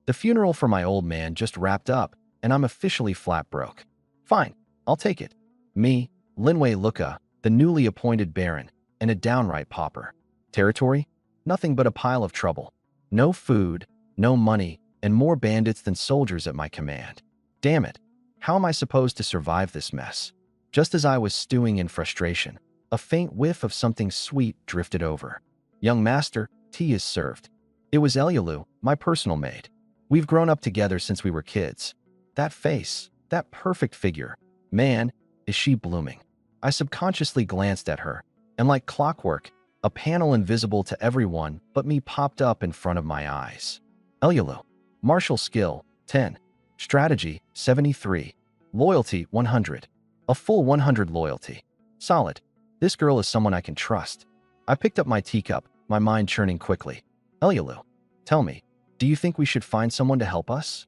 The funeral for my old man just wrapped up, and I'm officially flat broke. Fine, I'll take it. Me, Linwei Luca, the newly appointed baron, and a downright pauper. Territory? Nothing but a pile of trouble. No food, no money, and more bandits than soldiers at my command. Damn it, how am I supposed to survive this mess? Just as I was stewing in frustration, a faint whiff of something sweet drifted over. Young master, tea is served. It was Elialu, my personal maid. We've grown up together since we were kids. That face, that perfect figure. Man, is she blooming. I subconsciously glanced at her, and like clockwork, a panel invisible to everyone but me popped up in front of my eyes. Elialu. Martial skill, 10. Strategy, 73. Loyalty, 100. A full 100 loyalty. Solid. This girl is someone I can trust. I picked up my teacup, my mind churning quickly. Elialu, tell me, do you think we should find someone to help us?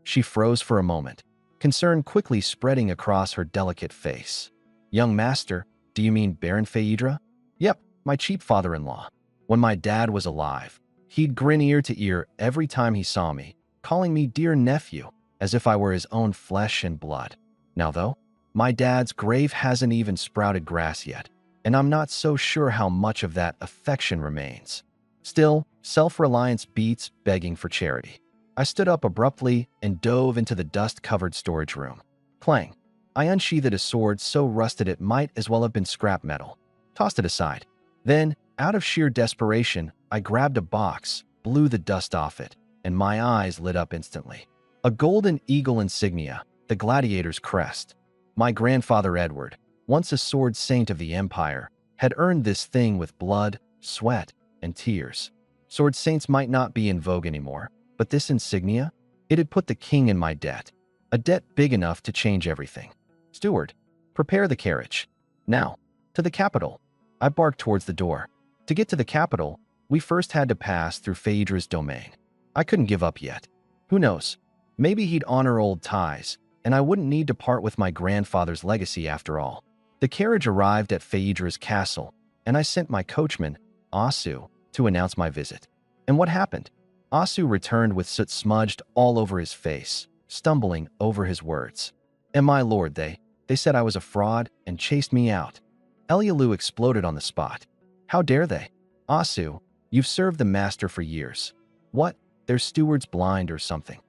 She froze for a moment, concern quickly spreading across her delicate face. Young master, do you mean Baron Phaedra? Yep, my cheap father-in-law. When my dad was alive, he'd grin ear to ear every time he saw me, calling me dear nephew, as if I were his own flesh and blood. Now though, my dad's grave hasn't even sprouted grass yet, and I'm not so sure how much of that affection remains. Still, self-reliance beats begging for charity. I stood up abruptly and dove into the dust-covered storage room. Clang. I unsheathed a sword so rusted it might as well have been scrap metal. Tossed it aside. Then, out of sheer desperation, I grabbed a box, blew the dust off it, and my eyes lit up instantly. A golden eagle insignia, the gladiator's crest. My grandfather Edward, once a sword saint of the empire, had earned this thing with blood, sweat, and tears. Sword saints might not be in vogue anymore, but this insignia? It had put the king in my debt. A debt big enough to change everything. Steward, prepare the carriage. Now, to the capital. I barked towards the door. To get to the capital, we first had to pass through Phaedra's domain. I couldn't give up yet. Who knows? Maybe he'd honor old ties, and I wouldn't need to part with my grandfather's legacy after all. The carriage arrived at Phaedra's castle, and I sent my coachman, Asu, to announce my visit. And what happened? Asu returned with soot smudged all over his face, stumbling over his words. And my lord, they said I was a fraud and chased me out. Elialu exploded on the spot. How dare they? Asu, you've served the master for years. What? Their steward's blind or something.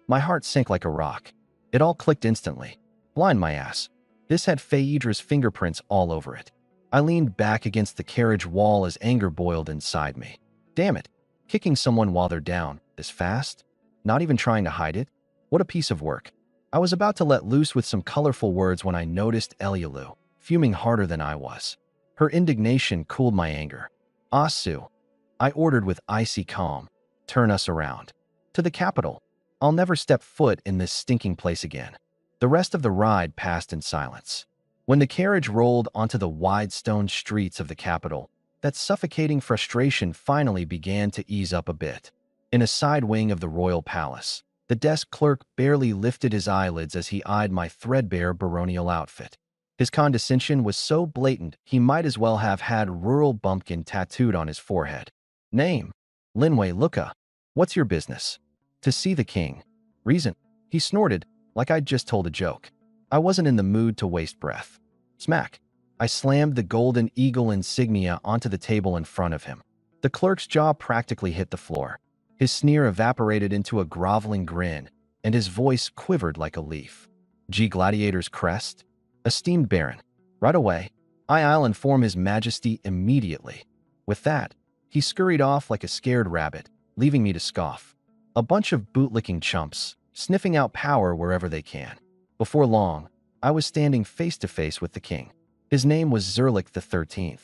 My heart sank like a rock. It all clicked instantly. Blind my ass. This had Phaedra's fingerprints all over it. I leaned back against the carriage wall as anger boiled inside me. Damn it. Kicking someone while they're down, this fast? Not even trying to hide it? What a piece of work. I was about to let loose with some colorful words when I noticed Elialu, fuming harder than I was. Her indignation cooled my anger. Asu, I ordered with icy calm, turn us around. To the capital. I'll never step foot in this stinking place again. The rest of the ride passed in silence. When the carriage rolled onto the wide stone streets of the capital, that suffocating frustration finally began to ease up a bit. In a side wing of the royal palace, the desk clerk barely lifted his eyelids as he eyed my threadbare baronial outfit. His condescension was so blatant he might as well have had rural bumpkin tattooed on his forehead. Name? Linwei Luca. What's your business? To see the king. Reason? He snorted, like I'd just told a joke. I wasn't in the mood to waste breath. Smack. I slammed the golden eagle insignia onto the table in front of him. The clerk's jaw practically hit the floor. His sneer evaporated into a groveling grin, and his voice quivered like a leaf. G. Gladiator's crest? Esteemed Baron. Right away. I'll inform His Majesty immediately. With that, he scurried off like a scared rabbit, leaving me to scoff. A bunch of bootlicking chumps, sniffing out power wherever they can. Before long, I was standing face to face with the king. His name was Zerlik XIII.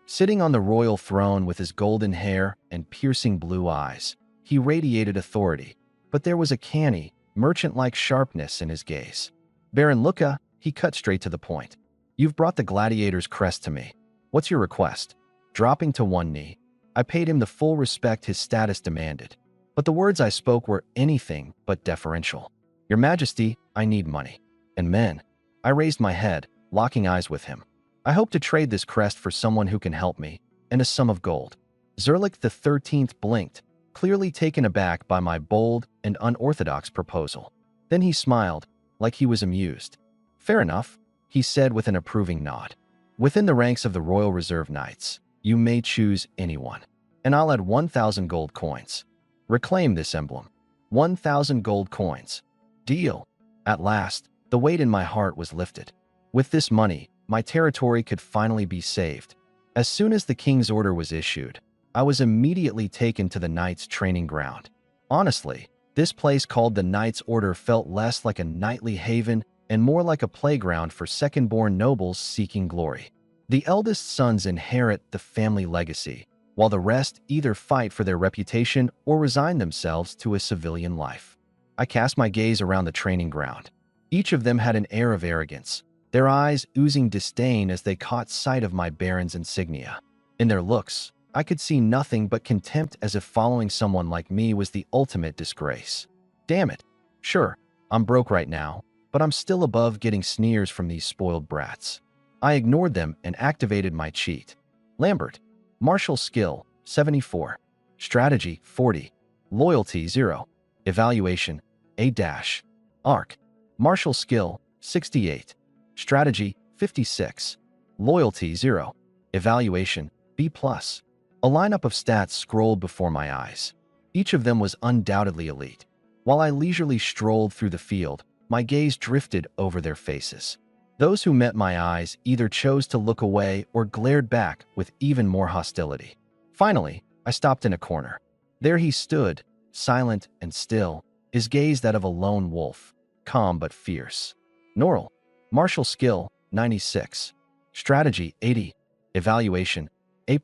Sitting on the royal throne with his golden hair and piercing blue eyes, he radiated authority, but there was a canny, merchant-like sharpness in his gaze. Baron Luca, he cut straight to the point. You've brought the gladiator's crest to me. What's your request? Dropping to one knee, I paid him the full respect his status demanded. But the words I spoke were anything but deferential. Your Majesty, I need money. And men. I raised my head, locking eyes with him. I hope to trade this crest for someone who can help me, and a sum of gold. Zerlik XIII blinked, clearly taken aback by my bold and unorthodox proposal. Then he smiled, like he was amused. "Fair enough," he said with an approving nod. "Within the ranks of the Royal Reserve Knights, you may choose anyone, and I'll add 1,000 gold coins. Reclaim this emblem. 1,000 gold coins. Deal." At last, the weight in my heart was lifted. With this money, my territory could finally be saved. As soon as the king's order was issued, I was immediately taken to the Knights' training ground. Honestly, this place called the Knights' Order felt less like a knightly haven and more like a playground for second-born nobles seeking glory. The eldest sons inherit the family legacy, while the rest either fight for their reputation or resign themselves to a civilian life. I cast my gaze around the training ground. Each of them had an air of arrogance, their eyes oozing disdain as they caught sight of my baron's insignia. In their looks, I could see nothing but contempt, as if following someone like me was the ultimate disgrace. Damn it. Sure, I'm broke right now, but I'm still above getting sneers from these spoiled brats. I ignored them and activated my cheat. Lambert. Martial skill, 74. Strategy, 40. Loyalty, 0. Evaluation, A-. Arc. Martial skill, 68. Strategy, 56. Loyalty, 0. Evaluation, B+. A lineup of stats scrolled before my eyes. Each of them was undoubtedly elite. While I leisurely strolled through the field, my gaze drifted over their faces. Those who met my eyes either chose to look away or glared back with even more hostility. Finally, I stopped in a corner. There he stood, silent and still, his gaze that of a lone wolf, calm but fierce. Norrell. Martial skill, 96. Strategy, 80. Evaluation, A+.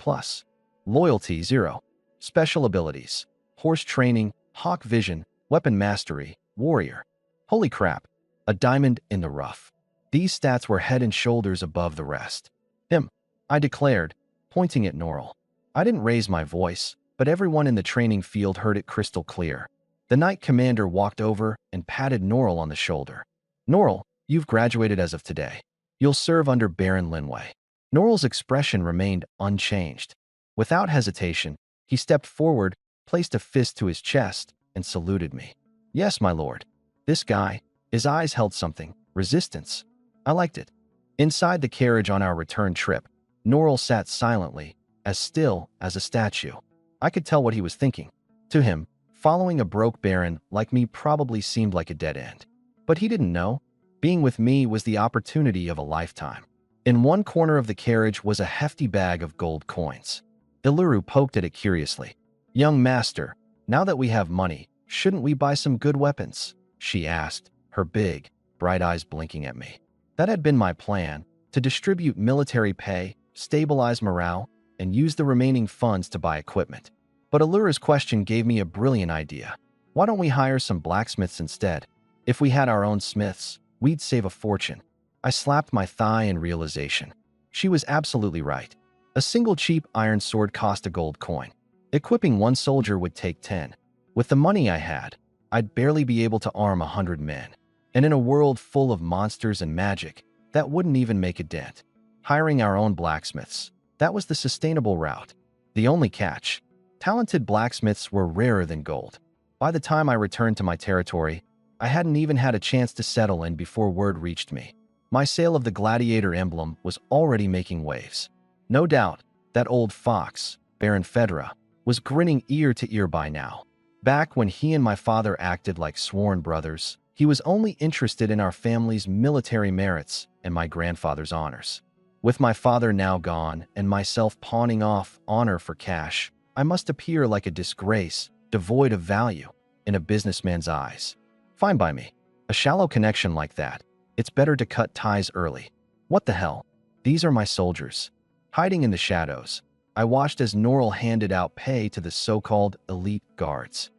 Loyalty, 0. Special abilities: horse training, hawk vision, weapon mastery, warrior. Holy crap, a diamond in the rough. These stats were head and shoulders above the rest. "Him," I declared, pointing at Norrell. I didn't raise my voice, but everyone in the training field heard it crystal clear. The knight commander walked over and patted Norrell on the shoulder. "Norrell, you've graduated as of today. You'll serve under Baron Linway." Norrell's expression remained unchanged. Without hesitation, he stepped forward, placed a fist to his chest, and saluted me. "Yes, my lord." This guy, his eyes held something, resistance. I liked it. Inside the carriage on our return trip, Norrell sat silently, as still as a statue. I could tell what he was thinking. To him, following a broke baron like me probably seemed like a dead end. But he didn't know. Being with me was the opportunity of a lifetime. In one corner of the carriage was a hefty bag of gold coins. Iluru poked at it curiously. "Young master, now that we have money, shouldn't we buy some good weapons?" she asked, her big, bright eyes blinking at me. That had been my plan, to distribute military pay, stabilize morale, and use the remaining funds to buy equipment. But Iluru's question gave me a brilliant idea. Why don't we hire some blacksmiths instead? If we had our own smiths, we'd save a fortune. I slapped my thigh in realization. She was absolutely right. A single cheap iron sword cost a gold coin. Equipping one soldier would take 10. With the money I had, I'd barely be able to arm 100 men. And in a world full of monsters and magic, that wouldn't even make a dent. Hiring our own blacksmiths, that was the sustainable route. The only catch: talented blacksmiths were rarer than gold. By the time I returned to my territory, I hadn't even had a chance to settle in before word reached me. My sale of the gladiator emblem was already making waves. No doubt, that old fox, Baron Fedra, was grinning ear to ear by now. Back when he and my father acted like sworn brothers, he was only interested in our family's military merits and my grandfather's honors. With my father now gone and myself pawning off honor for cash, I must appear like a disgrace, devoid of value, in a businessman's eyes. Fine by me. A shallow connection like that, it's better to cut ties early. What the hell? These are my soldiers. Hiding in the shadows, I watched as Norrell handed out pay to the so-called elite guards.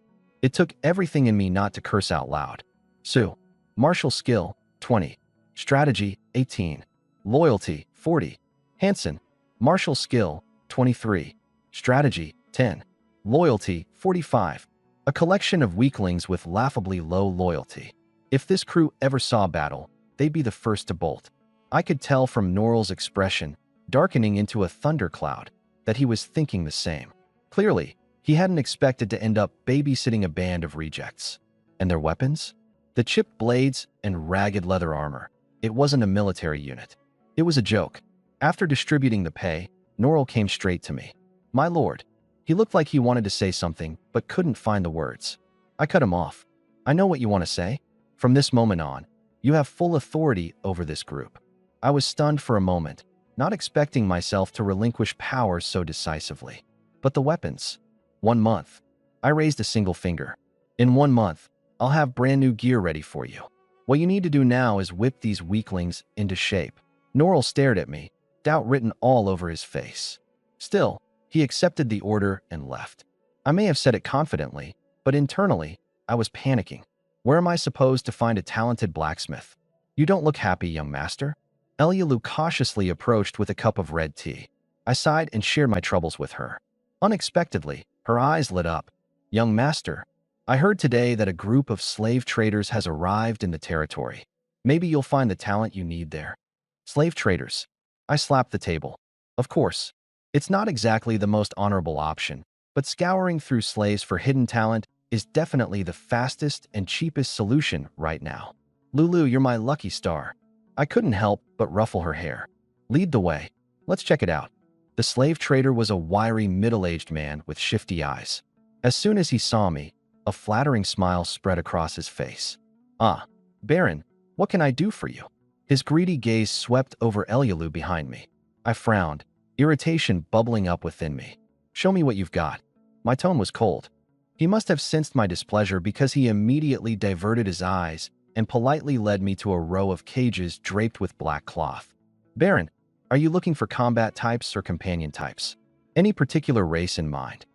It took everything in me not to curse out loud. Sue. Martial skill, 20. Strategy, 18. Loyalty, 40. Hansen. Martial skill, 23. Strategy, 10. Loyalty, 45. A collection of weaklings with laughably low loyalty. If this crew ever saw battle, they'd be the first to bolt. I could tell from Norrell's expression, darkening into a thundercloud, that he was thinking the same. Clearly, He hadn't expected to end up babysitting a band of rejects. And their weapons? The chipped blades and ragged leather armor. It wasn't a military unit. It was a joke. After distributing the pay, Norrell came straight to me. My lord. He looked like he wanted to say something, but couldn't find the words. I cut him off. I know what you want to say. From this moment on, you have full authority over this group. I was stunned for a moment, not expecting myself to relinquish power so decisively. But the weapons. 1 month. I raised a single finger. In 1 month, I'll have brand new gear ready for you. What you need to do now is whip these weaklings into shape. Norrell stared at me, doubt written all over his face. Still, he accepted the order and left. I may have said it confidently, but internally, I was panicking. Where am I supposed to find a talented blacksmith? You don't look happy, young master. Elialu cautiously approached with a cup of red tea. I sighed and shared my troubles with her. Unexpectedly, her eyes lit up. Young master, I heard today that a group of slave traders has arrived in the territory. Maybe you'll find the talent you need there. Slave traders. I slapped the table. Of course. It's not exactly the most honorable option, but scouring through slaves for hidden talent is definitely the fastest and cheapest solution right now. Lulu, you're my lucky star. I couldn't help but ruffle her hair. Lead the way. Let's check it out. The slave trader was a wiry, middle-aged man with shifty eyes. As soon as he saw me, a flattering smile spread across his face. Ah, Baron, what can I do for you? His greedy gaze swept over Elialu behind me. I frowned, irritation bubbling up within me. Show me what you've got. My tone was cold. He must have sensed my displeasure because he immediately diverted his eyes and politely led me to a row of cages draped with black cloth. Baron, are you looking for combat types or companion types? Any particular race in mind?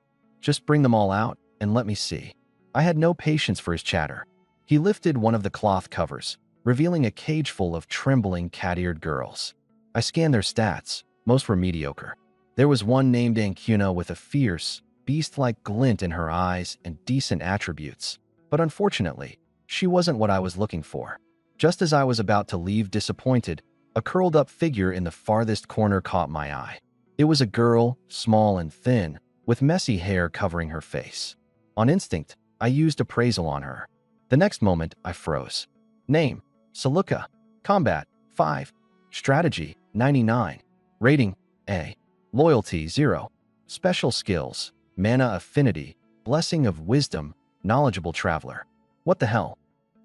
Just bring them all out and let me see. I had no patience for his chatter. He lifted one of the cloth covers, revealing a cage full of trembling, cat-eared girls. I scanned their stats. Most were mediocre. There was one named Ancuna with a fierce, beast-like glint in her eyes and decent attributes. But unfortunately, she wasn't what I was looking for. Just as I was about to leave disappointed, a curled-up figure in the farthest corner caught my eye. It was a girl, small and thin, with messy hair covering her face. On instinct, I used appraisal on her. The next moment, I froze. Name, Saluka. Combat, 5. Strategy, 99. Rating, A. Loyalty, 0. Special skills, Mana Affinity, Blessing of Wisdom, Knowledgeable Traveler. What the hell?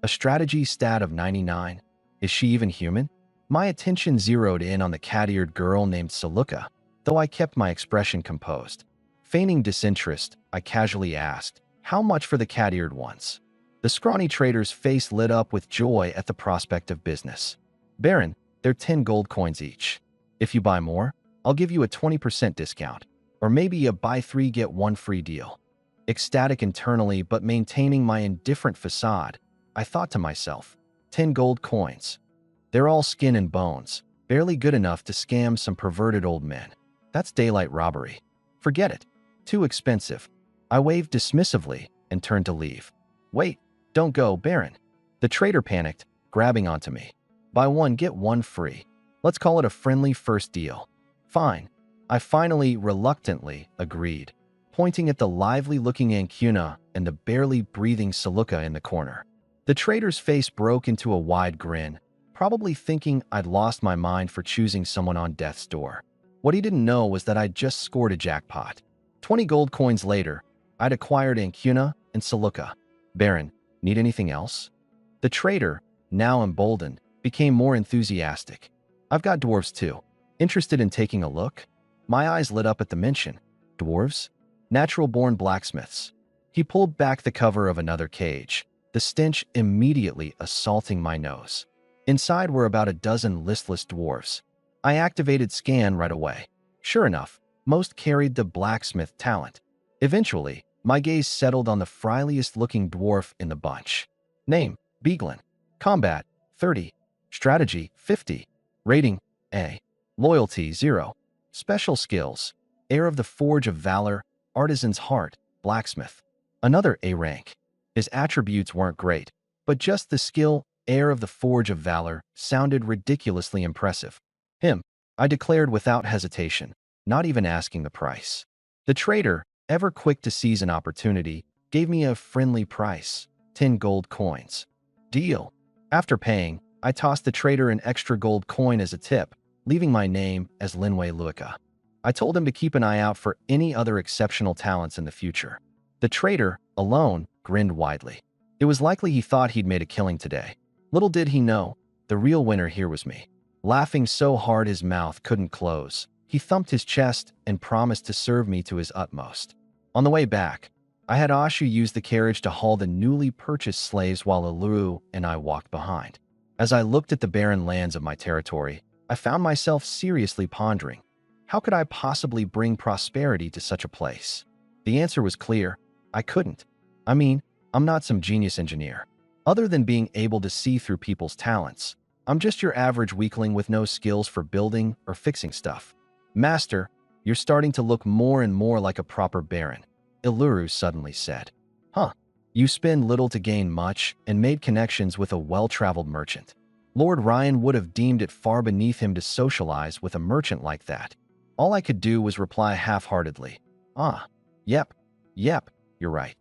A strategy stat of 99? Is she even human? My attention zeroed in on the cat-eared girl named Saluka, though I kept my expression composed. Feigning disinterest, I casually asked, how much for the cat-eared ones? The scrawny trader's face lit up with joy at the prospect of business. Baron, they're 10 gold coins each. If you buy more, I'll give you a 20% discount, or maybe a buy 3 get 1 free deal. Ecstatic internally but maintaining my indifferent facade, I thought to myself, 10 gold coins. They're all skin and bones, barely good enough to scam some perverted old men. That's daylight robbery. Forget it. Too expensive. I waved dismissively and turned to leave. Wait, don't go, Baron. The trader panicked, grabbing onto me. Buy 1 get 1 free. Let's call it a friendly first deal. Fine. I finally, reluctantly, agreed, pointing at the lively-looking Ancuna and the barely breathing Saluka in the corner. The trader's face broke into a wide grin, probably thinking I'd lost my mind for choosing someone on death's door. What he didn't know was that I'd just scored a jackpot. 20 gold coins later, I'd acquired Ancuna and Saluka. Baron, need anything else? The trader, now emboldened, became more enthusiastic. I've got dwarves too. Interested in taking a look? My eyes lit up at the mention. Dwarves? Natural-born blacksmiths. He pulled back the cover of another cage, the stench immediately assaulting my nose. Inside were about a dozen listless dwarves. I activated scan right away. Sure enough, most carried the blacksmith talent. Eventually, my gaze settled on the frieliest-looking dwarf in the bunch. Name, Beaglin. Combat, 30. Strategy, 50. Rating, A. Loyalty, 0. Special skills, Heir of the Forge of Valor, Artisan's Heart, Blacksmith. Another A rank. His attributes weren't great, but just the skill, Heir of the Forge of Valor, sounded ridiculously impressive. Him, I declared without hesitation, not even asking the price. The trader, ever quick to seize an opportunity, gave me a friendly price, 10 gold coins. Deal. After paying, I tossed the trader an extra gold coin as a tip, leaving my name as Linwei Luoka. I told him to keep an eye out for any other exceptional talents in the future. The trader, alone, grinned widely. It was likely he thought he'd made a killing today. Little did he know, the real winner here was me. Laughing so hard his mouth couldn't close, he thumped his chest and promised to serve me to his utmost. On the way back, I had Ashu use the carriage to haul the newly purchased slaves while Iluru and I walked behind. As I looked at the barren lands of my territory, I found myself seriously pondering, how could I possibly bring prosperity to such a place? The answer was clear, I couldn't. I mean, I'm not some genius engineer. Other than being able to see through people's talents, I'm just your average weakling with no skills for building or fixing stuff. Master, you're starting to look more and more like a proper baron, Iluru suddenly said. Huh, you spend little to gain much and made connections with a well-traveled merchant. Lord Ryan would have deemed it far beneath him to socialize with a merchant like that. All I could do was reply half-heartedly. Yep, you're right.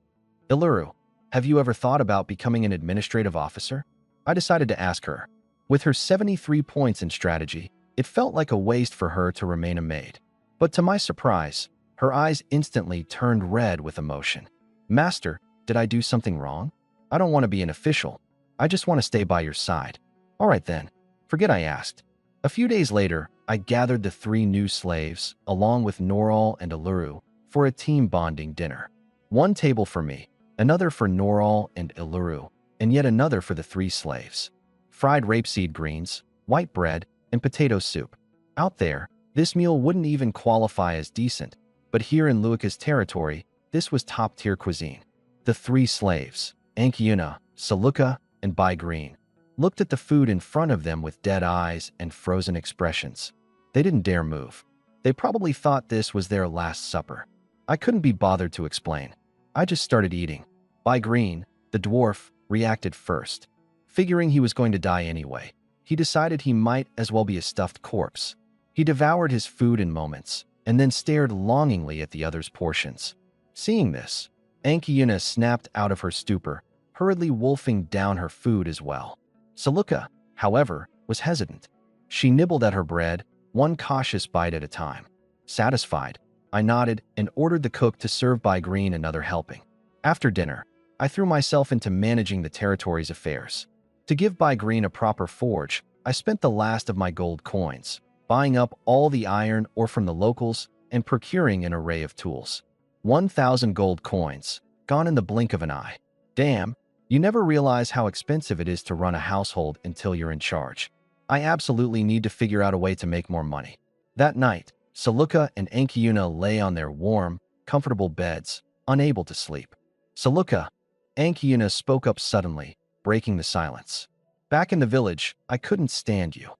Iluru, have you ever thought about becoming an administrative officer? I decided to ask her. With her 73 points in strategy, it felt like a waste for her to remain a maid. But to my surprise, her eyes instantly turned red with emotion. Master, did I do something wrong? I don't want to be an official. I just want to stay by your side. All right then, forget I asked. A few days later, I gathered the 3 new slaves, along with Noral and Iluru, for a team bonding dinner. One table for me, another for Noral and Iluru, and yet another for the 3 slaves. Fried rapeseed greens, white bread, and potato soup. Out there, this meal wouldn't even qualify as decent, but here in Luoka's territory, this was top-tier cuisine. The 3 slaves, Ankyuna, Saluka, and Bai Green, looked at the food in front of them with dead eyes and frozen expressions. They didn't dare move. They probably thought this was their last supper. I couldn't be bothered to explain. I just started eating. Bai Green, the dwarf, reacted first. Figuring he was going to die anyway, he decided he might as well be a stuffed corpse. He devoured his food in moments, and then stared longingly at the others' portions. Seeing this, Ankyuna snapped out of her stupor, hurriedly wolfing down her food as well. Saluka, however, was hesitant. She nibbled at her bread, one cautious bite at a time. Satisfied, I nodded and ordered the cook to serve Bai Green another helping. After dinner, I threw myself into managing the territory's affairs. To give Bai Green a proper forge, I spent the last of my gold coins, buying up all the iron ore from the locals and procuring an array of tools. 1,000 gold coins, gone in the blink of an eye. Damn, you never realize how expensive it is to run a household until you're in charge. I absolutely need to figure out a way to make more money. That night, Saluka and Ankyuna lay on their warm, comfortable beds, unable to sleep. Saluka, Ankyuna spoke up suddenly, breaking the silence. Back in the village, I couldn't stand you.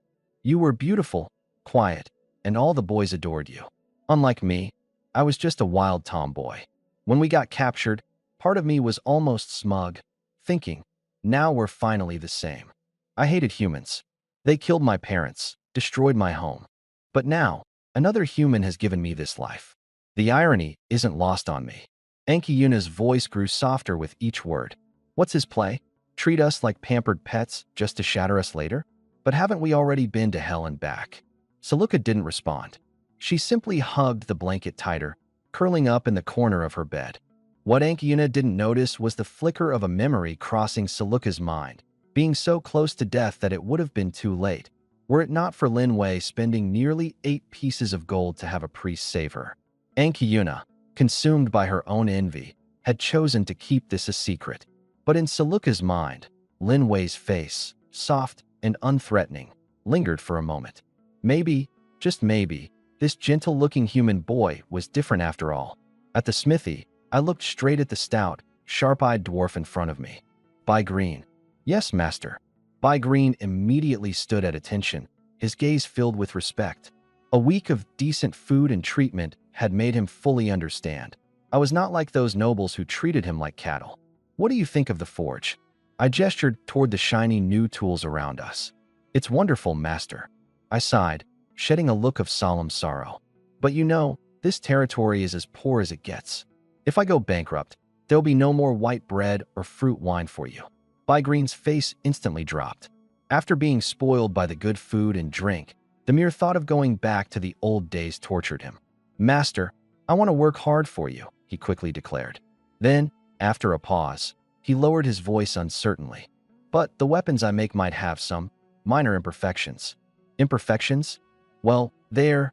You were beautiful, quiet, and all the boys adored you. Unlike me, I was just a wild tomboy. When we got captured, part of me was almost smug, thinking, now we're finally the same. I hated humans. They killed my parents, destroyed my home. But now, another human has given me this life. The irony isn't lost on me. Ankyuna's voice grew softer with each word. What's his play? Treat us like pampered pets just to shatter us later? But haven't we already been to hell and back? Saluka didn't respond. She simply hugged the blanket tighter, curling up in the corner of her bed. What Ankyuna didn't notice was the flicker of a memory crossing Saluka's mind, being so close to death that it would have been too late, were it not for Lin Wei spending nearly 8 pieces of gold to have a priest save her. Ankyuna, consumed by her own envy, had chosen to keep this a secret. But in Saluka's mind, Lin Wei's face, soft and unthreatening, lingered for a moment. Maybe, just maybe, this gentle-looking human boy was different after all. At the smithy, I looked straight at the stout, sharp-eyed dwarf in front of me. Bai Green. Yes, master. Bai Green immediately stood at attention, his gaze filled with respect. A week of decent food and treatment had made him fully understand. I was not like those nobles who treated him like cattle. What do you think of the forge? I gestured toward the shiny new tools around us. It's wonderful, master. I sighed, shedding a look of solemn sorrow. But you know, this territory is as poor as it gets. If I go bankrupt, there'll be no more white bread or fruit wine for you. Bai Green's face instantly dropped. After being spoiled by the good food and drink, the mere thought of going back to the old days tortured him. Master, I want to work hard for you, he quickly declared. Then, after a pause, he lowered his voice uncertainly. But the weapons I make might have some minor imperfections. Imperfections? Well, they're,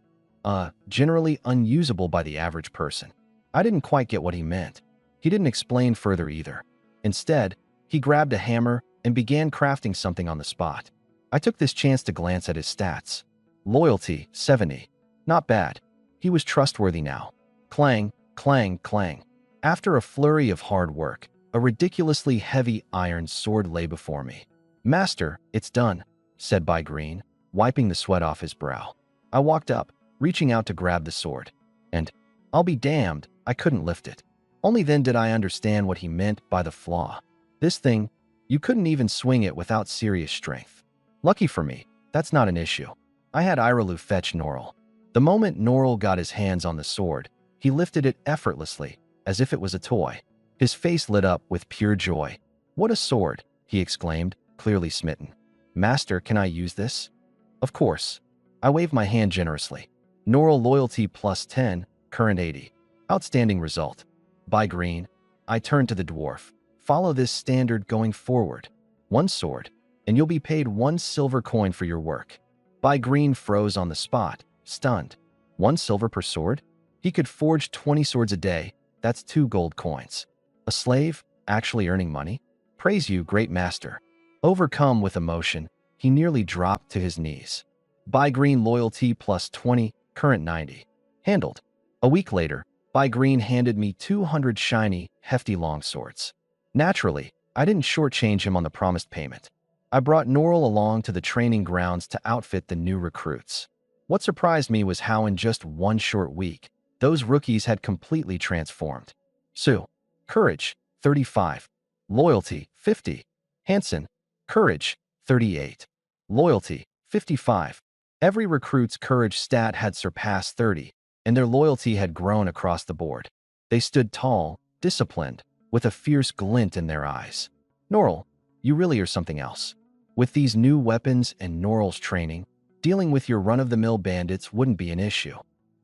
generally unusable by the average person. I didn't quite get what he meant. He didn't explain further either. Instead, he grabbed a hammer and began crafting something on the spot. I took this chance to glance at his stats. Loyalty, 70. Not bad. He was trustworthy now. Clang, clang, clang. After a flurry of hard work, a ridiculously heavy iron sword lay before me. Master, it's done, said Bai Green, wiping the sweat off his brow. I walked up, reaching out to grab the sword. And, I'll be damned, I couldn't lift it. Only then did I understand what he meant by the flaw. This thing, you couldn't even swing it without serious strength. Lucky for me, that's not an issue. I had Iralu fetch Norrell. The moment Norrell got his hands on the sword, he lifted it effortlessly, as if it was a toy. His face lit up with pure joy. What a sword, he exclaimed, clearly smitten. Master, can I use this? Of course. I waved my hand generously. Norrell loyalty plus 10, current 80. Outstanding result. Bai Green, I turned to the dwarf. Follow this standard going forward. 1 sword, and you'll be paid 1 silver coin for your work. Bai Green froze on the spot, stunned. 1 silver per sword? He could forge 20 swords a day. That's 2 gold coins. A slave, actually earning money? Praise you, great master. Overcome with emotion, he nearly dropped to his knees. Bai Green loyalty plus 20, current 90. Handled. A week later, Bai Green handed me 200 shiny, hefty longswords. Naturally, I didn't shortchange him on the promised payment. I brought Norrell along to the training grounds to outfit the new recruits. What surprised me was how in just 1 short week, those rookies had completely transformed. Sue, courage, 35. Loyalty, 50. Hansen, courage, 38. Loyalty, 55. Every recruit's courage stat had surpassed 30, and their loyalty had grown across the board. They stood tall, disciplined, with a fierce glint in their eyes. Norrell, you really are something else. With these new weapons and Norrell's training, dealing with your run-of-the-mill bandits wouldn't be an issue.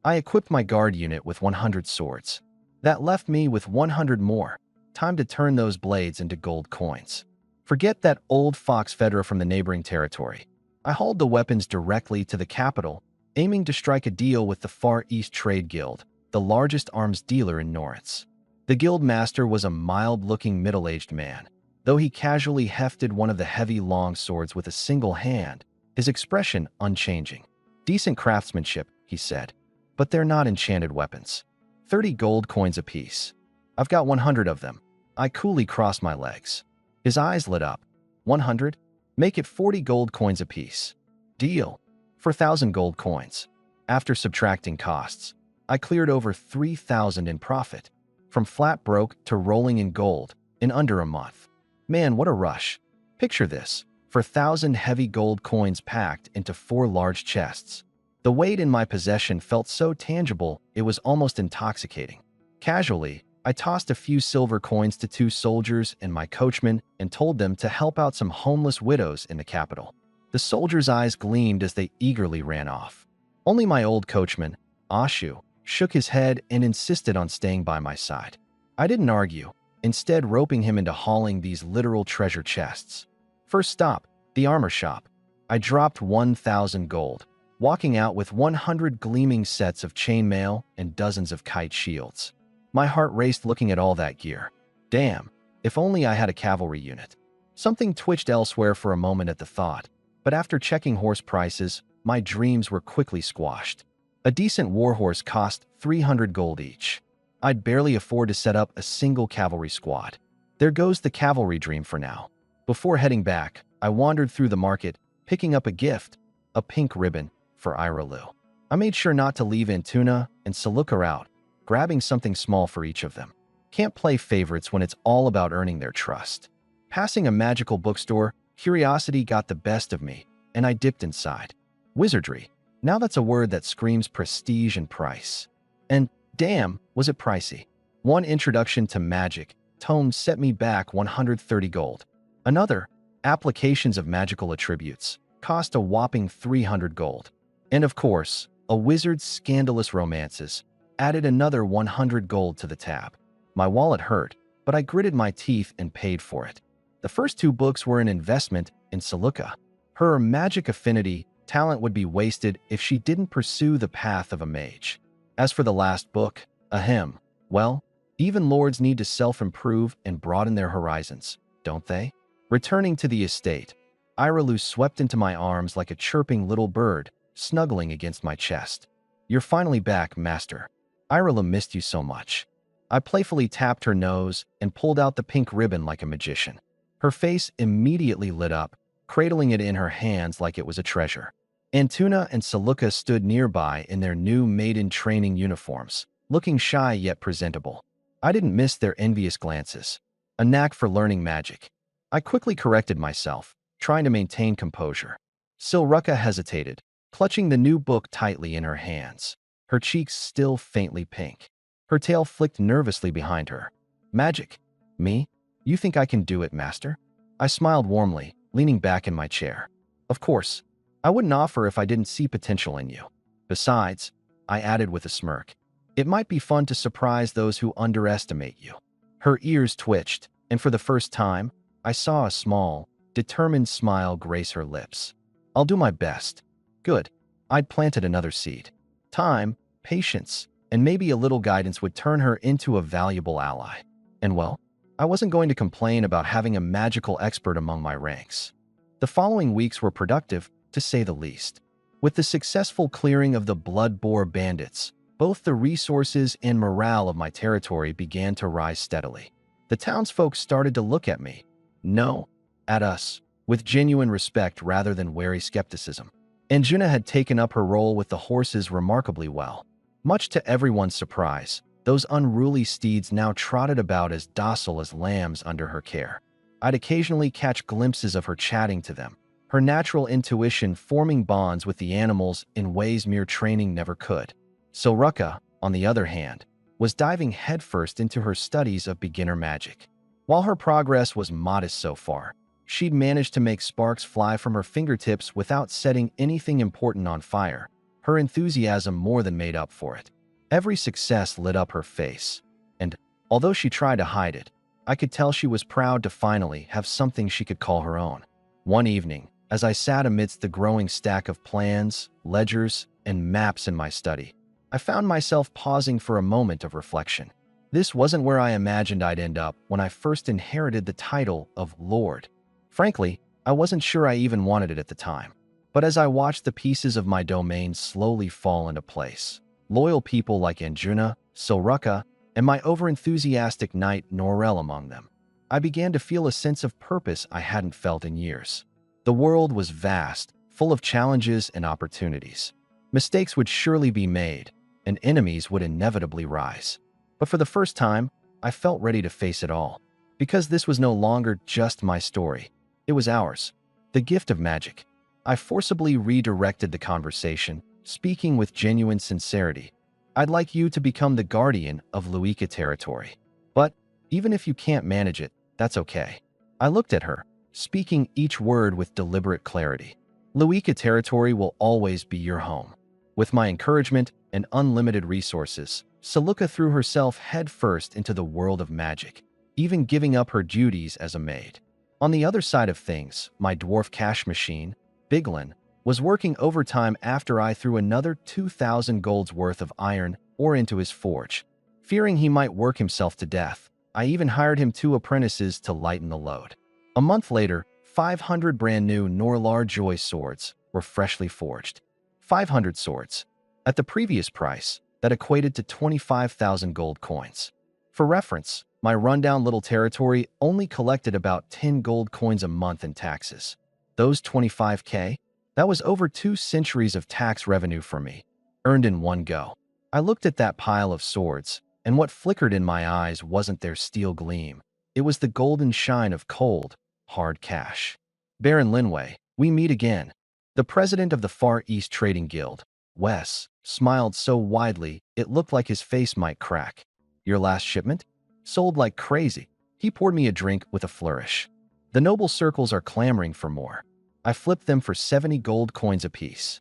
I equipped my guard unit with 100 swords. That left me with 100 more. Time to turn those blades into gold coins. Forget that old fox Fedra from the neighboring territory. I hauled the weapons directly to the capital, aiming to strike a deal with the Far East Trade Guild, the largest arms dealer in Norrance. The guild master was a mild-looking middle-aged man. Though he casually hefted one of the heavy long swords with a single hand, his expression unchanging. Decent craftsmanship, he said, but they're not enchanted weapons. 30 gold coins apiece. I've got 100 of them. I coolly crossed my legs. His eyes lit up. 100? Make it 40 gold coins apiece. Deal. For 1,000 gold coins. After subtracting costs, I cleared over 3,000 in profit. From flat broke to rolling in gold in under a month. Man, what a rush. Picture this, for 1,000 heavy gold coins packed into 4 large chests. The weight in my possession felt so tangible it was almost intoxicating. Casually, I tossed a few silver coins to 2 soldiers and my coachman and told them to help out some homeless widows in the capital. The soldiers' eyes gleamed as they eagerly ran off. Only my old coachman, Ashu, shook his head and insisted on staying by my side. I didn't argue, instead roping him into hauling these literal treasure chests. First stop, the armor shop. I dropped 1,000 gold, walking out with 100 gleaming sets of chainmail and dozens of kite shields. My heart raced looking at all that gear. Damn, if only I had a cavalry unit. Something twitched elsewhere for a moment at the thought, but after checking horse prices, my dreams were quickly squashed. A decent warhorse cost 300 gold each. I'd barely afford to set up a single cavalry squad. There goes the cavalry dream for now. Before heading back, I wandered through the market, picking up a gift, a pink ribbon, for Iralu. I made sure not to leave Antuna and Saluka out, grabbing something small for each of them. Can't play favorites when it's all about earning their trust. Passing a magical bookstore, curiosity got the best of me, and I dipped inside. Wizardry. Now that's a word that screams prestige and price. And damn, was it pricey. One introduction to magic tome set me back 130 gold. Another, applications of magical attributes, cost a whopping 300 gold. And of course, a wizard's scandalous romances added another 100 gold to the tab. My wallet hurt, but I gritted my teeth and paid for it. The first two books were an investment in Saluka. Her magic affinity talent would be wasted if she didn't pursue the path of a mage. As for the last book, Ahem, well, even lords need to self-improve and broaden their horizons, don't they? Returning to the estate, Iralu swept into my arms like a chirping little bird, snuggling against my chest. You're finally back, master. Iralu missed you so much. I playfully tapped her nose and pulled out the pink ribbon like a magician. Her face immediately lit up, cradling it in her hands like it was a treasure. Antuna and Saluka stood nearby in their new maiden training uniforms, looking shy yet presentable. I didn't miss their envious glances. A knack for learning magic. I quickly corrected myself, trying to maintain composure. Silruka hesitated, clutching the new book tightly in her hands, her cheeks still faintly pink. Her tail flicked nervously behind her. Magic? Me? You think I can do it, master? I smiled warmly, leaning back in my chair. Of course. I wouldn't offer if I didn't see potential in you. Besides, I added with a smirk, it might be fun to surprise those who underestimate you. Her ears twitched, and for the first time, I saw a small, determined smile grace her lips. I'll do my best. Good. I'd planted another seed. Time, patience, and maybe a little guidance would turn her into a valuable ally. And well, I wasn't going to complain about having a magical expert among my ranks. The following weeks were productive, to say the least. With the successful clearing of the blood-boar bandits, both the resources and morale of my territory began to rise steadily. The townsfolk started to look at me, no, at us, with genuine respect rather than wary skepticism. Anjuna had taken up her role with the horses remarkably well. Much to everyone's surprise, those unruly steeds now trotted about as docile as lambs under her care. I'd occasionally catch glimpses of her chatting to them, her natural intuition forming bonds with the animals in ways mere training never could. Silruka, on the other hand, was diving headfirst into her studies of beginner magic. While her progress was modest so far, she'd managed to make sparks fly from her fingertips without setting anything important on fire. Her enthusiasm more than made up for it. Every success lit up her face, and, although she tried to hide it, I could tell she was proud to finally have something she could call her own. One evening, as I sat amidst the growing stack of plans, ledgers, and maps in my study, I found myself pausing for a moment of reflection. This wasn't where I imagined I'd end up when I first inherited the title of Lord. Frankly, I wasn't sure I even wanted it at the time. But as I watched the pieces of my domain slowly fall into place, loyal people like Anjuna, Silruka, and my overenthusiastic knight Norel among them, I began to feel a sense of purpose I hadn't felt in years. The world was vast, full of challenges and opportunities. Mistakes would surely be made, and enemies would inevitably rise. But for the first time, I felt ready to face it all. Because this was no longer just my story. It was ours. The gift of magic. I forcibly redirected the conversation, speaking with genuine sincerity. I'd like you to become the guardian of Luika territory. But, even if you can't manage it, that's okay. I looked at her, speaking each word with deliberate clarity. Luika territory will always be your home. With my encouragement and unlimited resources, Saluka threw herself headfirst into the world of magic, even giving up her duties as a maid. On the other side of things, my dwarf cash machine, Biglin, was working overtime after I threw another 2,000 gold's worth of iron ore into his forge. Fearing he might work himself to death, I even hired him 2 apprentices to lighten the load. A month later, 500 brand new Norlar Joy swords were freshly forged. 500 swords. At the previous price, that equated to 25,000 gold coins. For reference, my rundown little territory only collected about 10 gold coins a month in taxes. Those 25K? That was over 2 centuries of tax revenue for me, earned in one go. I looked at that pile of swords, and what flickered in my eyes wasn't their steel gleam. It was the golden shine of cold, hard cash. Baron Linway, we meet again. The president of the Far East Trading Guild, Wes, smiled so widely it looked like his face might crack. Your last shipment? Sold like crazy. He poured me a drink with a flourish. The noble circles are clamoring for more. I flipped them for 70 gold coins apiece.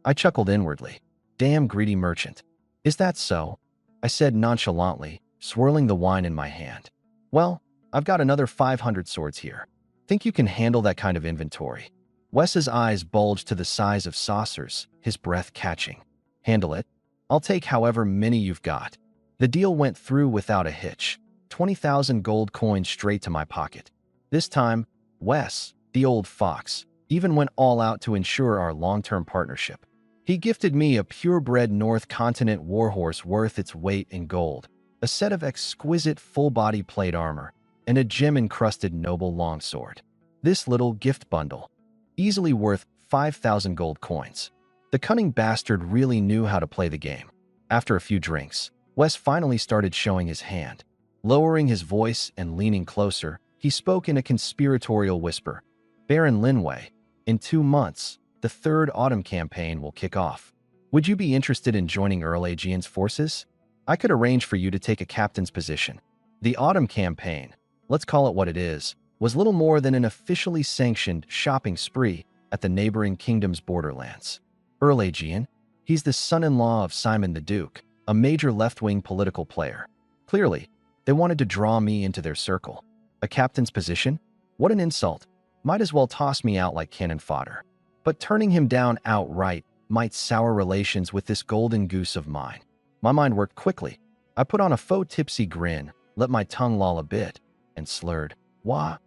I chuckled inwardly. Damn greedy merchant. Is that so? I said nonchalantly, swirling the wine in my hand. Well, I've got another 500 swords here. Think you can handle that kind of inventory? Wes's eyes bulged to the size of saucers, his breath catching. Handle it? I'll take however many you've got. The deal went through without a hitch. 20,000 gold coins straight to my pocket. This time, Wes, the old fox, even went all out to ensure our long-term partnership. He gifted me a purebred North Continent warhorse worth its weight in gold, a set of exquisite full-body plate armor, and a gem-encrusted noble longsword. This little gift bundle, easily worth 5,000 gold coins. The cunning bastard really knew how to play the game. After a few drinks, Wes finally started showing his hand. Lowering his voice and leaning closer, he spoke in a conspiratorial whisper. Baron Linway, in 2 months, the third autumn campaign will kick off. Would you be interested in joining Earl Aegean's forces? I could arrange for you to take a captain's position. The autumn campaign, let's call it what it is, was little more than an officially sanctioned shopping spree at the neighboring kingdom's borderlands. Earl Aegean, he's the son-in-law of Simon the Duke, a major left-wing political player. Clearly, they wanted to draw me into their circle. A captain's position? What an insult. Might as well toss me out like cannon fodder. But turning him down outright might sour relations with this golden goose of mine. My mind worked quickly. I put on a faux tipsy grin, let my tongue loll a bit, and slurred. Wah?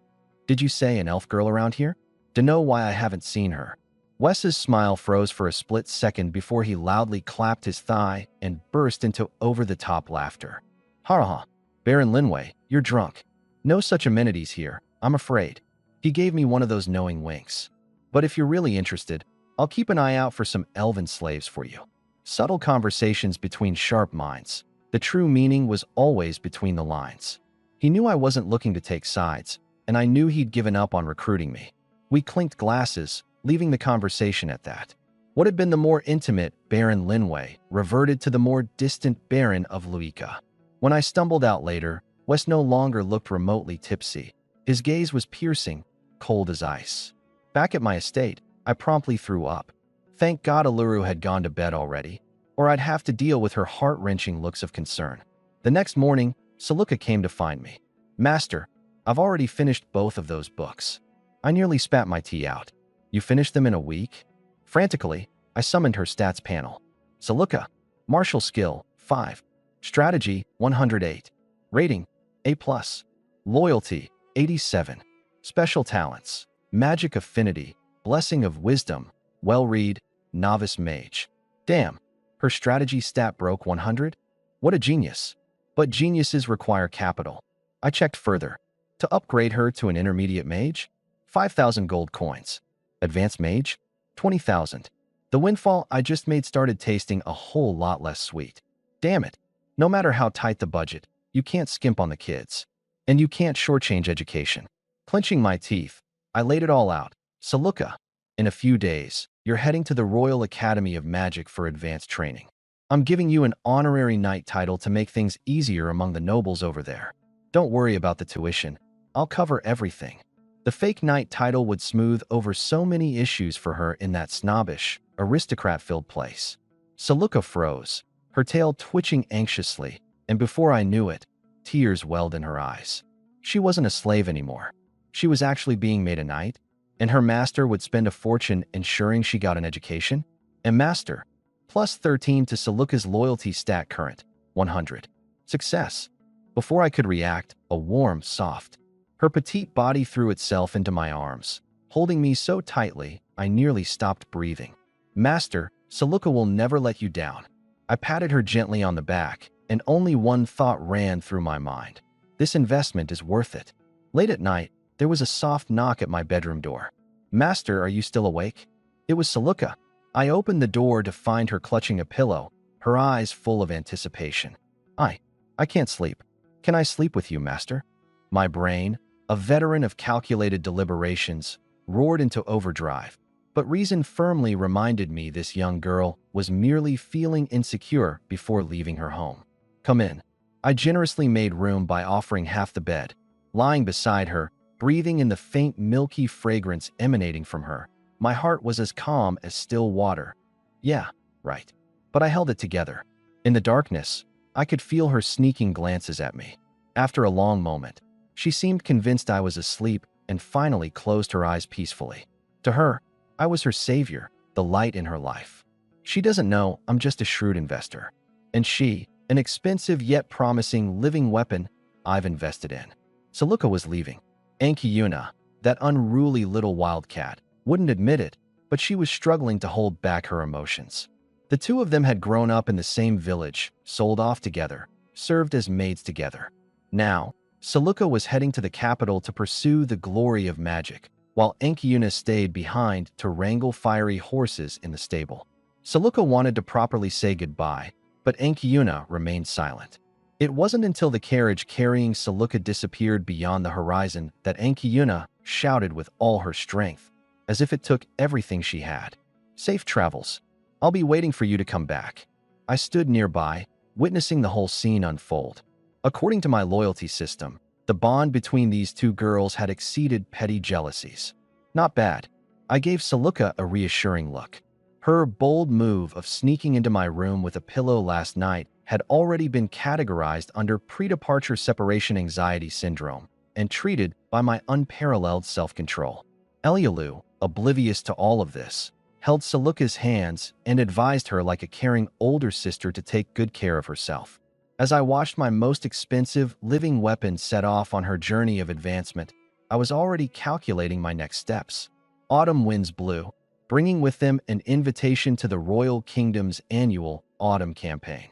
Did you say an elf girl around here? Dunno why I haven't seen her. Wes's smile froze for a split second before he loudly clapped his thigh and burst into over-the-top laughter. Ha ha. Baron Linway, you're drunk. No such amenities here, I'm afraid. He gave me one of those knowing winks. But if you're really interested, I'll keep an eye out for some elven slaves for you. Subtle conversations between sharp minds. The true meaning was always between the lines. He knew I wasn't looking to take sides, and I knew he'd given up on recruiting me. We clinked glasses, leaving the conversation at that. What had been the more intimate Baron Linway reverted to the more distant Baron of Luika. When I stumbled out later, Wes no longer looked remotely tipsy. His gaze was piercing, cold as ice. Back at my estate, I promptly threw up. Thank God Aluru had gone to bed already, or I'd have to deal with her heart-wrenching looks of concern. The next morning, Saluka came to find me. Master, I've already finished both of those books. I nearly spat my tea out. You finished them in a week? Frantically, I summoned her stats panel. Saluka, martial skill, 5. Strategy, 108. Rating, A+. Loyalty, 87. Special talents, magic affinity, blessing of wisdom, well-read, novice mage. Damn, her strategy stat broke 100? What a genius. But geniuses require capital. I checked further. To upgrade her to an intermediate mage, 5,000 gold coins. Advanced mage, 20,000. The windfall I just made started tasting a whole lot less sweet. Damn it. No matter how tight the budget, you can't skimp on the kids. And you can't shortchange education. Clenching my teeth, I laid it all out. Saluka, in a few days, you're heading to the Royal Academy of Magic for advanced training. I'm giving you an honorary knight title to make things easier among the nobles over there. Don't worry about the tuition. I'll cover everything. The fake knight title would smooth over so many issues for her in that snobbish, aristocrat-filled place. Saluka froze, her tail twitching anxiously, and before I knew it, tears welled in her eyes. She wasn't a slave anymore. She was actually being made a knight, and her master would spend a fortune ensuring she got an education. And master, plus 13 to Saluka's loyalty stat current, 100. Success. Before I could react, a warm, soft. Her petite body threw itself into my arms, holding me so tightly I nearly stopped breathing. Master, Saluka will never let you down. I patted her gently on the back, and only one thought ran through my mind. This investment is worth it. Late at night, there was a soft knock at my bedroom door. Master, are you still awake? It was Saluka. I opened the door to find her clutching a pillow, her eyes full of anticipation. I can't sleep. Can I sleep with you, master? My brain, a veteran of calculated deliberations, roared into overdrive, but reason firmly reminded me this young girl was merely feeling insecure before leaving her home. Come in. I generously made room by offering half the bed. Lying beside her, breathing in the faint milky fragrance emanating from her, my heart was as calm as still water. Yeah, right. But I held it together. In the darkness, I could feel her sneaking glances at me. After a long moment, she seemed convinced I was asleep and finally closed her eyes peacefully. To her, I was her savior, the light in her life. She doesn't know I'm just a shrewd investor. And she, an expensive yet promising living weapon I've invested in. Saluka was leaving. Anki Yuna, that unruly little wildcat, wouldn't admit it, but she was struggling to hold back her emotions. The two of them had grown up in the same village, sold off together, served as maids together. Now, Saluka was heading to the capital to pursue the glory of magic, while Enkiuna stayed behind to wrangle fiery horses in the stable. Saluka wanted to properly say goodbye, but Enkiuna remained silent. It wasn't until the carriage carrying Saluka disappeared beyond the horizon that Enkiuna shouted with all her strength, as if it took everything she had. "Safe travels. I'll be waiting for you to come back." I stood nearby, witnessing the whole scene unfold. According to my loyalty system, the bond between these two girls had exceeded petty jealousies. Not bad. I gave Saluka a reassuring look. Her bold move of sneaking into my room with a pillow last night had already been categorized under pre-departure separation anxiety syndrome and treated by my unparalleled self-control. Elialu, oblivious to all of this, held Saluka's hands and advised her like a caring older sister to take good care of herself. As I watched my most expensive living weapon set off on her journey of advancement, I was already calculating my next steps. Autumn winds blew, bringing with them an invitation to the Royal Kingdom's annual autumn campaign.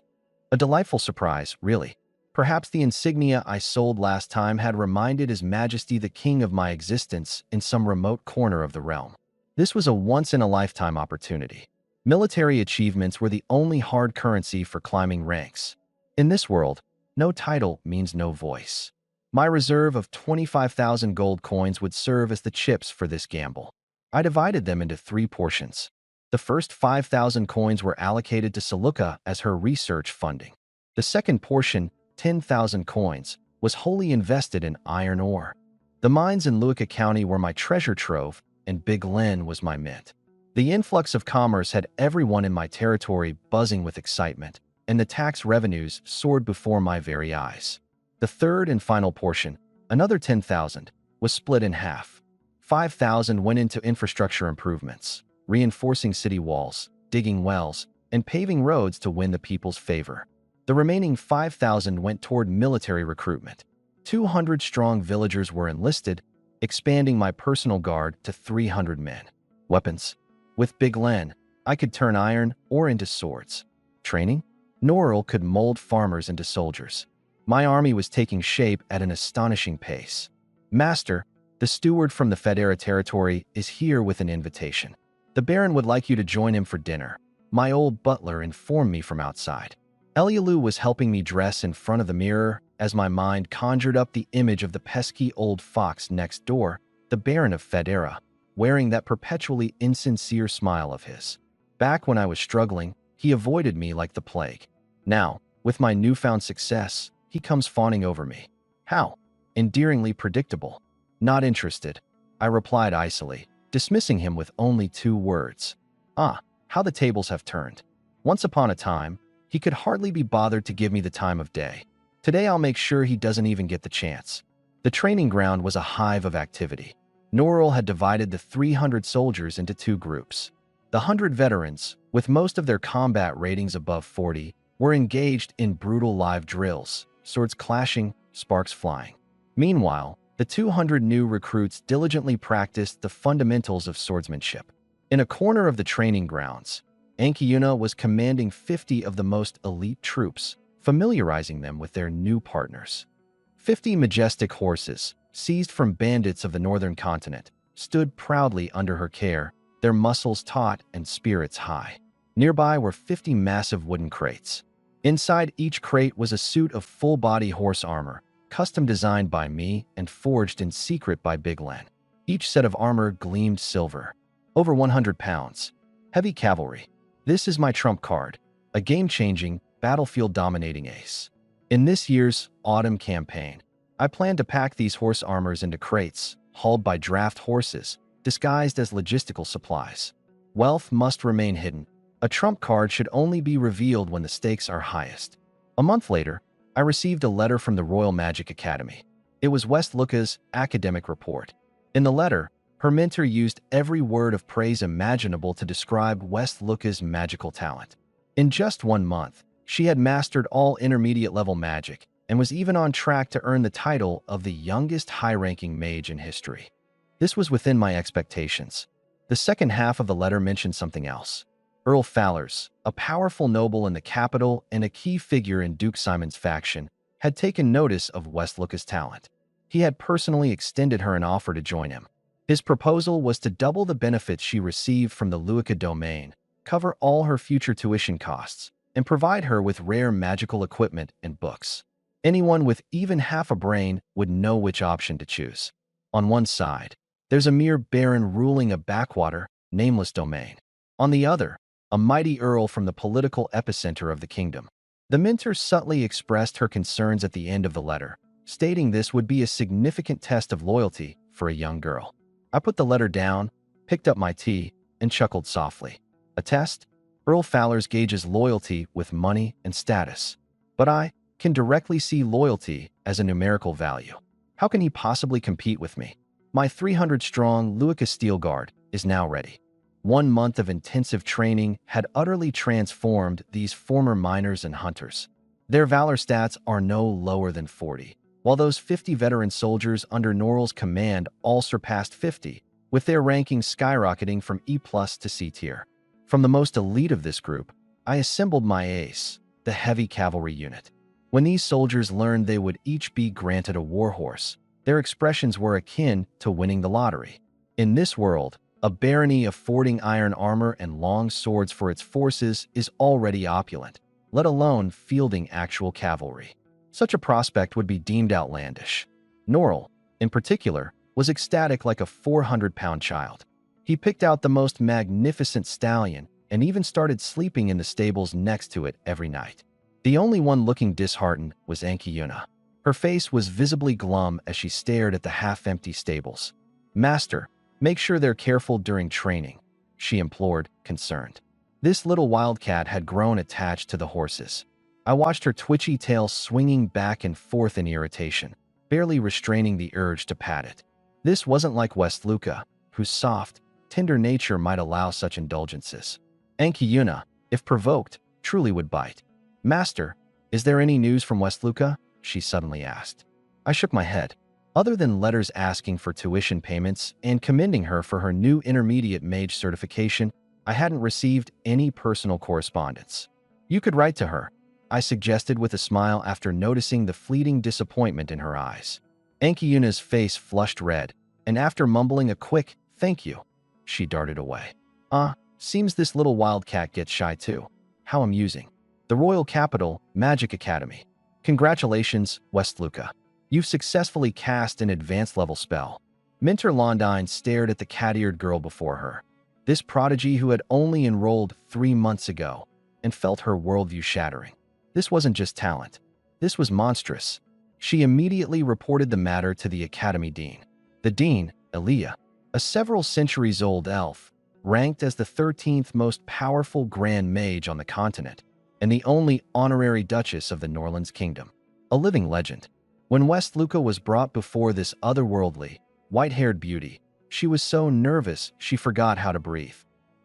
A delightful surprise, really. Perhaps the insignia I sold last time had reminded His Majesty the King of my existence in some remote corner of the realm. This was a once-in-a-lifetime opportunity. Military achievements were the only hard currency for climbing ranks. In this world, no title means no voice. My reserve of 25,000 gold coins would serve as the chips for this gamble. I divided them into 3 portions. The first 5,000 coins were allocated to Saluka as her research funding. The second portion, 10,000 coins, was wholly invested in iron ore. The mines in Luika County were my treasure trove, and Big Len was my mint. The influx of commerce had everyone in my territory buzzing with excitement, and the tax revenues soared before my very eyes. The third and final portion, another 10,000, was split in half. 5,000 went into infrastructure improvements, reinforcing city walls, digging wells, and paving roads to win the people's favor. The remaining 5,000 went toward military recruitment. 200-strong villagers were enlisted, expanding my personal guard to 300 men. Weapons. With Big Len, I could turn iron ore into swords. Training? Noril could mold farmers into soldiers. My army was taking shape at an astonishing pace. Master, the steward from the Federa territory, is here with an invitation. The Baron would like you to join him for dinner. My old butler informed me from outside. Elialu was helping me dress in front of the mirror as my mind conjured up the image of the pesky old fox next door, the Baron of Federa, wearing that perpetually insincere smile of his. Back when I was struggling, he avoided me like the plague. Now, with my newfound success, he comes fawning over me. How? Endearingly predictable. Not interested, I replied icily, dismissing him with only 2 words. Ah, how the tables have turned. Once upon a time, he could hardly be bothered to give me the time of day. Today I'll make sure he doesn't even get the chance. The training ground was a hive of activity. Noril had divided the 300 soldiers into 2 groups. The 100 veterans, with most of their combat ratings above 40, were engaged in brutal live drills, swords clashing, sparks flying. Meanwhile, the 200 new recruits diligently practiced the fundamentals of swordsmanship. In a corner of the training grounds, Ankiuna was commanding 50 of the most elite troops, familiarizing them with their new partners. 50 majestic horses, seized from bandits of the northern continent, stood proudly under her care, their muscles taut and spirits high. Nearby were 50 massive wooden crates. Inside each crate was a suit of full-body horse armor, custom designed by me and forged in secret by Big Len. Each set of armor gleamed silver. Over 100 pounds. Heavy cavalry. This is my trump card, a game-changing, battlefield-dominating ace. In this year's autumn campaign, I plan to pack these horse armors into crates, hauled by draft horses, disguised as logistical supplies. Wealth must remain hidden. A trump card should only be revealed when the stakes are highest. A month later, I received a letter from the Royal Magic Academy. It was West Luca's academic report. In the letter, her mentor used every word of praise imaginable to describe West Luca's magical talent. In just 1 month, she had mastered all intermediate-level magic and was even on track to earn the title of the youngest high-ranking mage in history. This was within my expectations. The second half of the letter mentioned something else. Earl Fallers, a powerful noble in the capital and a key figure in Duke Simon's faction, had taken notice of West Luca's talent. He had personally extended her an offer to join him. His proposal was to double the benefits she received from the Luca domain, cover all her future tuition costs, and provide her with rare magical equipment and books. Anyone with even half a brain would know which option to choose. On one side, there's a mere baron ruling a backwater, nameless domain. On the other, a mighty earl from the political epicenter of the kingdom. The mentor subtly expressed her concerns at the end of the letter, stating this would be a significant test of loyalty for a young girl. I put the letter down, picked up my tea, and chuckled softly. A test? Earl Fallers gauges loyalty with money and status. But I can directly see loyalty as a numerical value. How can he possibly compete with me? My 300-strong Luca Steel Guard is now ready. 1 month of intensive training had utterly transformed these former miners and hunters. Their valor stats are no lower than 40, while those 50 veteran soldiers under Norrell's command all surpassed 50, with their rankings skyrocketing from E+ to C tier. From the most elite of this group, I assembled my ace, the heavy cavalry unit. When these soldiers learned they would each be granted a warhorse, their expressions were akin to winning the lottery. In this world, a barony affording iron armor and long swords for its forces is already opulent, let alone fielding actual cavalry. Such a prospect would be deemed outlandish. Norrell, in particular, was ecstatic like a 400-pound child. He picked out the most magnificent stallion and even started sleeping in the stables next to it every night. The only one looking disheartened was Ankiyuna. Her face was visibly glum as she stared at the half-empty stables. "Master, make sure they're careful during training," she implored, concerned. This little wildcat had grown attached to the horses. I watched her twitchy tail swinging back and forth in irritation, barely restraining the urge to pat it. This wasn't like West Luca, whose soft, tender nature might allow such indulgences. Ankiyuna, if provoked, truly would bite. "Master, is there any news from West Luca?" she suddenly asked. I shook my head. Other than letters asking for tuition payments and commending her for her new intermediate mage certification, I hadn't received any personal correspondence. "You could write to her," I suggested with a smile after noticing the fleeting disappointment in her eyes. Ankiyuna's face flushed red, and after mumbling a quick, "Thank you," she darted away. Seems this little wildcat gets shy too. How amusing. The Royal Capital Magic Academy. Congratulations, West Luca. You've successfully cast an advanced-level spell. Mentor Londine stared at the cat-eared girl before her. This prodigy who had only enrolled 3 months ago, and felt her worldview shattering. This wasn't just talent. This was monstrous. She immediately reported the matter to the Academy Dean. The Dean, Elia, a several-centuries-old elf, ranked as the 13th most powerful Grand Mage on the continent, and the only honorary Duchess of the Norlands Kingdom. A living legend. When West Luca was brought before this otherworldly, white-haired beauty, she was so nervous she forgot how to breathe.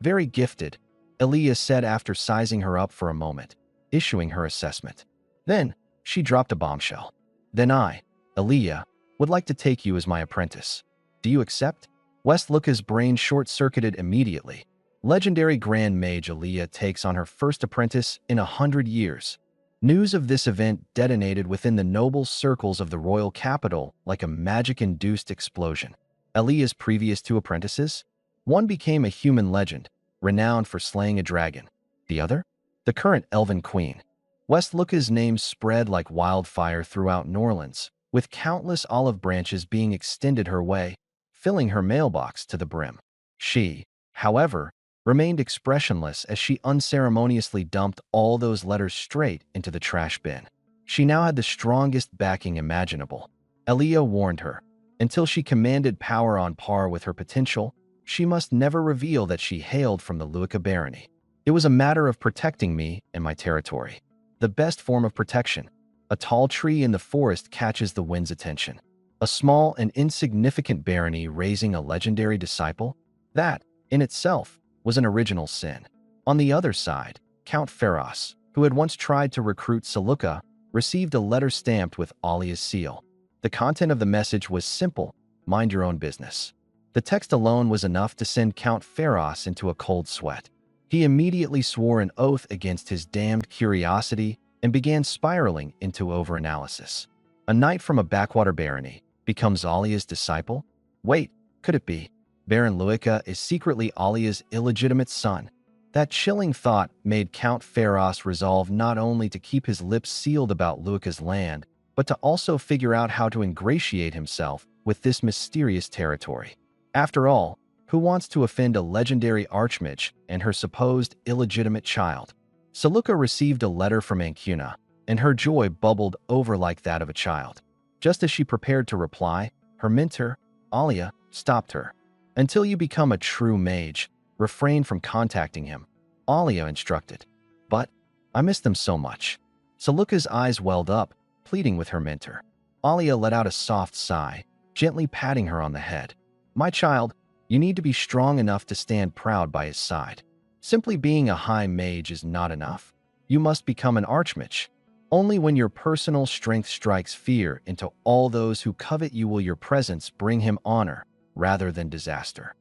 "Very gifted," Elia said after sizing her up for a moment, issuing her assessment. Then, she dropped a bombshell. "Then I, Elia, would like to take you as my apprentice. Do you accept?" West Luca's brain short-circuited immediately. Legendary Grand Mage Elia takes on her first apprentice in 100 years. News of this event detonated within the noble circles of the royal capital like a magic-induced explosion. Elia's previous 2 apprentices? One became a human legend, renowned for slaying a dragon. The other? The current Elven Queen. West Luca's name spread like wildfire throughout Norlands, with countless olive branches being extended her way, filling her mailbox to the brim. She, however, remained expressionless as she unceremoniously dumped all those letters straight into the trash bin. She now had the strongest backing imaginable. Elia warned her, until she commanded power on par with her potential, she must never reveal that she hailed from the Luica barony. It was a matter of protecting me and my territory. The best form of protection. A tall tree in the forest catches the wind's attention. A small and insignificant barony raising a legendary disciple? That, in itself, was an original sin. On the other side, Count Pharos, who had once tried to recruit Saluka, received a letter stamped with Alia's seal. The content of the message was simple: mind your own business. The text alone was enough to send Count Pharos into a cold sweat. He immediately swore an oath against his damned curiosity and began spiraling into overanalysis. A knight from a backwater barony becomes Alia's disciple? Wait, could it be? Baron Luica is secretly Alia's illegitimate son. That chilling thought made Count Pharos resolve not only to keep his lips sealed about Luica's land, but to also figure out how to ingratiate himself with this mysterious territory. After all, who wants to offend a legendary archmage and her supposed illegitimate child? Saluka received a letter from Ancuna, and her joy bubbled over like that of a child. Just as she prepared to reply, her mentor, Alia, stopped her. Until you become a true mage, refrain from contacting him, Alia instructed. But I miss them so much. Saluka's eyes welled up, pleading with her mentor. Alia let out a soft sigh, gently patting her on the head. My child, you need to be strong enough to stand proud by his side. Simply being a high mage is not enough. You must become an archmage. Only when your personal strength strikes fear into all those who covet you will your presence bring him honor rather than disaster.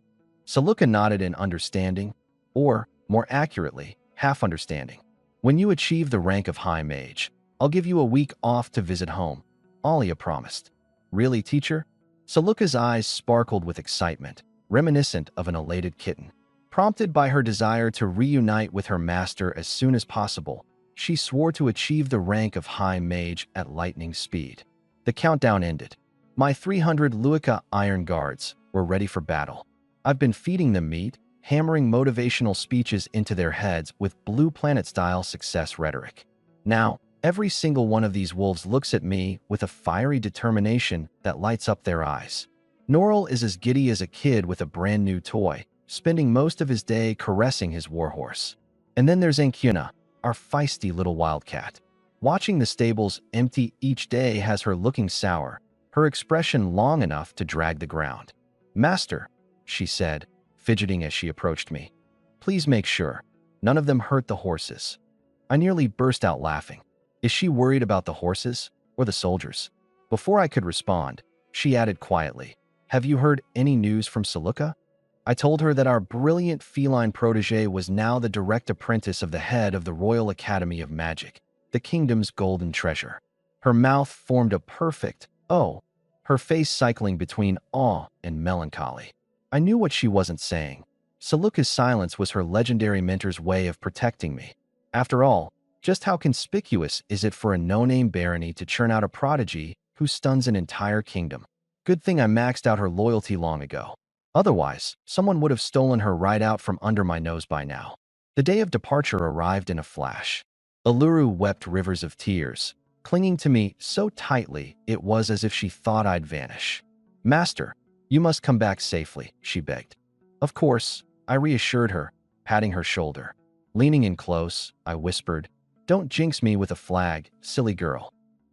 Saluka nodded in understanding, or, more accurately, half-understanding. When you achieve the rank of high mage, I'll give you a week off to visit home, Alia promised. Really, teacher? Saluka's eyes sparkled with excitement, reminiscent of an elated kitten. Prompted by her desire to reunite with her master as soon as possible, she swore to achieve the rank of high mage at lightning speed. The countdown ended. My 300 Luica Iron Guards were ready for battle. I've been feeding them meat, hammering motivational speeches into their heads with Blue Planet-style success rhetoric. Now, every single one of these wolves looks at me with a fiery determination that lights up their eyes. Norrell is as giddy as a kid with a brand new toy, spending most of his day caressing his warhorse. And then there's Ancuna, our feisty little wildcat. Watching the stables empty each day has her looking sour, her expression long enough to drag the ground. Master, she said, fidgeting as she approached me. Please make sure none of them hurt the horses. I nearly burst out laughing. Is she worried about the horses or the soldiers? Before I could respond, she added quietly, Have you heard any news from Saluka? I told her that our brilliant feline protege was now the direct apprentice of the head of the Royal Academy of Magic, the kingdom's golden treasure. Her mouth formed a perfect O, her face cycling between awe and melancholy. I knew what she wasn't saying. Saluka's silence was her legendary mentor's way of protecting me. After all, just how conspicuous is it for a no-name barony to churn out a prodigy who stuns an entire kingdom? Good thing I maxed out her loyalty long ago. Otherwise, someone would have stolen her right out from under my nose by now. The day of departure arrived in a flash. Uluru wept rivers of tears, clinging to me so tightly it was as if she thought I'd vanish. Master, you must come back safely, she begged. Of course, I reassured her, patting her shoulder. Leaning in close, I whispered, Don't jinx me with a flag, silly girl.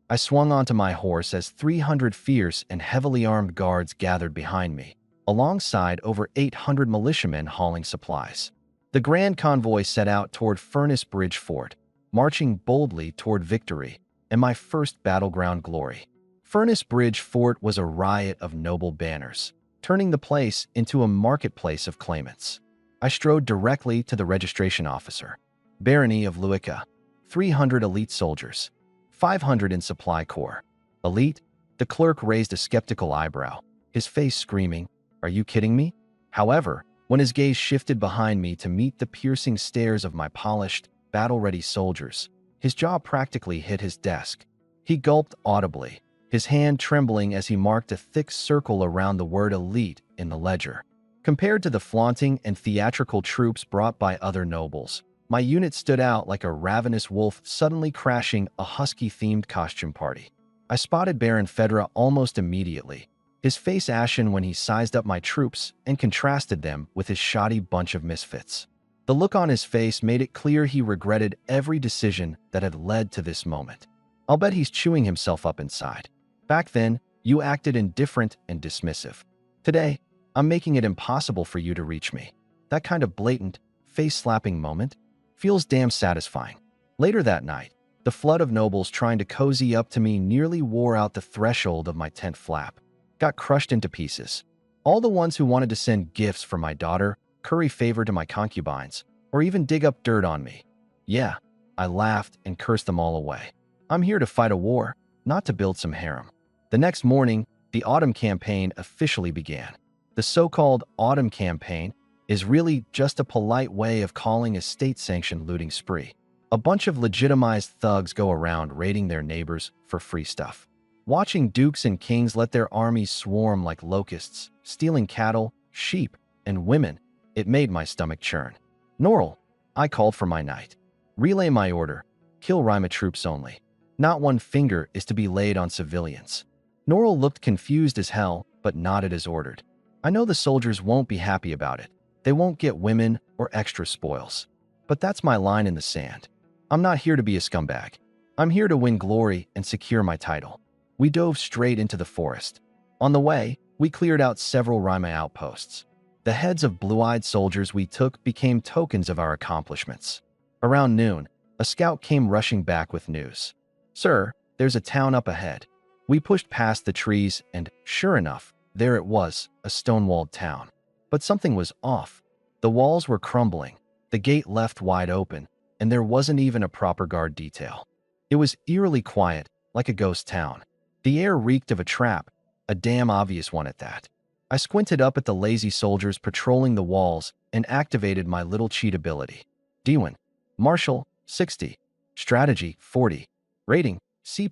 I swung onto my horse as 300 fierce and heavily armed guards gathered behind me, alongside over 800 militiamen hauling supplies. The grand convoy set out toward Furnace Bridge Fort, marching boldly toward victory and my first battleground glory. Furnace Bridge Fort was a riot of noble banners, turning the place into a marketplace of claimants. I strode directly to the registration officer. Barony of Luica, 300 elite soldiers, 500 in supply corps. Elite? The clerk raised a skeptical eyebrow, his face screaming, Are you kidding me? However, when his gaze shifted behind me to meet the piercing stares of my polished, battle-ready soldiers, his jaw practically hit his desk. He gulped audibly, his hand trembling as he marked a thick circle around the word elite in the ledger. Compared to the flaunting and theatrical troops brought by other nobles, My unit stood out like a ravenous wolf suddenly crashing a husky-themed costume party. I spotted Baron Fedra almost immediately, his face ashen when he sized up my troops and contrasted them with his shoddy bunch of misfits. The look on his face made it clear he regretted every decision that had led to this moment. I'll bet he's chewing himself up inside. Back then, you acted indifferent and dismissive. Today, I'm making it impossible for you to reach me. That kind of blatant, face-slapping moment feels damn satisfying. Later that night, the flood of nobles trying to cozy up to me nearly wore out the threshold of my tent flap. Got crushed into pieces. All the ones who wanted to send gifts for my daughter, curry favor to my concubines, or even dig up dirt on me. Yeah, I laughed and cursed them all away. I'm here to fight a war, not to build some harem. The next morning, the autumn campaign officially began. The so-called autumn campaign is really just a polite way of calling a state-sanctioned looting spree. A bunch of legitimized thugs go around raiding their neighbors for free stuff. Watching dukes and kings let their armies swarm like locusts, stealing cattle, sheep, and women, it made my stomach churn. Norl, I called for my knight. Relay my order. Kill Rima troops only. Not one finger is to be laid on civilians. Norl looked confused as hell, but nodded as ordered. I know the soldiers won't be happy about it. They won't get women or extra spoils. But that's my line in the sand. I'm not here to be a scumbag. I'm here to win glory and secure my title. We dove straight into the forest. On the way, we cleared out several Rima outposts. The heads of blue-eyed soldiers we took became tokens of our accomplishments. Around noon, a scout came rushing back with news. Sir, there's a town up ahead. We pushed past the trees and, sure enough, there it was, a stone-walled town. But something was off. The walls were crumbling, the gate left wide open, and there wasn't even a proper guard detail. It was eerily quiet, like a ghost town. The air reeked of a trap, a damn obvious one at that. I squinted up at the lazy soldiers patrolling the walls and activated my little cheat ability. Dewin, Marshall, 60. Strategy, 40. Rating, C+.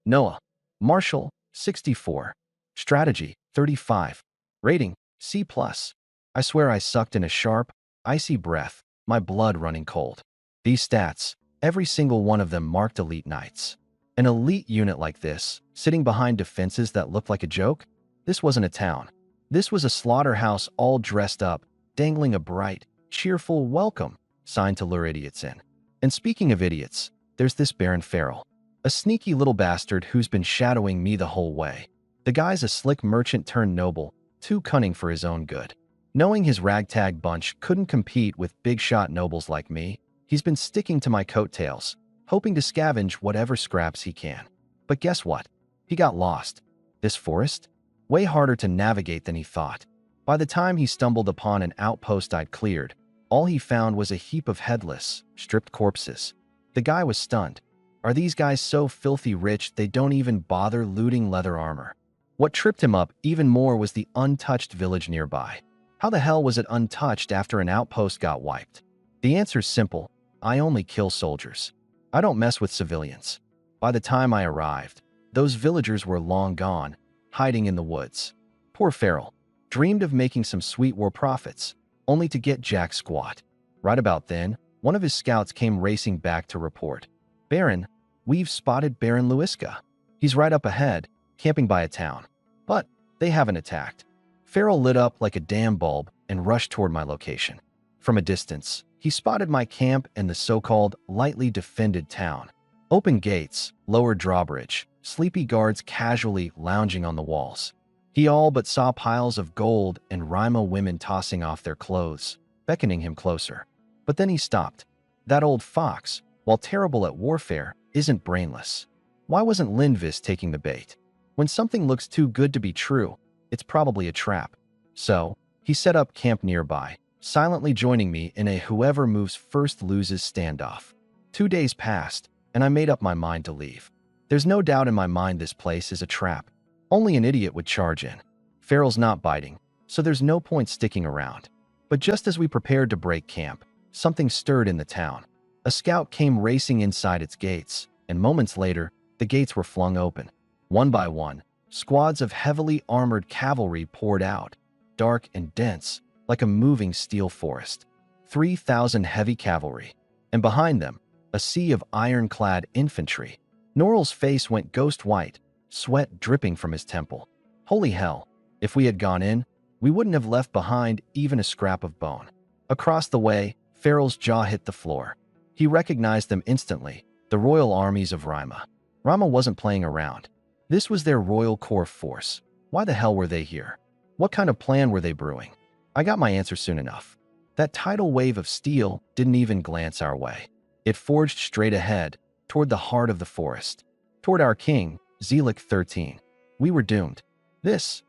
Noah, Marshall, 64. Strategy, 35. Rating, C+. I swear I sucked in a sharp, icy breath, my blood running cold. These stats, every single one of them marked elite knights. An elite unit like this, sitting behind defenses that looked like a joke? This wasn't a town. This was a slaughterhouse all dressed up, dangling a bright, cheerful welcome sign to lure idiots in. And speaking of idiots, there's this Baron Farrell, a sneaky little bastard who's been shadowing me the whole way. The guy's a slick merchant turned noble, too cunning for his own good. Knowing his ragtag bunch couldn't compete with big-shot nobles like me, he's been sticking to my coattails, hoping to scavenge whatever scraps he can. But guess what? He got lost. This forest? Way harder to navigate than he thought. By the time he stumbled upon an outpost I'd cleared, all he found was a heap of headless, stripped corpses. The guy was stunned. Are these guys so filthy rich they don't even bother looting leather armor? What tripped him up even more was the untouched village nearby. How the hell was it untouched after an outpost got wiped? The answer's simple. I only kill soldiers. I don't mess with civilians. By the time I arrived, those villagers were long gone, hiding in the woods. Poor Farrell. Dreamed of making some sweet war profits, only to get jack squat. Right about then, one of his scouts came racing back to report. Baron, we've spotted Baron Luiska. He's right up ahead, camping by a town. But they haven't attacked. Farrell lit up like a damn bulb and rushed toward my location. From a distance, he spotted my camp and the so-called lightly defended town. Open gates, lowered drawbridge, sleepy guards casually lounging on the walls. He all but saw piles of gold and Rima women tossing off their clothes, beckoning him closer. But then he stopped. That old fox, while terrible at warfare, isn't brainless. Why wasn't Lindvis taking the bait? When something looks too good to be true, it's probably a trap. So, he set up camp nearby, silently joining me in a whoever moves first loses standoff. 2 days passed, and I made up my mind to leave. There's no doubt in my mind this place is a trap. Only an idiot would charge in. Farrell's not biting, so there's no point sticking around. But just as we prepared to break camp, something stirred in the town. A scout came racing inside its gates, and moments later, the gates were flung open. One by one, squads of heavily armored cavalry poured out, dark and dense, like a moving steel forest. 3,000 heavy cavalry, and behind them, a sea of ironclad infantry. Norrell's face went ghost white, sweat dripping from his temple. Holy hell, if we had gone in, we wouldn't have left behind even a scrap of bone. Across the way, Farrell's jaw hit the floor. He recognized them instantly, the royal armies of Rima. Rama wasn't playing around. This was their royal core force. Why the hell were they here? What kind of plan were they brewing? I got my answer soon enough. That tidal wave of steel didn't even glance our way. It forged straight ahead, toward the heart of the forest, toward our king, Zelik 13. We were doomed. This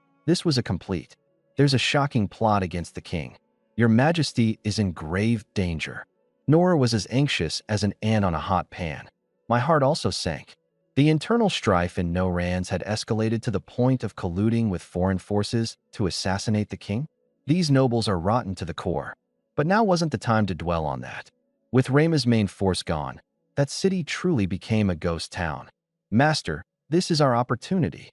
was a complete. There's a shocking plot against the king. Your Majesty is in grave danger. Nora was as anxious as an ant on a hot pan. My heart also sank. The internal strife in Norans had escalated to the point of colluding with foreign forces to assassinate the king. These nobles are rotten to the core. But now wasn't the time to dwell on that. With Rama's main force gone, that city truly became a ghost town. Master, this is our opportunity.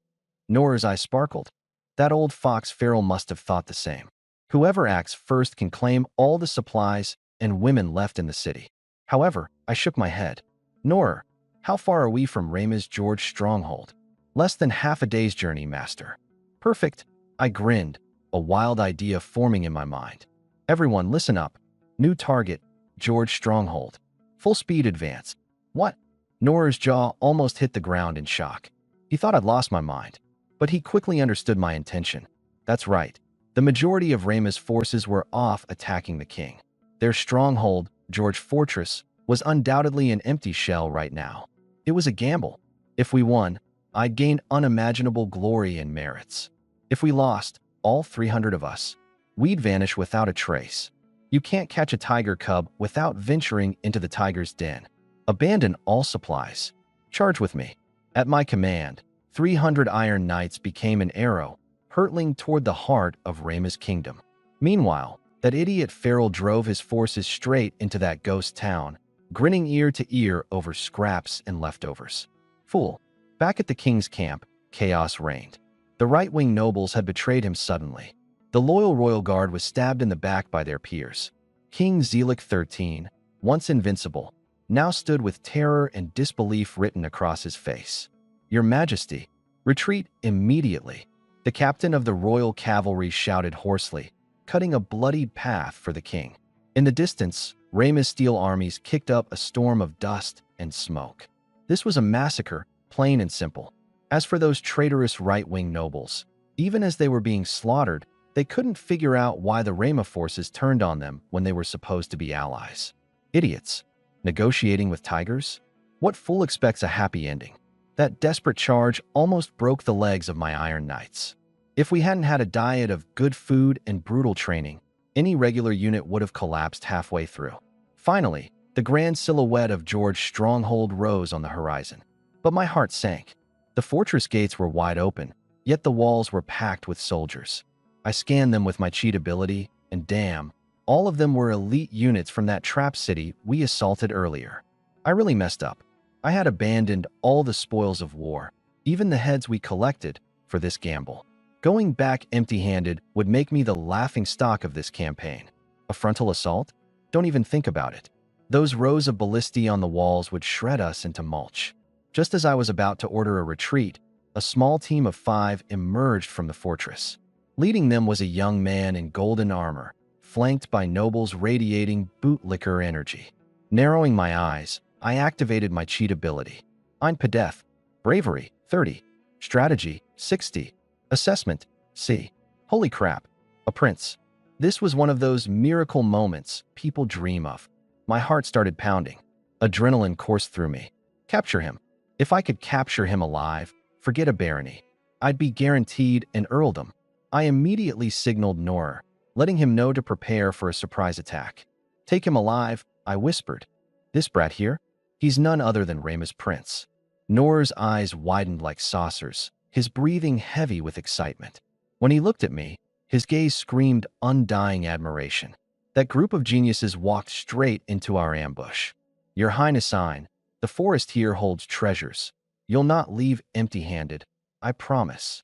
Nora's eyes sparkled. That old fox Farrell must have thought the same. Whoever acts first can claim all the supplies and women left in the city. However, I shook my head. Nora, how far are we from Rama's George stronghold? Less than half a day's journey, master. Perfect. I grinned, a wild idea forming in my mind. Everyone, listen up. New target, George stronghold. Full speed advance. What? Nora's jaw almost hit the ground in shock. He thought I'd lost my mind. But he quickly understood my intention. That's right. The majority of Rama's forces were off attacking the king. Their stronghold, George Fortress, was undoubtedly an empty shell right now. It was a gamble. If we won, I'd gain unimaginable glory and merits. If we lost, all 300 of us, we'd vanish without a trace. You can't catch a tiger cub without venturing into the tiger's den. Abandon all supplies. Charge with me. At my command, 300 Iron Knights became an arrow, hurtling toward the heart of Rama's kingdom. Meanwhile, that idiot Farrell drove his forces straight into that ghost town, grinning ear to ear over scraps and leftovers. Fool. Back at the king's camp, chaos reigned. The right-wing nobles had betrayed him suddenly. The loyal royal guard was stabbed in the back by their peers. King Zelik 13, once invincible, now stood with terror and disbelief written across his face. Your Majesty, retreat immediately. The captain of the royal cavalry shouted hoarsely, cutting a bloodied path for the king. In the distance, Rama's steel armies kicked up a storm of dust and smoke. This was a massacre, plain and simple. As for those traitorous right-wing nobles, even as they were being slaughtered, they couldn't figure out why the Rama forces turned on them when they were supposed to be allies. Idiots. Negotiating with tigers? What fool expects a happy ending? That desperate charge almost broke the legs of my Iron Knights. If we hadn't had a diet of good food and brutal training, any regular unit would have collapsed halfway through. Finally, the grand silhouette of George's stronghold rose on the horizon. But my heart sank. The fortress gates were wide open, yet the walls were packed with soldiers. I scanned them with my cheat ability, and damn, all of them were elite units from that trap city we assaulted earlier. I really messed up. I had abandoned all the spoils of war, even the heads we collected, for this gamble. Going back empty-handed would make me the laughingstock of this campaign. A frontal assault? Don't even think about it. Those rows of ballistae on the walls would shred us into mulch. Just as I was about to order a retreat, a small team of 5 emerged from the fortress. Leading them was a young man in golden armor, flanked by nobles radiating bootlicker energy. Narrowing my eyes, I activated my cheat ability. Ein Pedeth, Bravery, 30, Strategy, 60, Assessment, C. Holy crap, a prince. This was one of those miracle moments people dream of. My heart started pounding. Adrenaline coursed through me. Capture him. If I could capture him alive, forget a barony. I'd be guaranteed an earldom. I immediately signaled Nor, letting him know to prepare for a surprise attack. Take him alive, I whispered. This brat here? He's none other than Rama's prince. Nor's eyes widened like saucers, his breathing heavy with excitement. When he looked at me, his gaze screamed undying admiration. That group of geniuses walked straight into our ambush. Your Highness, the forest here holds treasures. You'll not leave empty-handed, I promise.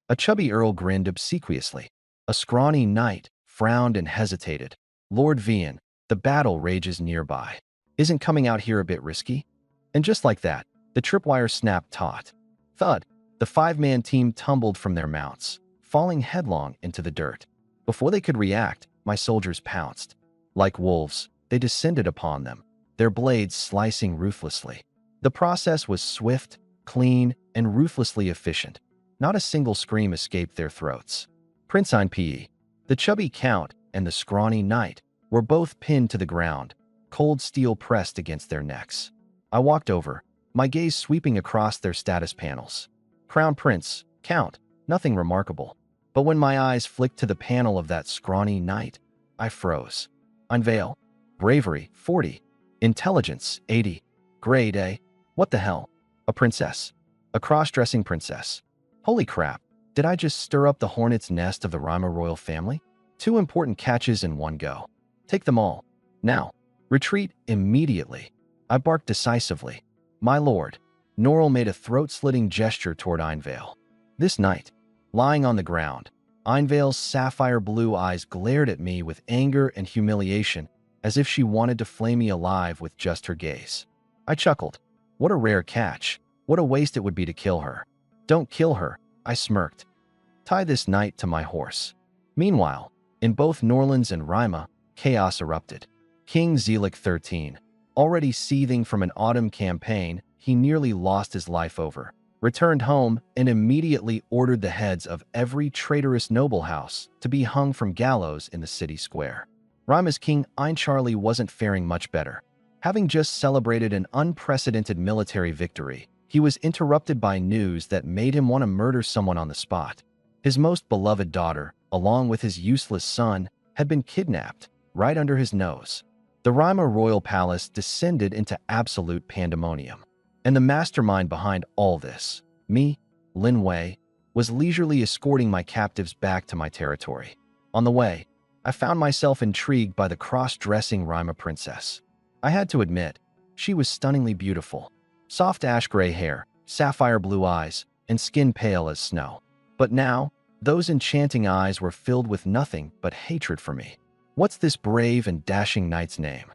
A chubby earl grinned obsequiously. A scrawny knight frowned and hesitated. Lord Vian, The battle rages nearby. Isn't coming out here a bit risky? And just like that, the tripwire snapped taut. Thud. The five-man team tumbled from their mounts, falling headlong into the dirt. Before they could react, my soldiers pounced. Like wolves, they descended upon them, their blades slicing ruthlessly. The process was swift, clean, and ruthlessly efficient. Not a single scream escaped their throats. Prince P. The chubby count and the scrawny knight were both pinned to the ground, cold steel pressed against their necks. I walked over, my gaze sweeping across their status panels. Crown Prince, Count, nothing remarkable. But when my eyes flicked to the panel of that scrawny knight, I froze. Unveil. Bravery, 40. Intelligence, 80. Grade A. What the hell? A princess. A cross-dressing princess. Holy crap, did I just stir up the hornet's nest of the Rima royal family? 2 important catches in one go. Take them all. Now. Retreat immediately. I barked decisively. My lord. Norrell made a throat-slitting gesture toward Einvale. This night, lying on the ground, Einvale's sapphire blue eyes glared at me with anger and humiliation, as if she wanted to flay me alive with just her gaze. I chuckled. What a rare catch. What a waste it would be to kill her. Don't kill her, I smirked. Tie this knight to my horse. Meanwhile, in both Norlands and Rima, chaos erupted. King Zelik 13, already seething from an autumn campaign he nearly lost his life over, returned home and immediately ordered the heads of every traitorous noble house to be hung from gallows in the city square. Rima's king Eincharlie wasn't faring much better. Having just celebrated an unprecedented military victory, he was interrupted by news that made him want to murder someone on the spot. His most beloved daughter, along with his useless son, had been kidnapped right under his nose. The Rima royal palace descended into absolute pandemonium. And the mastermind behind all this, me, Lin Wei, was leisurely escorting my captives back to my territory. On the way, I found myself intrigued by the cross-dressing Rima princess. I had to admit, she was stunningly beautiful. Soft ash-gray hair, sapphire blue eyes, and skin pale as snow. But now, those enchanting eyes were filled with nothing but hatred for me. What's this brave and dashing knight's name?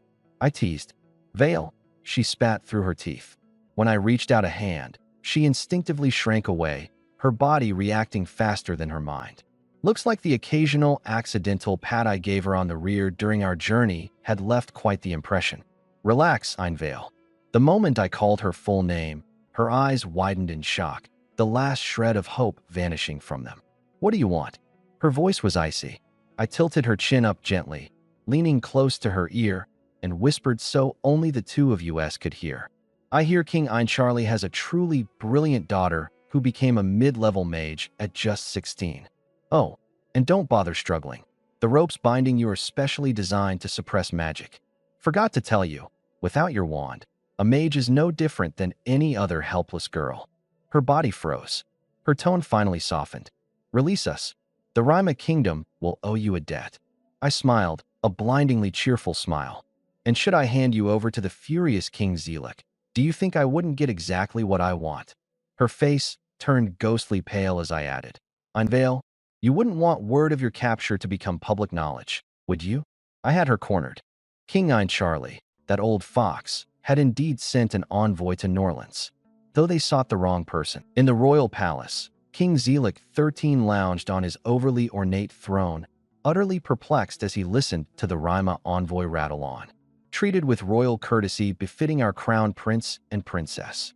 I teased. Vale, she spat through her teeth. When I reached out a hand, she instinctively shrank away, her body reacting faster than her mind. Looks like the occasional accidental pat I gave her on the rear during our journey had left quite the impression. Relax, Einvale. The moment I called her full name, her eyes widened in shock, the last shred of hope vanishing from them. What do you want? Her voice was icy. I tilted her chin up gently, leaning close to her ear, and whispered so only the two of us could hear. I hear King Eincharlie has a truly brilliant daughter who became a mid-level mage at just 16. Oh, and don't bother struggling. The ropes binding you are specially designed to suppress magic. Forgot to tell you, without your wand, a mage is no different than any other helpless girl. Her body froze. Her tone finally softened. Release us. The Rima kingdom will owe you a debt. I smiled, a blindingly cheerful smile. And should I hand you over to the furious King Zelik, do you think I wouldn't get exactly what I want? Her face turned ghostly pale as I added. Einvale, you wouldn't want word of your capture to become public knowledge, would you? I had her cornered. King Eincharlie, that old fox, had indeed sent an envoy to Norlands, though they sought the wrong person. In the royal palace, King Zelik 13 lounged on his overly ornate throne, utterly perplexed as he listened to the Rima envoy rattle on. Treated with royal courtesy befitting our crown prince and princess.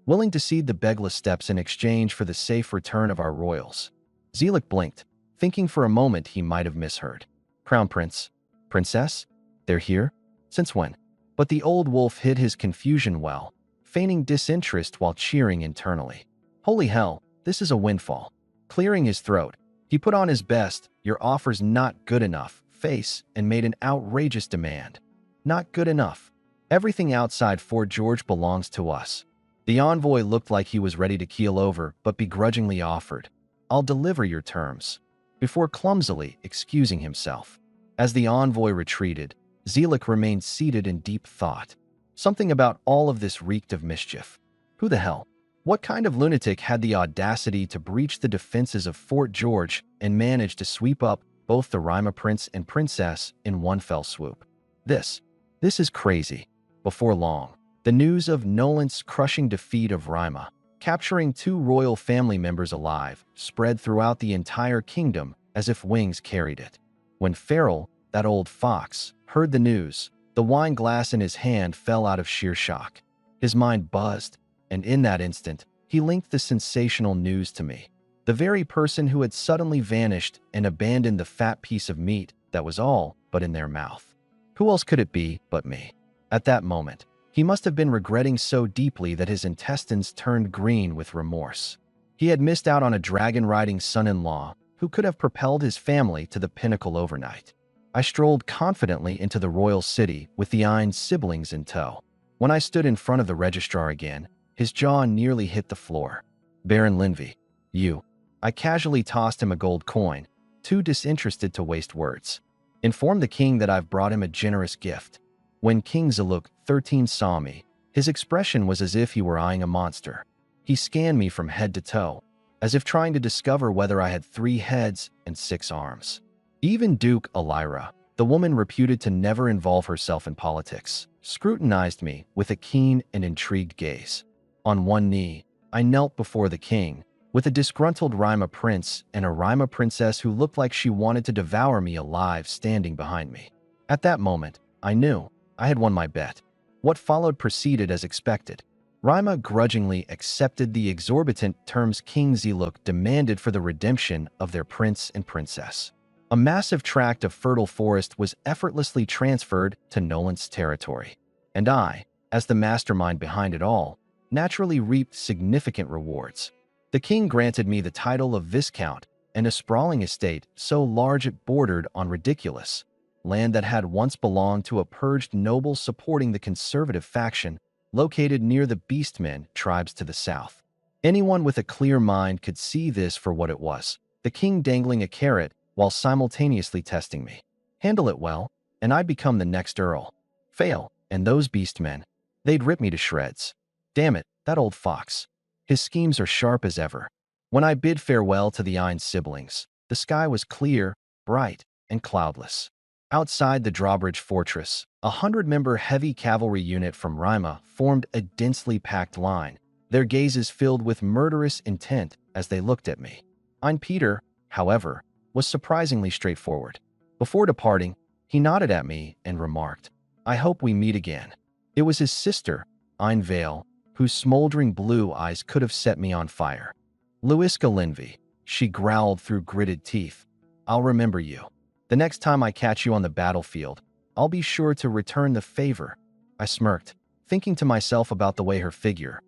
Willing to cede the Begla steppes in exchange for the safe return of our royals. Zelik blinked, thinking for a moment he might have misheard. Crown prince? Princess? They're here? Since when? But the old wolf hid his confusion well, feigning disinterest while cheering internally. Holy hell, this is a windfall. Clearing his throat, he put on his best, "Your offer's not good enough," face and made an outrageous demand. Not good enough. Everything outside Fort George belongs to us. The envoy looked like he was ready to keel over, but begrudgingly offered, "I'll deliver your terms," before clumsily excusing himself. As the envoy retreated, Zelik remained seated in deep thought. Something about all of this reeked of mischief. Who the hell? What kind of lunatic had the audacity to breach the defenses of Fort George and manage to sweep up both the Rima prince and princess in one fell swoop? This. This is crazy. Before long, the news of Nolan's crushing defeat of Rima, capturing 2 royal family members alive, spread throughout the entire kingdom as if wings carried it. When Farrell, that old fox, heard the news, the wine glass in his hand fell out of sheer shock. His mind buzzed, and in that instant, he linked the sensational news to me. The very person who had suddenly vanished and abandoned the fat piece of meat that was all but in their mouth. Who else could it be but me? At that moment, he must have been regretting so deeply that his intestines turned green with remorse. He had missed out on a dragon-riding son-in-law who could have propelled his family to the pinnacle overnight. I strolled confidently into the royal city with the Ain's siblings in tow. When I stood in front of the registrar again, his jaw nearly hit the floor. "Baron Linvey, you." I casually tossed him a gold coin, too disinterested to waste words. "Inform the king that I've brought him a generous gift." When King Zaluk 13 saw me, his expression was as if he were eyeing a monster. He scanned me from head to toe, as if trying to discover whether I had 3 heads and 6 arms. Even Duke Elira, the woman reputed to never involve herself in politics, scrutinized me with a keen and intrigued gaze. On one knee, I knelt before the king, with a disgruntled Rima prince and a Rima princess who looked like she wanted to devour me alive standing behind me. At that moment, I knew I had won my bet. What followed proceeded as expected. Rima grudgingly accepted the exorbitant terms King Zaluk demanded for the redemption of their prince and princess. A massive tract of fertile forest was effortlessly transferred to Nolan's territory, and I, as the mastermind behind it all, naturally reaped significant rewards. The king granted me the title of Viscount and a sprawling estate so large it bordered on ridiculous land that had once belonged to a purged noble supporting the conservative faction located near the Beastmen tribes to the south. Anyone with a clear mind could see this for what it was, the king dangling a carrot while simultaneously testing me. Handle it well, and I'd become the next earl. Fail, and those Beastmen, they'd rip me to shreds. Damn it, that old fox. His schemes are sharp as ever. When I bid farewell to the Ain's siblings, the sky was clear, bright, and cloudless. Outside the drawbridge fortress, a 100-member heavy cavalry unit from Rima formed a densely packed line, their gazes filled with murderous intent as they looked at me. Ein Peter, however, was surprisingly straightforward. Before departing, he nodded at me and remarked, "I hope we meet again." It was his sister, Ein Vale, whose smoldering blue eyes could have set me on fire. "Louiska Linvey," she growled through gritted teeth, "I'll remember you. The next time I catch you on the battlefield, I'll be sure to return the favor." I smirked, thinking to myself about the way her figure.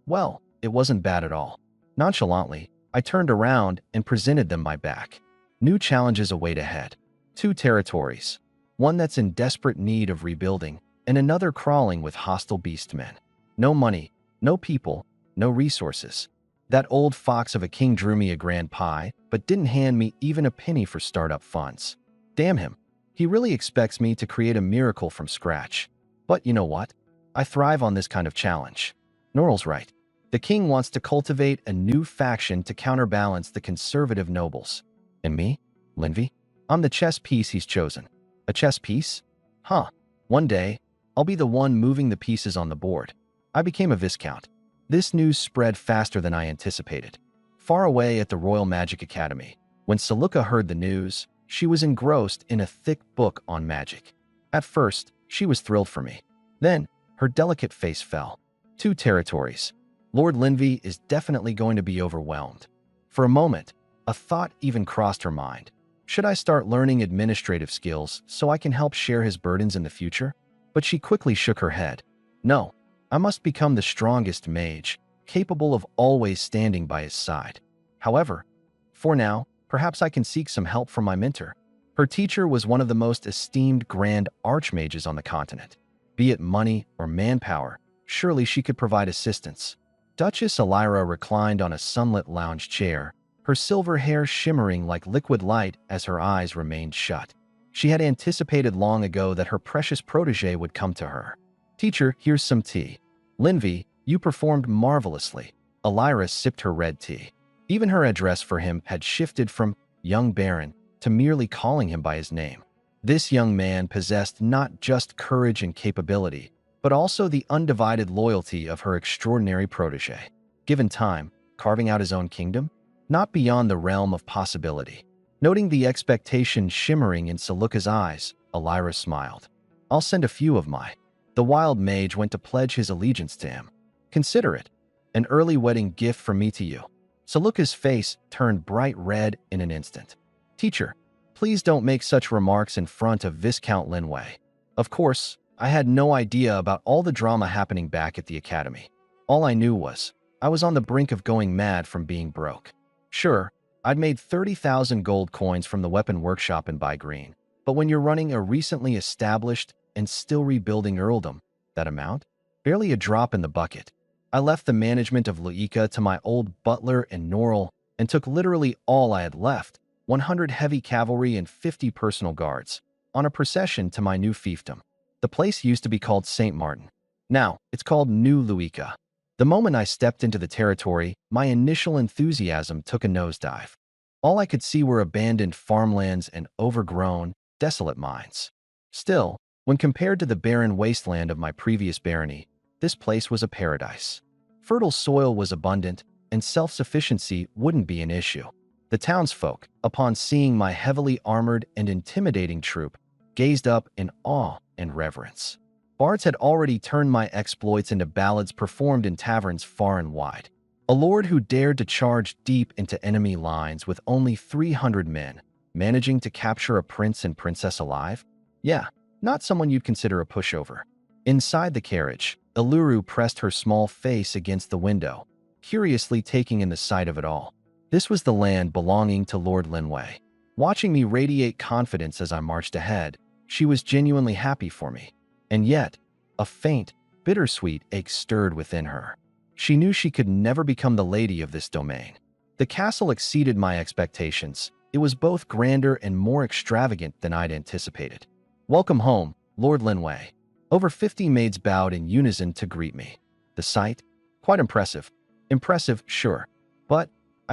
Well, it wasn't bad at all. Nonchalantly, I turned around and presented them my back. New challenges await ahead. 2 territories, one that's in desperate need of rebuilding, and another crawling with hostile beastmen. No money, no people, no resources. That old fox of a king drew me a grand pie, but didn't hand me even a penny for startup funds. Damn him. He really expects me to create a miracle from scratch. But you know what? I thrive on this kind of challenge. Norrell's right. The king wants to cultivate a new faction to counterbalance the conservative nobles. And me? Linvey? I'm the chess piece he's chosen. A chess piece? Huh. One day, I'll be the one moving the pieces on the board. I became a Viscount. This news spread faster than I anticipated. Far away at the Royal Magic Academy, when Saluka heard the news, she was engrossed in a thick book on magic. At first, she was thrilled for me. Then, her delicate face fell. 2 territories. Lord Linvey is definitely going to be overwhelmed. For a moment, a thought even crossed her mind. Should I start learning administrative skills so I can help share his burdens in the future? But she quickly shook her head. No. I must become the strongest mage, capable of always standing by his side. However, for now, perhaps I can seek some help from my mentor. Her teacher was one of the most esteemed grand archmages on the continent. Be it money or manpower, surely she could provide assistance. Duchess Elira reclined on a sunlit lounge chair, her silver hair shimmering like liquid light as her eyes remained shut. She had anticipated long ago that her precious protege would come to her. "Teacher, here's some tea." "Linvey, you performed marvelously." Elira sipped her red tea. Even her address for him had shifted from young baron to merely calling him by his name. This young man possessed not just courage and capability, but also the undivided loyalty of her extraordinary protege. Given time, carving out his own kingdom? Not beyond the realm of possibility. Noting the expectation shimmering in Saluka's eyes, Elira smiled. I'll send a few of my. The wild mage went to pledge his allegiance to him. Consider it. An early wedding gift from me to you. Saluka's face turned bright red in an instant. Teacher, please don't make such remarks in front of Viscount Linway. Of course, I had no idea about all the drama happening back at the academy. All I knew was, I was on the brink of going mad from being broke. Sure, I'd made 30,000 gold coins from the weapon workshop in By Green, but when you're running a recently established and still rebuilding earldom, that amount? Barely a drop in the bucket. I left the management of Luika to my old butler and Norrell and took literally all I had left, 100 heavy cavalry and 50 personal guards, on a procession to my new fiefdom. The place used to be called St. Martin. Now, it's called New Luika. The moment I stepped into the territory, my initial enthusiasm took a nosedive. All I could see were abandoned farmlands and overgrown, desolate mines. Still, when compared to the barren wasteland of my previous barony, this place was a paradise. Fertile soil was abundant, and self-sufficiency wouldn't be an issue. The townsfolk, upon seeing my heavily armored and intimidating troop, gazed up in awe and reverence. Bards had already turned my exploits into ballads performed in taverns far and wide. A lord who dared to charge deep into enemy lines with only 300 men, managing to capture a prince and princess alive? Yeah, not someone you'd consider a pushover. Inside the carriage, Eluru pressed her small face against the window, curiously taking in the sight of it all. This was the land belonging to Lord Linway. Watching me radiate confidence as I marched ahead, she was genuinely happy for me. And yet, a faint, bittersweet ache stirred within her. She knew she could never become the lady of this domain. The castle exceeded my expectations. It was both grander and more extravagant than I'd anticipated. Welcome home, Lord Linway. Over 50 maids bowed in unison to greet me. The sight? Quite impressive. Impressive, sure. But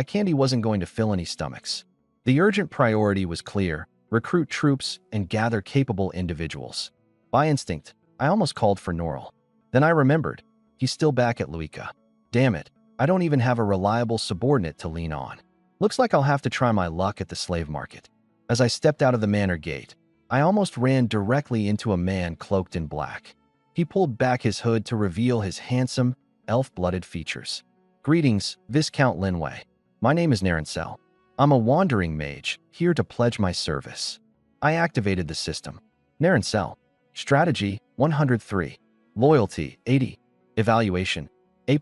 Candy wasn't going to fill any stomachs. The urgent priority was clear: recruit troops and gather capable individuals. By instinct, I almost called for Norrell. Then I remembered. He's still back at Luika. Damn it, I don't even have a reliable subordinate to lean on. Looks like I'll have to try my luck at the slave market. As I stepped out of the manor gate, I almost ran directly into a man cloaked in black. He pulled back his hood to reveal his handsome, elf-blooded features. Greetings, Viscount Linway. My name is Narancel. I'm a wandering mage, here to pledge my service. I activated the system. Narancel. Strategy, 103. Loyalty, 80. Evaluation, A+.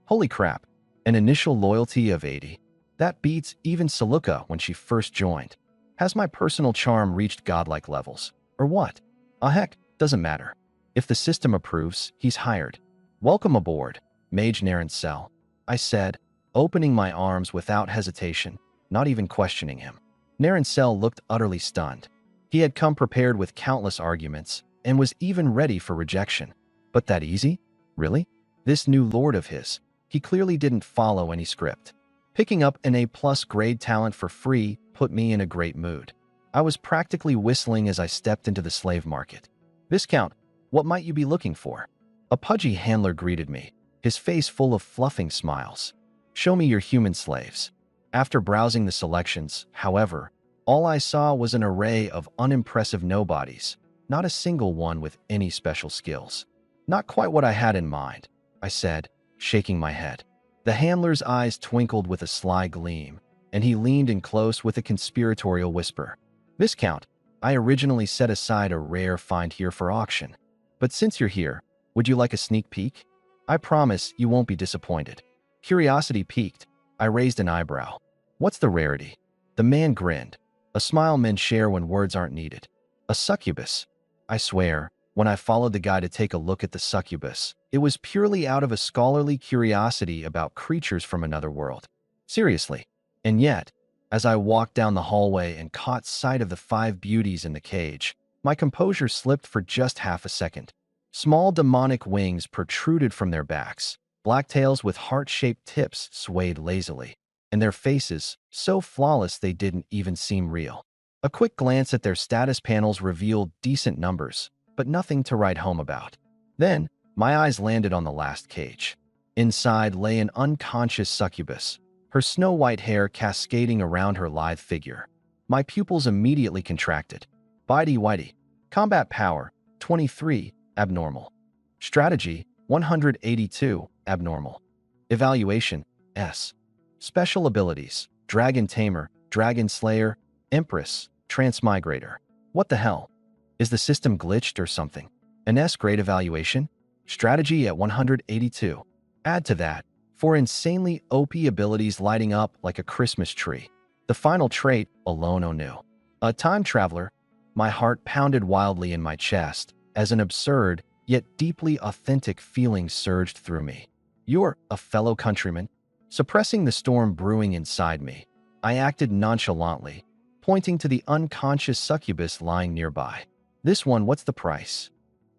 Holy crap, an initial loyalty of 80. That beats even Saluka when she first joined. Has my personal charm reached godlike levels? Or what? Heck, doesn't matter. If the system approves, he's hired. Welcome aboard, Mage Narancel, I said, opening my arms without hesitation, not even questioning him. Narancel looked utterly stunned. He had come prepared with countless arguments and was even ready for rejection. But that easy? Really? This new lord of his, he clearly didn't follow any script. Picking up an A+ grade talent for free put me in a great mood. I was practically whistling as I stepped into the slave market. Viscount, what might you be looking for? A pudgy handler greeted me, his face full of fluffing smiles. Show me your human slaves. After browsing the selections, however, all I saw was an array of unimpressive nobodies, not a single one with any special skills. Not quite what I had in mind, I said, shaking my head. The handler's eyes twinkled with a sly gleam, and he leaned in close with a conspiratorial whisper. Viscount, I originally set aside a rare find here for auction. But since you're here, would you like a sneak peek? I promise you won't be disappointed. Curiosity piqued, I raised an eyebrow. What's the rarity? The man grinned, a smile men share when words aren't needed. A succubus. I swear, when I followed the guy to take a look at the succubus, it was purely out of a scholarly curiosity about creatures from another world. Seriously. And yet, as I walked down the hallway and caught sight of the 5 beauties in the cage, my composure slipped for just half a second. Small demonic wings protruded from their backs. Black tails with heart-shaped tips swayed lazily, and their faces, so flawless they didn't even seem real. A quick glance at their status panels revealed decent numbers, but nothing to write home about. Then, my eyes landed on the last cage. Inside lay an unconscious succubus, her snow-white hair cascading around her lithe figure. My pupils immediately contracted. Bitey whitey. Combat power, 23, abnormal. Strategy, 182, abnormal. Evaluation, S. Special abilities, Dragon Tamer, Dragon Slayer, Empress, Transmigrator. What the hell? Is the system glitched or something? An S-grade evaluation? Strategy at 182. Add to that, 4 insanely OP abilities lighting up like a Christmas tree. The final trait, Alone Onu. A time traveler. My heart pounded wildly in my chest as an absurd, yet deeply authentic feeling surged through me. You're a fellow countryman? Suppressing the storm brewing inside me, I acted nonchalantly, pointing to the unconscious succubus lying nearby. This one, what's the price?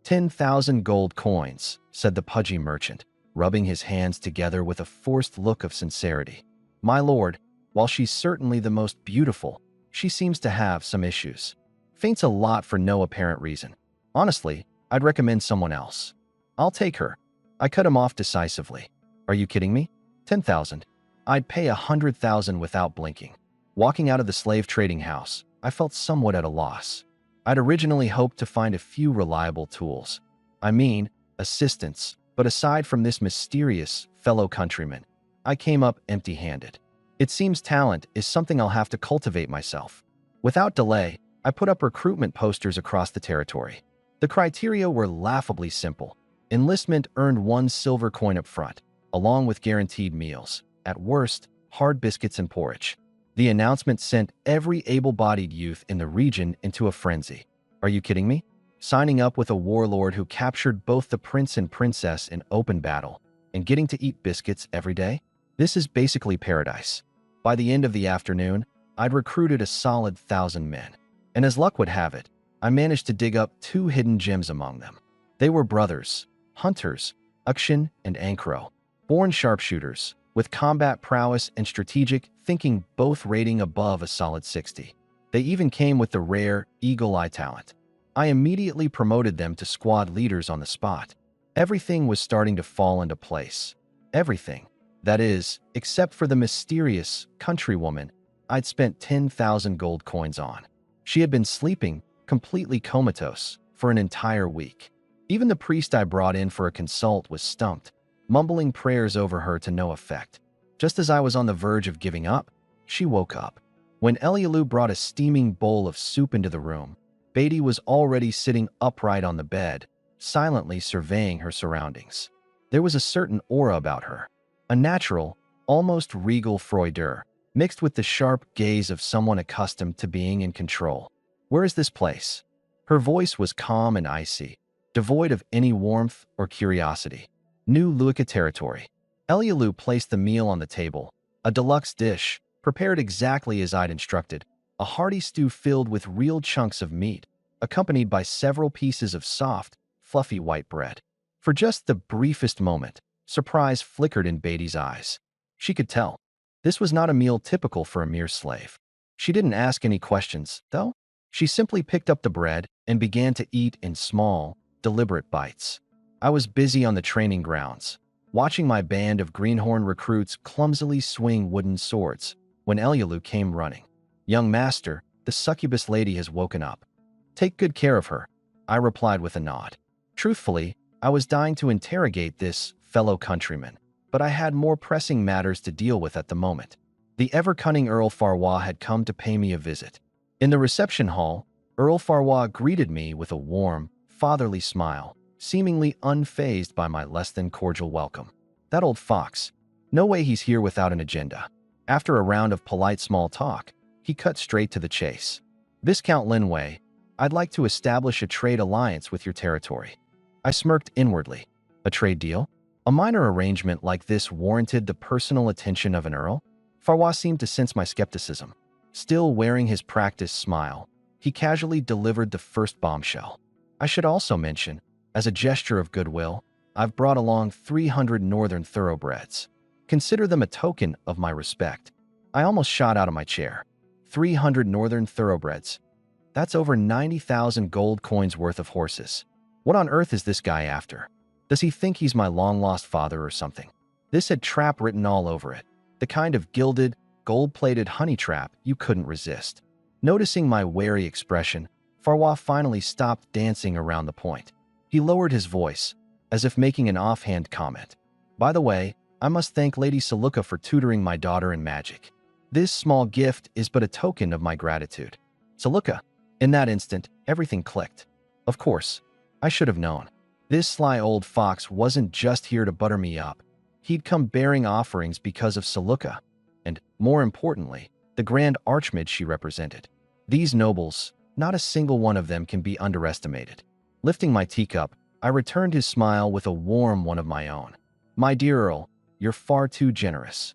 10,000 gold coins, said the pudgy merchant, rubbing his hands together with a forced look of sincerity. My lord, while she's certainly the most beautiful, she seems to have some issues. Faints a lot for no apparent reason. Honestly, I'd recommend someone else. I'll take her. I cut him off decisively. Are you kidding me? 10,000. I'd pay 100,000 without blinking. Walking out of the slave trading house, I felt somewhat at a loss. I'd originally hoped to find a few reliable tools. I mean, assistants, but aside from this mysterious fellow countryman, I came up empty-handed. It seems talent is something I'll have to cultivate myself. Without delay, I put up recruitment posters across the territory. The criteria were laughably simple. Enlistment earned 1 silver coin up front, along with guaranteed meals. At worst, hard biscuits and porridge. The announcement sent every able-bodied youth in the region into a frenzy. Are you kidding me? Signing up with a warlord who captured both the prince and princess in open battle, and getting to eat biscuits every day? This is basically paradise. By the end of the afternoon, I'd recruited a solid 1,000 men. And as luck would have it, I managed to dig up 2 hidden gems among them. They were brothers, hunters, Ukshin and Ankro, born sharpshooters, with combat prowess and strategic thinking both rating above a solid 60. They even came with the rare eagle eye talent. I immediately promoted them to squad leaders on the spot. Everything was starting to fall into place. Everything. That is, except for the mysterious countrywoman I'd spent 10,000 gold coins on. She had been sleeping, completely comatose, for an entire week. Even the priest I brought in for a consult was stumped, mumbling prayers over her to no effect. Just as I was on the verge of giving up, she woke up. When Elialu brought a steaming bowl of soup into the room, Beatty was already sitting upright on the bed, silently surveying her surroundings. There was a certain aura about her, a natural, almost regal froideur, mixed with the sharp gaze of someone accustomed to being in control. Where is this place? Her voice was calm and icy, devoid of any warmth or curiosity. New Luika territory. Elialu placed the meal on the table, a deluxe dish, prepared exactly as I'd instructed, a hearty stew filled with real chunks of meat, accompanied by several pieces of soft, fluffy white bread. For just the briefest moment, surprise flickered in Beatty's eyes. She could tell. This was not a meal typical for a mere slave. She didn't ask any questions, though. She simply picked up the bread and began to eat in small, deliberate bites. I was busy on the training grounds, watching my band of greenhorn recruits clumsily swing wooden swords, when Elialu came running. "Young master, the succubus lady has woken up. Take good care of her," I replied with a nod. Truthfully, I was dying to interrogate this fellow countryman, but I had more pressing matters to deal with at the moment. The ever-cunning Earl Farwa had come to pay me a visit. In the reception hall, Earl Farwa greeted me with a warm, fatherly smile, seemingly unfazed by my less-than-cordial welcome. That old fox. No way he's here without an agenda. After a round of polite small talk, he cut straight to the chase. "Viscount Linway, I'd like to establish a trade alliance with your territory." I smirked inwardly. A trade deal? A minor arrangement like this warranted the personal attention of an earl? Farwa seemed to sense my skepticism. Still wearing his practiced smile, he casually delivered the first bombshell. "I should also mention, as a gesture of goodwill, I've brought along 300 northern thoroughbreds. Consider them a token of my respect." I almost shot out of my chair. 300 northern thoroughbreds. That's over 90,000 gold coins worth of horses. What on earth is this guy after? Does he think he's my long-lost father or something? This had trap written all over it. The kind of gilded, gold-plated honey trap you couldn't resist. Noticing my wary expression, Farwa finally stopped dancing around the point. He lowered his voice, as if making an offhand comment. By the way, I must thank Lady Saluka for tutoring my daughter in magic. This small gift is but a token of my gratitude. Saluka. In that instant, everything clicked. Of course, I should have known. This sly old fox wasn't just here to butter me up. He'd come bearing offerings because of Saluka, and, more importantly, the grand archmage she represented. These nobles, not a single one of them can be underestimated. Lifting my teacup, I returned his smile with a warm one of my own. My dear Earl, you're far too generous.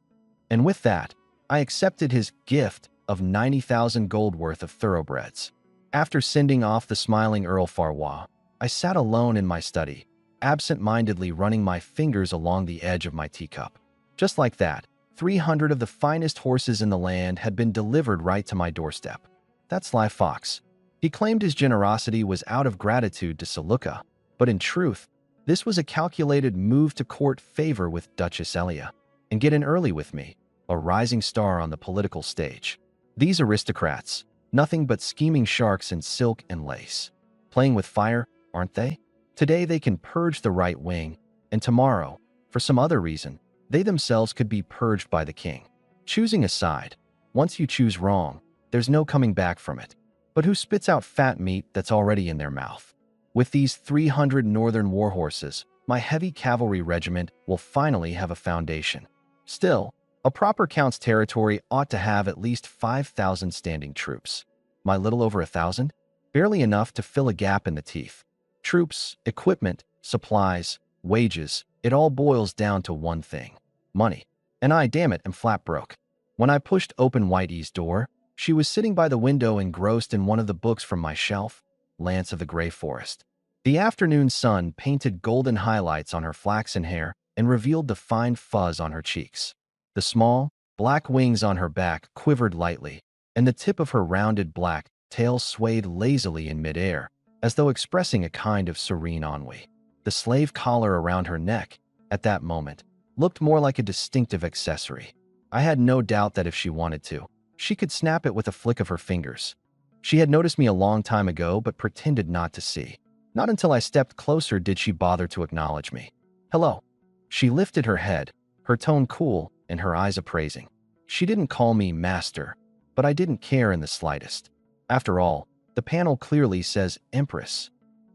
And with that, I accepted his gift of 90,000 gold worth of thoroughbreds. After sending off the smiling Earl Farwa, I sat alone in my study, absent-mindedly running my fingers along the edge of my teacup. Just like that, 300 of the finest horses in the land had been delivered right to my doorstep. That sly fox. He claimed his generosity was out of gratitude to Saluka, but in truth, this was a calculated move to court favor with Duchess Elia and get in early with me, a rising star on the political stage. These aristocrats, nothing but scheming sharks in silk and lace. Playing with fire, aren't they? Today they can purge the right wing, and tomorrow, for some other reason, they themselves could be purged by the king. Choosing a side, once you choose wrong, there's no coming back from it. But who spits out fat meat that's already in their mouth? With these 300 northern warhorses, my heavy cavalry regiment will finally have a foundation. Still, a proper count's territory ought to have at least 5,000 standing troops. My little over 1,000? Barely enough to fill a gap in the teeth. Troops, equipment, supplies, wages, it all boils down to one thing. Money. And I, damn it, am flat broke. When I pushed open Whitey's door, she was sitting by the window engrossed in one of the books from my shelf, Lance of the Grey Forest. The afternoon sun painted golden highlights on her flaxen hair and revealed the fine fuzz on her cheeks. The small, black wings on her back quivered lightly, and the tip of her rounded black tail swayed lazily in midair, as though expressing a kind of serene ennui. The slave collar around her neck, at that moment, looked more like a distinctive accessory. I had no doubt that if she wanted to, she could snap it with a flick of her fingers. She had noticed me a long time ago but pretended not to see. Not until I stepped closer did she bother to acknowledge me. Hello. She lifted her head, her tone cool and her eyes appraising. She didn't call me master, but I didn't care in the slightest. After all, the panel clearly says Empress.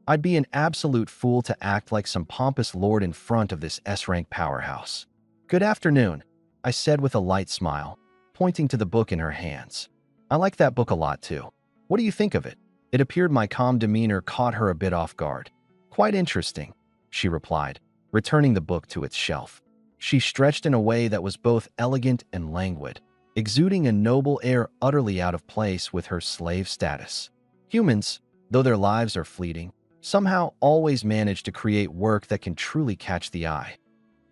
I'd be an absolute fool to act like some pompous lord in front of this S-rank powerhouse. Good afternoon, I said with a light smile, pointing to the book in her hands. I like that book a lot too. What do you think of it? It appeared my calm demeanor caught her a bit off guard. Quite interesting, she replied, returning the book to its shelf. She stretched in a way that was both elegant and languid, exuding a noble air utterly out of place with her slave status. Humans, though their lives are fleeting, somehow always manage to create work that can truly catch the eye.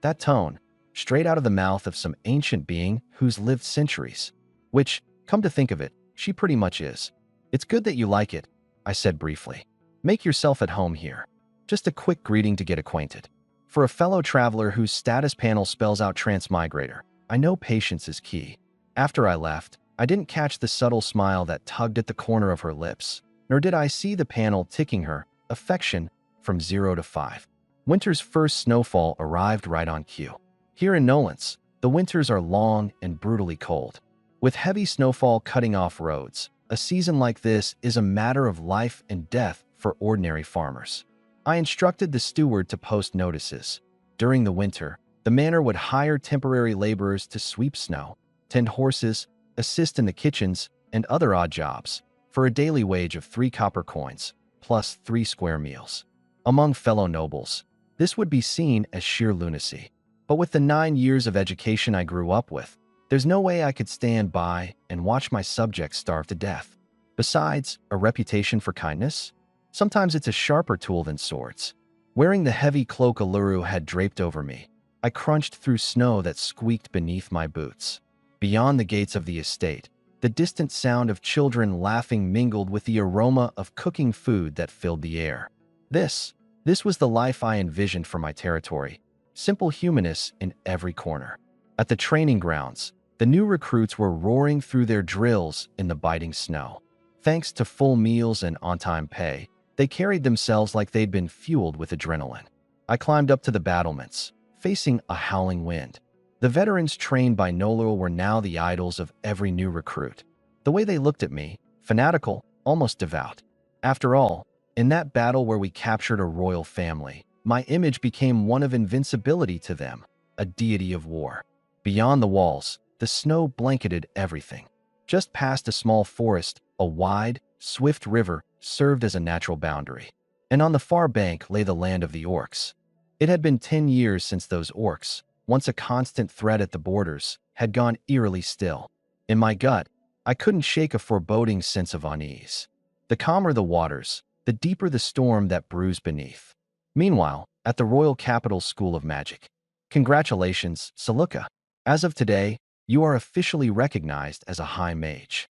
That tone, straight out of the mouth of some ancient being who's lived centuries. Which, come to think of it, she pretty much is. It's good that you like it, I said briefly. Make yourself at home here. Just a quick greeting to get acquainted. For a fellow traveler whose status panel spells out transmigrator, I know patience is key. After I left, I didn't catch the subtle smile that tugged at the corner of her lips, nor did I see the panel ticking her affection from 0 to 5. Winter's first snowfall arrived right on cue. Here in Nolens, the winters are long and brutally cold. With heavy snowfall cutting off roads, a season like this is a matter of life and death for ordinary farmers. I instructed the steward to post notices. During the winter, the manor would hire temporary laborers to sweep snow, tend horses, assist in the kitchens, and other odd jobs, for a daily wage of 3 copper coins, plus 3 square meals. Among fellow nobles, this would be seen as sheer lunacy. But with the 9 years of education I grew up with, there's no way I could stand by and watch my subjects starve to death. Besides, a reputation for kindness? Sometimes it's a sharper tool than swords. Wearing the heavy cloak Aluru had draped over me, I crunched through snow that squeaked beneath my boots. Beyond the gates of the estate, The distant sound of children laughing mingled with the aroma of cooking food that filled the air. This was the life I envisioned for my territory. Simple humanness in every corner. At the training grounds, the new recruits were roaring through their drills in the biting snow. Thanks to full meals and on-time pay, they carried themselves like they'd been fueled with adrenaline. I climbed up to the battlements, facing a howling wind. The veterans trained by Nolil were now the idols of every new recruit. The way they looked at me, fanatical, almost devout. After all, in that battle where we captured a royal family, my image became one of invincibility to them, a deity of war. Beyond the walls, the snow blanketed everything. Just past a small forest, a wide, swift river served as a natural boundary. And on the far bank lay the land of the orcs. It had been 10 years since those orcs, once a constant threat at the borders, had gone eerily still. In my gut, I couldn't shake a foreboding sense of unease. The calmer the waters, the deeper the storm that brews beneath. Meanwhile, at the Royal Capital School of Magic. Congratulations, Saluka. As of today, you are officially recognized as a high mage.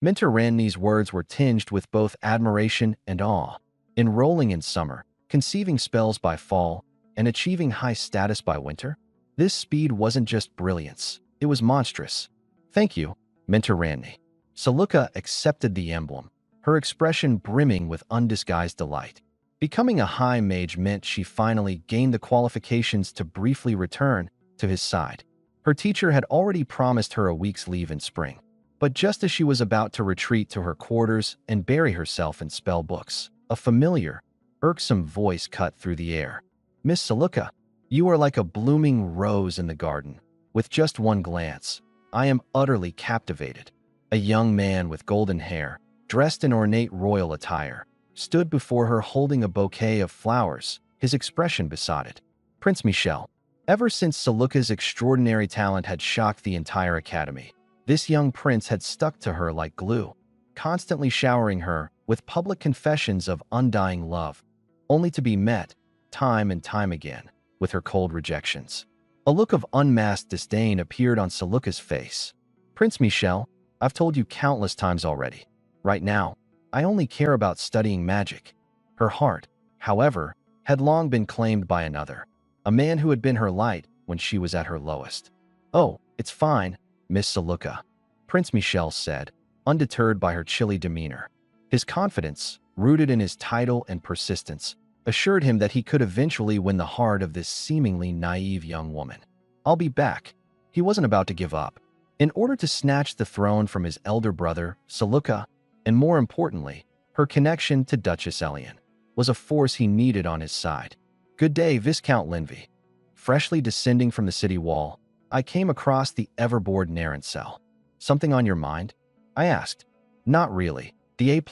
Mentor Ranni's words were tinged with both admiration and awe. Enrolling in summer, conceiving spells by fall, and achieving high status by winter? This speed wasn't just brilliance, it was monstrous. Thank you, Mentor Ranni. Saluka accepted the emblem, her expression brimming with undisguised delight. Becoming a high mage meant she finally gained the qualifications to briefly return to his side. Her teacher had already promised her a week's leave in spring, but just as she was about to retreat to her quarters and bury herself in spell books, a familiar, irksome voice cut through the air. Miss Saluka, you are like a blooming rose in the garden. With just one glance, I am utterly captivated. A young man with golden hair, dressed in ornate royal attire, stood before her holding a bouquet of flowers, his expression besotted. Prince Michel. Ever since Saluka's extraordinary talent had shocked the entire academy, this young prince had stuck to her like glue, constantly showering her with public confessions of undying love, only to be met, time and time again, with her cold rejections. A look of unmasked disdain appeared on Saluka's face. Prince Michel, I've told you countless times already. Right now, I only care about studying magic. Her heart, however, had long been claimed by another, a man who had been her light when she was at her lowest. Oh, it's fine, Miss Saluka, Prince Michel said, undeterred by her chilly demeanor. His confidence, rooted in his title and persistence, assured him that he could eventually win the heart of this seemingly naive young woman. I'll be back. He wasn't about to give up. In order to snatch the throne from his elder brother, Saluka, and more importantly, her connection to Duchess Elian, was a force he needed on his side. Good day, Viscount Linvi. Freshly descending from the city wall, I came across the ever-bored Narencel. Something on your mind? I asked. Not really, the A+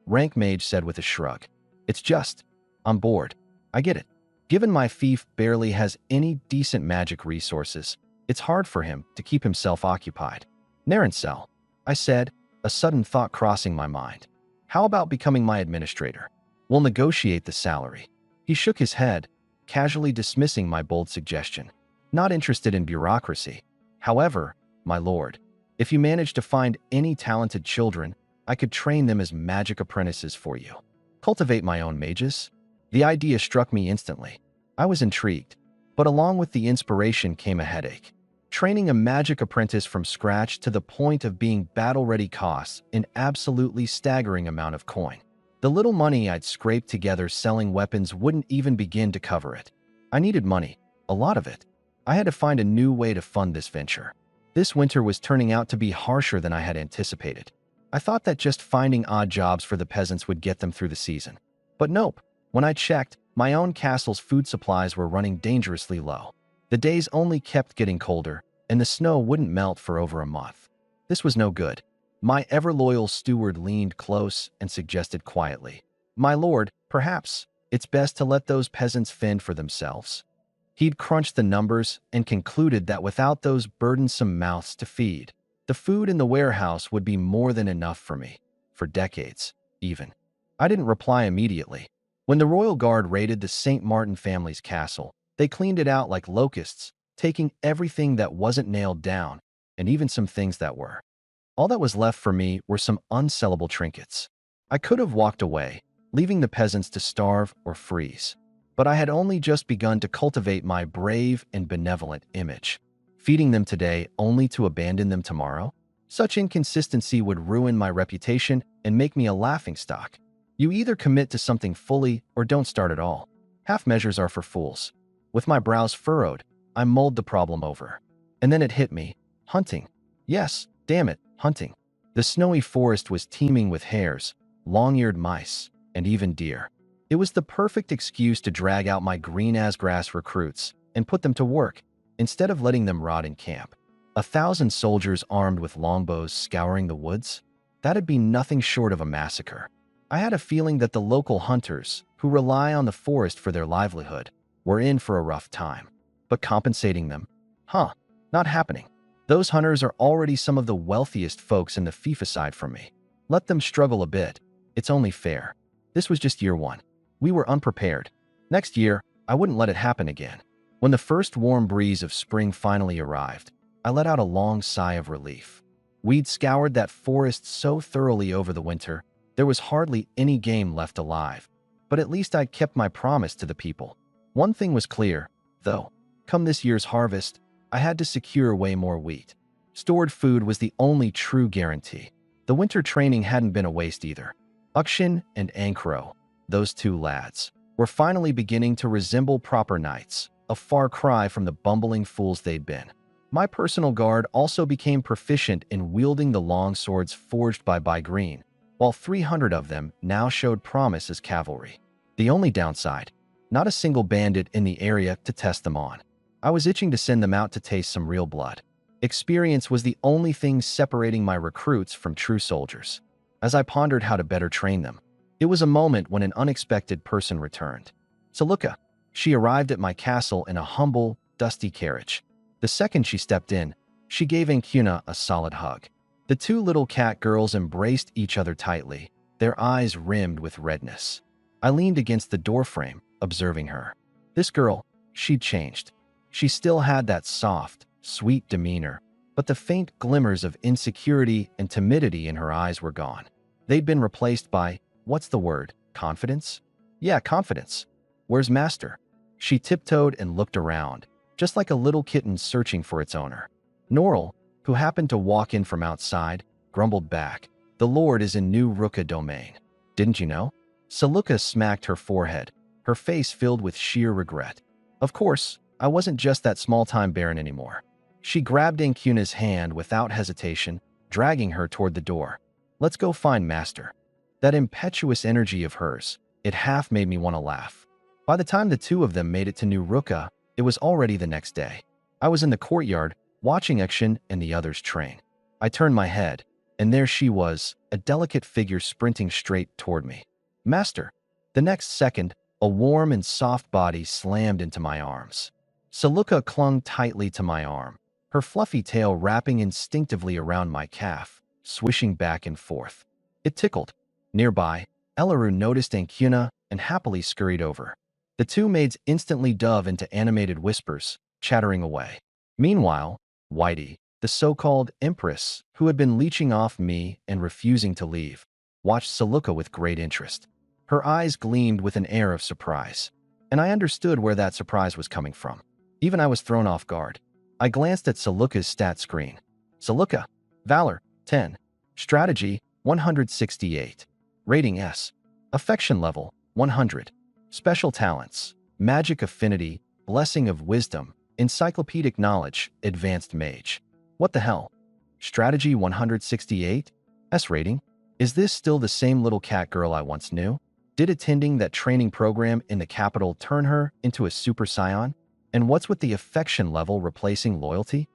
rank mage said with a shrug. It's just, I'm bored. I get it. Given my fief barely has any decent magic resources, it's hard for him to keep himself occupied. Narencel, I said, a sudden thought crossing my mind. How about becoming my administrator? We'll negotiate the salary. He shook his head, casually dismissing my bold suggestion. Not interested in bureaucracy. However, my lord, if you manage to find any talented children, I could train them as magic apprentices for you. Cultivate my own mages? The idea struck me instantly. I was intrigued, but along with the inspiration came a headache. Training a magic apprentice from scratch to the point of being battle-ready costs an absolutely staggering amount of coin. The little money I'd scraped together selling weapons wouldn't even begin to cover it. I needed money, a lot of it. I had to find a new way to fund this venture. This winter was turning out to be harsher than I had anticipated. I thought that just finding odd jobs for the peasants would get them through the season. But nope. When I checked, my own castle's food supplies were running dangerously low. The days only kept getting colder, and the snow wouldn't melt for over a month. This was no good. My ever-loyal steward leaned close and suggested quietly, My lord, perhaps it's best to let those peasants fend for themselves. He'd crunched the numbers and concluded that without those burdensome mouths to feed, the food in the warehouse would be more than enough for me, for decades, even. I didn't reply immediately. When the royal guard raided the St. Martin family's castle, they cleaned it out like locusts, taking everything that wasn't nailed down, and even some things that were. All that was left for me were some unsellable trinkets. I could have walked away, leaving the peasants to starve or freeze. But I had only just begun to cultivate my brave and benevolent image. Feeding them today only to abandon them tomorrow? Such inconsistency would ruin my reputation and make me a laughingstock. You either commit to something fully or don't start at all. Half measures are for fools. With my brows furrowed, I mulled the problem over. And then it hit me. Hunting. Yes, damn it, hunting. The snowy forest was teeming with hares, long-eared mice, and even deer. It was the perfect excuse to drag out my green-as-grass recruits and put them to work, instead of letting them rot in camp. 1,000 soldiers armed with longbows scouring the woods? That'd be nothing short of a massacre. I had a feeling that the local hunters, who rely on the forest for their livelihood, were in for a rough time. But compensating them? Not happening. Those hunters are already some of the wealthiest folks in the fief aside from me. Let them struggle a bit. It's only fair. This was just year one. We were unprepared. Next year, I wouldn't let it happen again. When the first warm breeze of spring finally arrived, I let out a long sigh of relief. We'd scoured that forest so thoroughly over the winter, there was hardly any game left alive. But at least I'd kept my promise to the people. One thing was clear, though. Come this year's harvest, I had to secure way more wheat. Stored food was the only true guarantee. The winter training hadn't been a waste either. Ukshin and Ankro, those two lads, were finally beginning to resemble proper knights, a far cry from the bumbling fools they'd been. My personal guard also became proficient in wielding the long swords forged by Green, while 300 of them now showed promise as cavalry. The only downside, not a single bandit in the area to test them on. I was itching to send them out to taste some real blood. Experience was the only thing separating my recruits from true soldiers. As I pondered how to better train them, it was a moment when an unexpected person returned. Saluka. She arrived at my castle in a humble, dusty carriage. The second she stepped in, she gave Ankuna a solid hug. The two little cat girls embraced each other tightly, their eyes rimmed with redness. I leaned against the doorframe, observing her. This girl, she'd changed. She still had that soft, sweet demeanor, but the faint glimmers of insecurity and timidity in her eyes were gone. They'd been replaced by, what's the word, confidence? Yeah, confidence. Where's Master? She tiptoed and looked around, just like a little kitten searching for its owner. Norl, who happened to walk in from outside, grumbled back, "The Lord is in New Ruka domain. Didn't you know?" Saluka smacked her forehead, her face filled with sheer regret. Of course, I wasn't just that small-time baron anymore. She grabbed Ankuna's hand without hesitation, dragging her toward the door. "Let's go find Master." That impetuous energy of hers, it half made me want to laugh. By the time the two of them made it to New Ruka, it was already the next day. I was in the courtyard, watching Akshin and the others train. I turned my head, and there she was, a delicate figure sprinting straight toward me. "Master." The next second, a warm and soft body slammed into my arms. Saluka clung tightly to my arm, her fluffy tail wrapping instinctively around my calf, swishing back and forth. It tickled. Nearby, Elaru noticed Ankuna and happily scurried over. The two maids instantly dove into animated whispers, chattering away. Meanwhile, Whitey, the so-called Empress, who had been leeching off me and refusing to leave, watched Saluka with great interest. Her eyes gleamed with an air of surprise, and I understood where that surprise was coming from. Even I was thrown off guard. I glanced at Saluka's stat screen. Saluka, Valor, 10. Strategy, 168. Rating S. Affection level, 100. Special talents, Magic Affinity, Blessing of Wisdom, Encyclopedic Knowledge, Advanced Mage. What the hell? Strategy 168? S rating? Is this still the same little cat girl I once knew? Did attending that training program in the capital turn her into a super scion? And what's with the affection level replacing loyalty?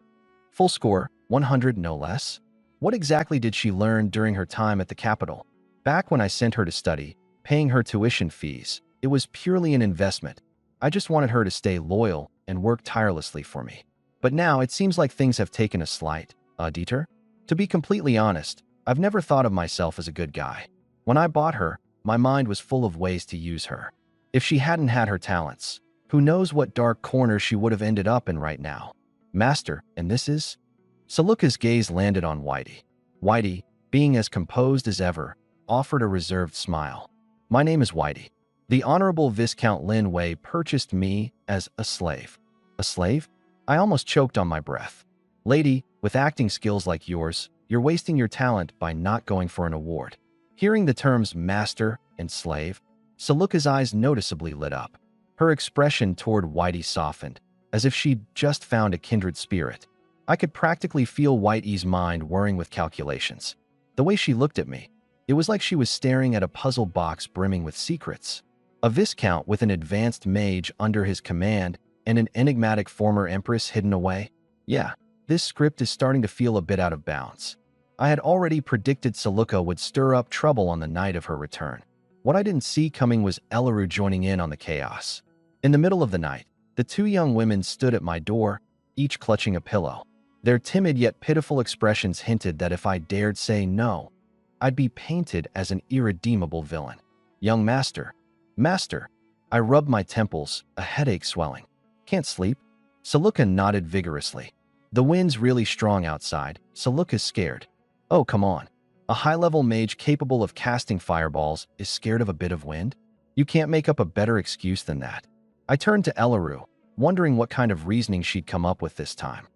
Full score, 100 no less. What exactly did she learn during her time at the capital? Back when I sent her to study, paying her tuition fees, it was purely an investment. I just wanted her to stay loyal and work tirelessly for me. But now it seems like things have taken a slight detour. To be completely honest, I've never thought of myself as a good guy. When I bought her, my mind was full of ways to use her. If she hadn't had her talents, who knows what dark corner she would have ended up in right now. Master, and this is? Saluka's gaze landed on Whitey. Whitey, being as composed as ever, offered a reserved smile. My name is Whitey. The Honorable Viscount Lin Wei purchased me as a slave. A slave? I almost choked on my breath. Lady, with acting skills like yours, you're wasting your talent by not going for an award. Hearing the terms master and slave, Saluka's eyes noticeably lit up. Her expression toward Whitey softened, as if she'd just found a kindred spirit. I could practically feel Whitey's mind whirring with calculations. The way she looked at me, it was like she was staring at a puzzle box brimming with secrets. A viscount with an advanced mage under his command and an enigmatic former empress hidden away? Yeah, this script is starting to feel a bit out of bounds. I had already predicted Saluka would stir up trouble on the night of her return. What I didn't see coming was Elaru joining in on the chaos. In the middle of the night, the two young women stood at my door, each clutching a pillow. Their timid yet pitiful expressions hinted that if I dared say no, I'd be painted as an irredeemable villain. Young master. Master. I rubbed my temples, a headache swelling. Can't sleep? Saluka nodded vigorously. The wind's really strong outside. Saluka's scared. Oh, come on. A high-level mage capable of casting fireballs is scared of a bit of wind? You can't make up a better excuse than that. I turned to Elaru, wondering what kind of reasoning she'd come up with this time.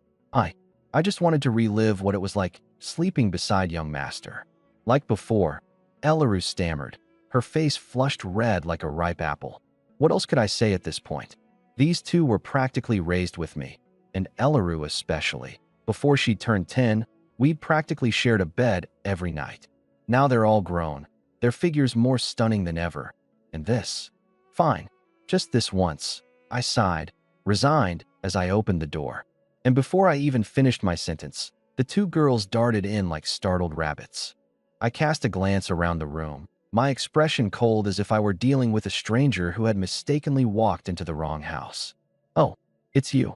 I just wanted to relive what it was like sleeping beside young master. Like before, Elaru stammered, her face flushed red like a ripe apple. What else could I say at this point? These two were practically raised with me, and Elaru especially. Before she turned 10, we'd practically shared a bed every night. Now they're all grown, their figures more stunning than ever. And this? Fine, just this once. I sighed, resigned as I opened the door. And before I even finished my sentence, the two girls darted in like startled rabbits. I cast a glance around the room, my expression cold as if I were dealing with a stranger who had mistakenly walked into the wrong house. Oh, it's you,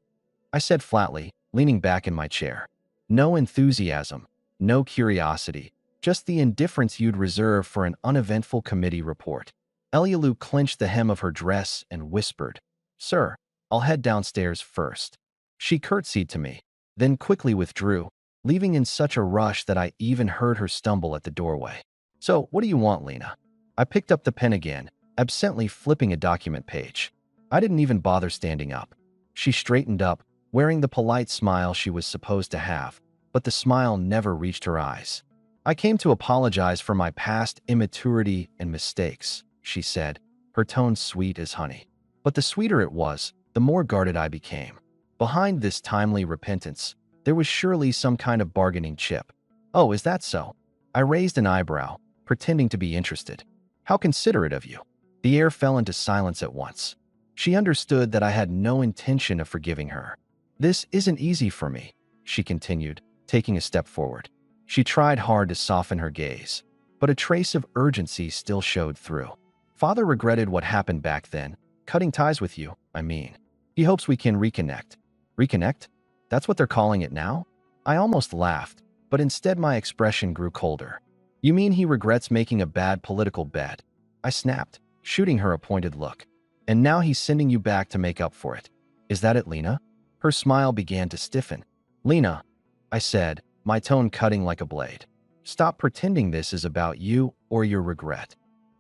I said flatly, leaning back in my chair. No enthusiasm, no curiosity, just the indifference you'd reserve for an uneventful committee report. Elialu clenched the hem of her dress and whispered, "Sir, I'll head downstairs first." She curtsied to me, then quickly withdrew, leaving in such a rush that I even heard her stumble at the doorway. So, what do you want, Lena? I picked up the pen again, absently flipping a document page. I didn't even bother standing up. She straightened up, wearing the polite smile she was supposed to have, but the smile never reached her eyes. I came to apologize for my past immaturity and mistakes, she said, her tone sweet as honey. But the sweeter it was, the more guarded I became. Behind this timely repentance, there was surely some kind of bargaining chip. Oh, is that so? I raised an eyebrow, pretending to be interested. How considerate of you. The air fell into silence at once. She understood that I had no intention of forgiving her. This isn't easy for me, she continued, taking a step forward. She tried hard to soften her gaze, but a trace of urgency still showed through. Father regretted what happened back then, cutting ties with you, I mean. He hopes we can reconnect. Reconnect? That's what they're calling it now? I almost laughed, but instead my expression grew colder. You mean he regrets making a bad political bet? I snapped, shooting her a pointed look. And now he's sending you back to make up for it. Is that it, Lena? Her smile began to stiffen. Lena, I said, my tone cutting like a blade. Stop pretending this is about you or your regret.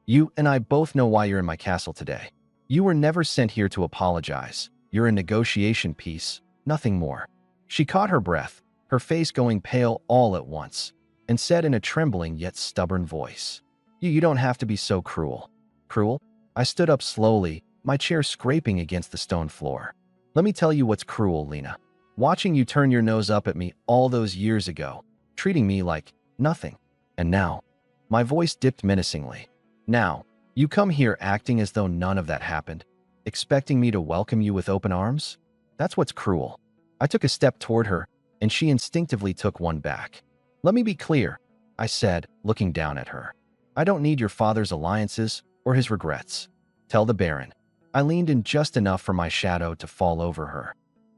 You and I both know why you're in my castle today. You were never sent here to apologize. You're a negotiation piece, nothing more. She caught her breath, her face going pale all at once, and said in a trembling yet stubborn voice, You don't have to be so cruel. Cruel? I stood up slowly, my chair scraping against the stone floor. Let me tell you what's cruel, Lena. Watching you turn your nose up at me all those years ago, treating me like nothing. And now, my voice dipped menacingly. Now, you come here acting as though none of that happened, expecting me to welcome you with open arms? That's what's cruel. I took a step toward her, and she instinctively took one back. Let me be clear, I said, looking down at her. I don't need your father's alliances or his regrets. Tell the Baron. I leaned in just enough for my shadow to fall over her,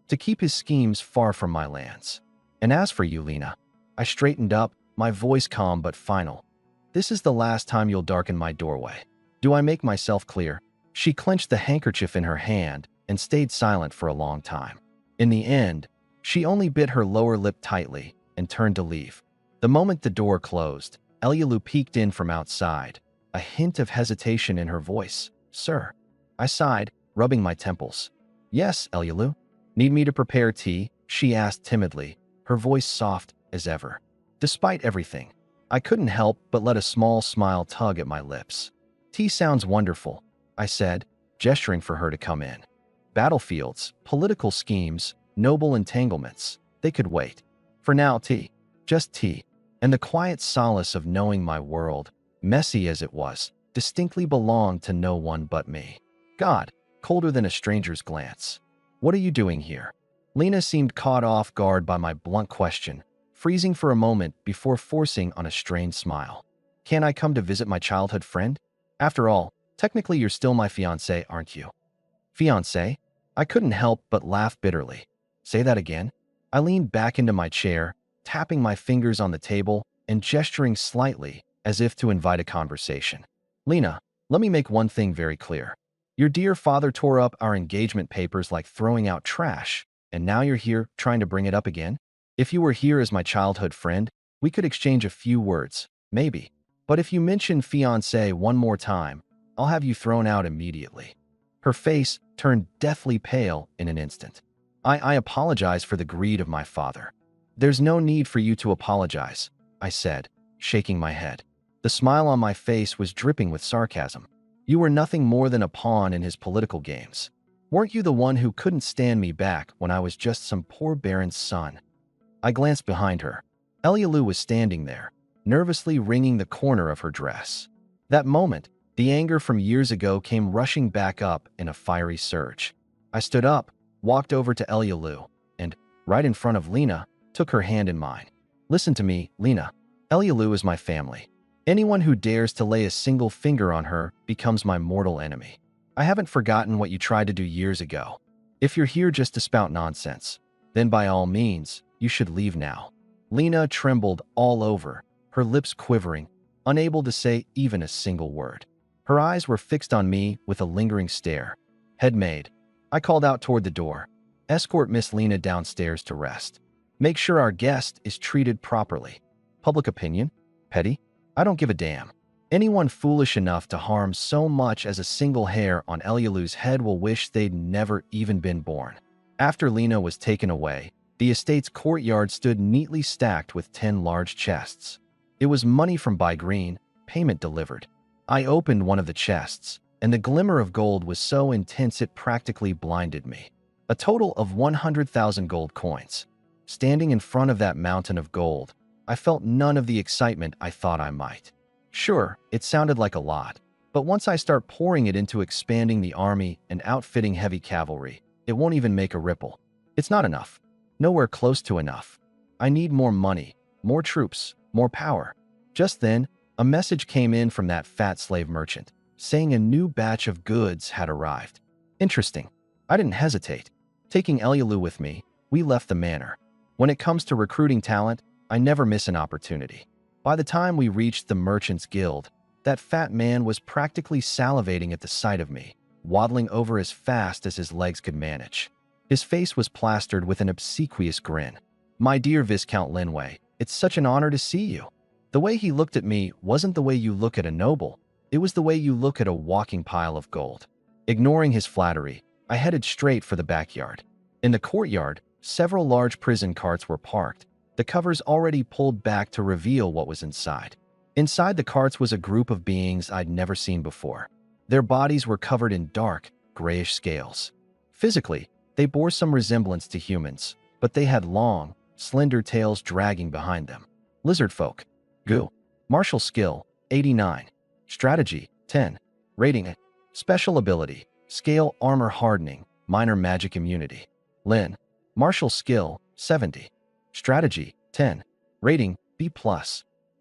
to keep his schemes far from my lands. And as for you, Lena, I straightened up, my voice calm but final. This is the last time you'll darken my doorway. Do I make myself clear? She clenched the handkerchief in her hand and stayed silent for a long time. In the end, she only bit her lower lip tightly and turned to leave. The moment the door closed, Elialu peeked in from outside, a hint of hesitation in her voice. Sir. I sighed, rubbing my temples. Yes, Elialu. Need me to prepare tea? She asked timidly, her voice soft as ever. Despite everything, I couldn't help but let a small smile tug at my lips. Tea sounds wonderful, I said, gesturing for her to come in. Battlefields, political schemes, noble entanglements, they could wait. For now, tea. Just tea. And the quiet solace of knowing my world, messy as it was, distinctly belonged to no one but me. God, colder than a stranger's glance. What are you doing here? Lena seemed caught off guard by my blunt question, freezing for a moment before forcing on a strained smile. Can I come to visit my childhood friend? After all, technically you're still my fiancé, aren't you? Fiancé? I couldn't help but laugh bitterly. Say that again? I leaned back into my chair, tapping my fingers on the table and gesturing slightly as if to invite a conversation. Lena, let me make one thing very clear. Your dear father tore up our engagement papers like throwing out trash, and now you're here trying to bring it up again? If you were here as my childhood friend, we could exchange a few words, maybe. But if you mention fiancé one more time, I'll have you thrown out immediately. Her face turned deathly pale in an instant. I apologize for the greed of my father. There's no need for you to apologize, I said, shaking my head. The smile on my face was dripping with sarcasm. You were nothing more than a pawn in his political games. Weren't you the one who couldn't stand me back when I was just some poor baron's son? I glanced behind her. Elialu was standing there, nervously wringing the corner of her dress. That moment, the anger from years ago came rushing back up in a fiery surge. I stood up, walked over to Elialu, and, right in front of Lena, took her hand in mine. Listen to me, Lena. Elialu is my family. Anyone who dares to lay a single finger on her becomes my mortal enemy. I haven't forgotten what you tried to do years ago. If you're here just to spout nonsense, then by all means, you should leave now. Lena trembled all over, her lips quivering, unable to say even a single word. Her eyes were fixed on me with a lingering stare. Head maid. I called out toward the door. Escort Miss Lena downstairs to rest. Make sure our guest is treated properly. Public opinion? Petty? I don't give a damn. Anyone foolish enough to harm so much as a single hair on Elialu's head will wish they'd never even been born. After Lena was taken away, the estate's courtyard stood neatly stacked with 10 large chests. It was money from By Green, payment delivered. I opened one of the chests, and the glimmer of gold was so intense it practically blinded me. A total of 100,000 gold coins. Standing in front of that mountain of gold, I felt none of the excitement I thought I might. Sure, it sounded like a lot, but once I start pouring it into expanding the army and outfitting heavy cavalry, it won't even make a ripple. It's not enough. Nowhere close to enough. I need more money, more troops, more power. Just then, a message came in from that fat slave merchant, saying a new batch of goods had arrived. Interesting. I didn't hesitate. Taking Elialu with me, we left the manor. When it comes to recruiting talent, I never miss an opportunity. By the time we reached the Merchants Guild, that fat man was practically salivating at the sight of me, waddling over as fast as his legs could manage. His face was plastered with an obsequious grin. My dear Viscount Linway, it's such an honor to see you. The way he looked at me wasn't the way you look at a noble. It was the way you look at a walking pile of gold. Ignoring his flattery, I headed straight for the backyard. In the courtyard, several large prison carts were parked, the covers already pulled back to reveal what was inside. Inside the carts was a group of beings I'd never seen before. Their bodies were covered in dark, grayish scales. Physically, they bore some resemblance to humans, but they had long, slender tails dragging behind them. Lizard folk. Goo. Martial skill, 89. Strategy, 10. Rating, special ability, scale armor hardening, minor magic immunity. Lin. Martial skill, 70. Strategy, 10. Rating, B+.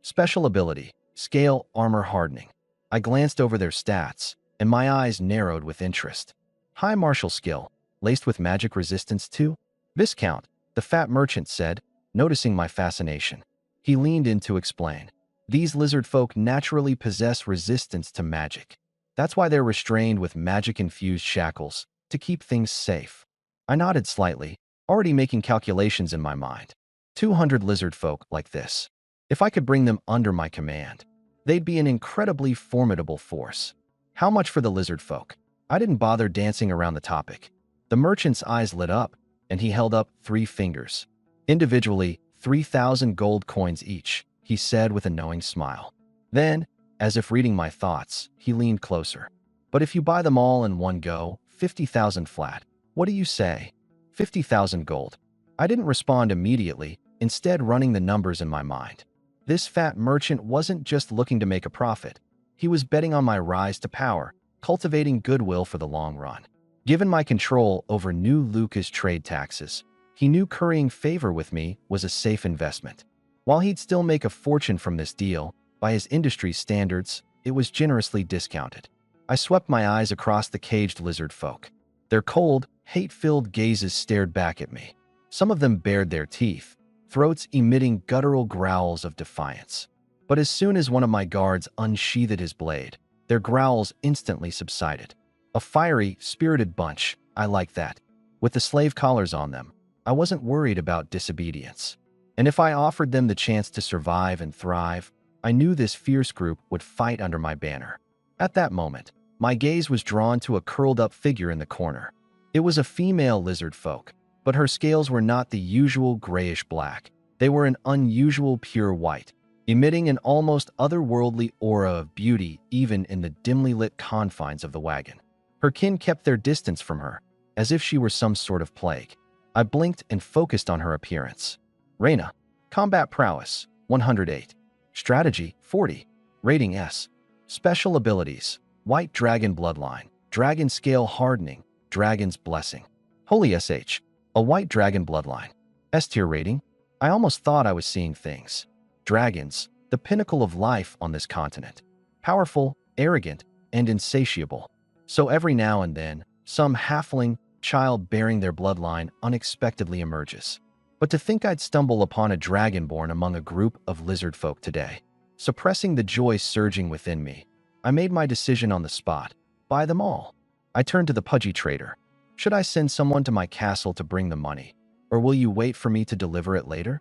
Special ability, scale armor hardening. I glanced over their stats, and my eyes narrowed with interest. High martial skill, laced with magic resistance too? Viscount, the fat merchant said, noticing my fascination. He leaned in to explain. These lizard folk naturally possess resistance to magic. That's why they're restrained with magic-infused shackles, to keep things safe. I nodded slightly, already making calculations in my mind. 200 lizard folk like this. If I could bring them under my command, they'd be an incredibly formidable force. How much for the lizard folk? I didn't bother dancing around the topic. The merchant's eyes lit up, and he held up 3 fingers. Individually, 3,000 gold coins each, he said with a knowing smile. Then, as if reading my thoughts, he leaned closer. But if you buy them all in one go, 50,000 flat. What do you say? 50,000 gold. I didn't respond immediately, instead running the numbers in my mind. This fat merchant wasn't just looking to make a profit. He was betting on my rise to power, cultivating goodwill for the long run. Given my control over New Lucas trade taxes, he knew currying favor with me was a safe investment. While he'd still make a fortune from this deal, by his industry standards, it was generously discounted. I swept my eyes across the caged lizard folk. Their cold, hate-filled gazes stared back at me. Some of them bared their teeth, throats emitting guttural growls of defiance. But as soon as one of my guards unsheathed his blade, their growls instantly subsided. A fiery, spirited bunch, I like that. With the slave collars on them, I wasn't worried about disobedience. And if I offered them the chance to survive and thrive, I knew this fierce group would fight under my banner. At that moment, my gaze was drawn to a curled-up figure in the corner. It was a female lizard folk, but her scales were not the usual grayish-black. They were an unusual pure white, emitting an almost otherworldly aura of beauty even in the dimly lit confines of the wagon. Her kin kept their distance from her, as if she were some sort of plague. I blinked and focused on her appearance. Reina. Combat prowess, 108. Strategy, 40. Rating S. Special abilities, White Dragon Bloodline, Dragon Scale Hardening, Dragon's Blessing. Holy SH. A White Dragon Bloodline. S-tier rating. I almost thought I was seeing things. Dragons, the pinnacle of life on this continent. Powerful, arrogant, and insatiable. So every now and then, some halfling child bearing their bloodline unexpectedly emerges. But to think I'd stumble upon a dragonborn among a group of lizard folk today. Suppressing the joy surging within me, I made my decision on the spot. Buy them all. I turned to the pudgy trader. Should I send someone to my castle to bring the money, or will you wait for me to deliver it later?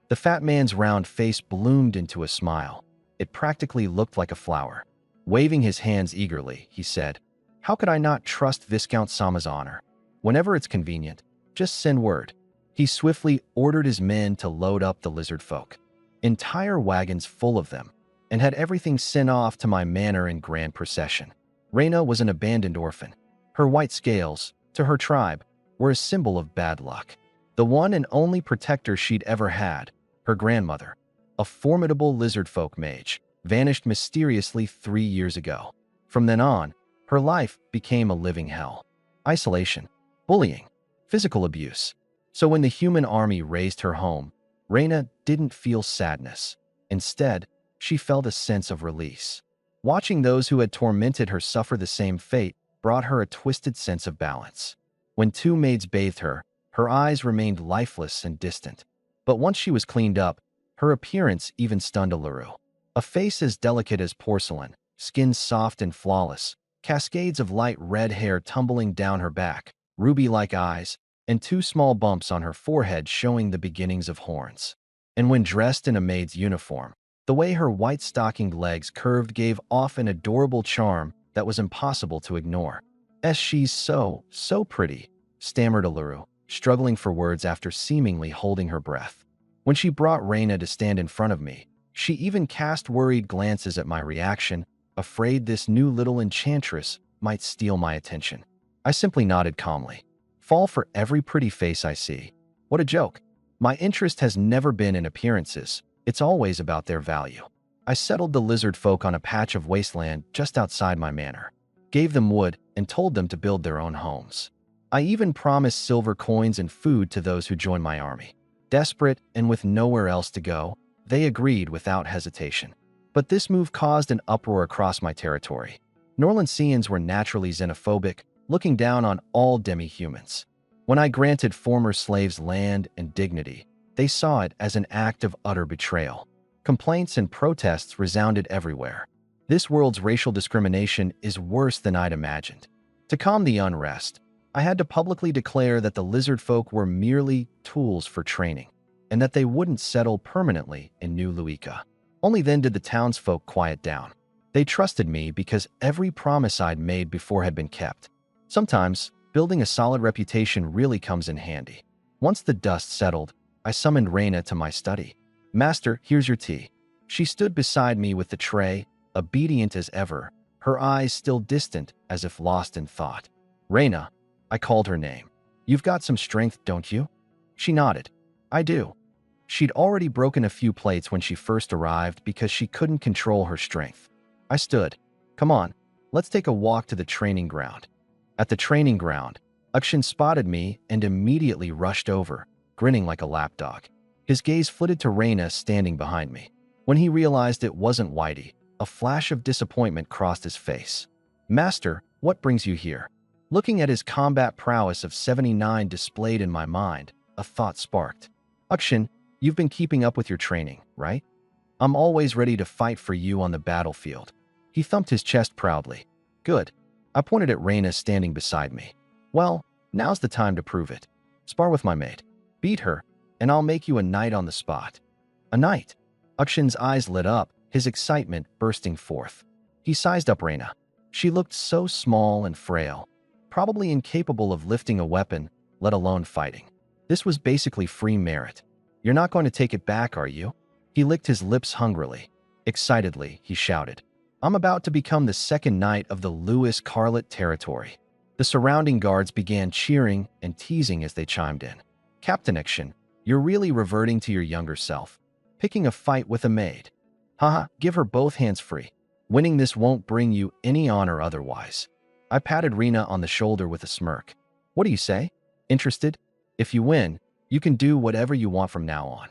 The fat man's round face bloomed into a smile. It practically looked like a flower. Waving his hands eagerly, he said, "How could I not trust Viscount Sama's honor? Whenever it's convenient, just send word." He swiftly ordered his men to load up the lizard folk. Entire wagons full of them, and had everything sent off to my manor in grand procession. Reina was an abandoned orphan. Her white scales, to her tribe, were a symbol of bad luck. The one and only protector she'd ever had, her grandmother, a formidable lizard folk mage, vanished mysteriously 3 years ago. From then on, her life became a living hell. Isolation, bullying, physical abuse. So when the human army raised her home, Reina didn't feel sadness. Instead, she felt a sense of release. Watching those who had tormented her suffer the same fate brought her a twisted sense of balance. When 2 maids bathed her, her eyes remained lifeless and distant. But once she was cleaned up, her appearance even stunned Uluru. A face as delicate as porcelain, skin soft and flawless, cascades of light red hair tumbling down her back, ruby-like eyes, and 2 small bumps on her forehead showing the beginnings of horns. And when dressed in a maid's uniform, the way her white stockinged legs curved gave off an adorable charm that was impossible to ignore. She's so pretty," stammered Uluru, struggling for words after seemingly holding her breath. When she brought Reina to stand in front of me, she even cast worried glances at my reaction, afraid this new little enchantress might steal my attention. I simply nodded calmly. Fall for every pretty face I see. What a joke. My interest has never been in appearances. It's always about their value. I settled the lizard folk on a patch of wasteland just outside my manor, gave them wood, and told them to build their own homes. I even promised silver coins and food to those who joined my army. Desperate and with nowhere else to go, they agreed without hesitation. But this move caused an uproar across my territory. Norlanceans were naturally xenophobic, looking down on all demi-humans. When I granted former slaves land and dignity, they saw it as an act of utter betrayal. Complaints and protests resounded everywhere. This world's racial discrimination is worse than I'd imagined. To calm the unrest, I had to publicly declare that the lizard folk were merely tools for training. and that they wouldn't settle permanently in New Luika. Only then did the townsfolk quiet down. They trusted me because every promise I'd made before had been kept. Sometimes, building a solid reputation really comes in handy. Once the dust settled, I summoned Reina to my study. "Master, here's your tea." She stood beside me with the tray, obedient as ever, her eyes still distant as if lost in thought. "Reina," I called her name. "You've got some strength, don't you?" She nodded. "I do." She'd already broken a few plates when she first arrived because she couldn't control her strength. I stood. "Come on, let's take a walk to the training ground." At the training ground, Akshin spotted me and immediately rushed over, grinning like a lapdog. His gaze flitted to Reina standing behind me. When he realized it wasn't Whitey, a flash of disappointment crossed his face. "Master, what brings you here?" Looking at his combat prowess of 79 displayed in my mind, a thought sparked. "Akshin, you've been keeping up with your training, right? I'm always ready to fight for you on the battlefield." He thumped his chest proudly. "Good." I pointed at Reina standing beside me. "Well, now's the time to prove it. Spar with my maid. Beat her, and I'll make you a knight on the spot." "A knight?" Akshin's eyes lit up, his excitement bursting forth. He sized up Reina. She looked so small and frail, probably incapable of lifting a weapon, let alone fighting. This was basically free merit. "You're not going to take it back, are you?" He licked his lips hungrily. Excitedly, he shouted, "I'm about to become the second knight of the Lewis Carlet territory." The surrounding guards began cheering and teasing as they chimed in. "Captain Akshin, you're really reverting to your younger self. Picking a fight with a maid. Haha, give her both hands free. Winning this won't bring you any honor otherwise." I patted Reina on the shoulder with a smirk. "What do you say? Interested? If you win, you can do whatever you want from now on."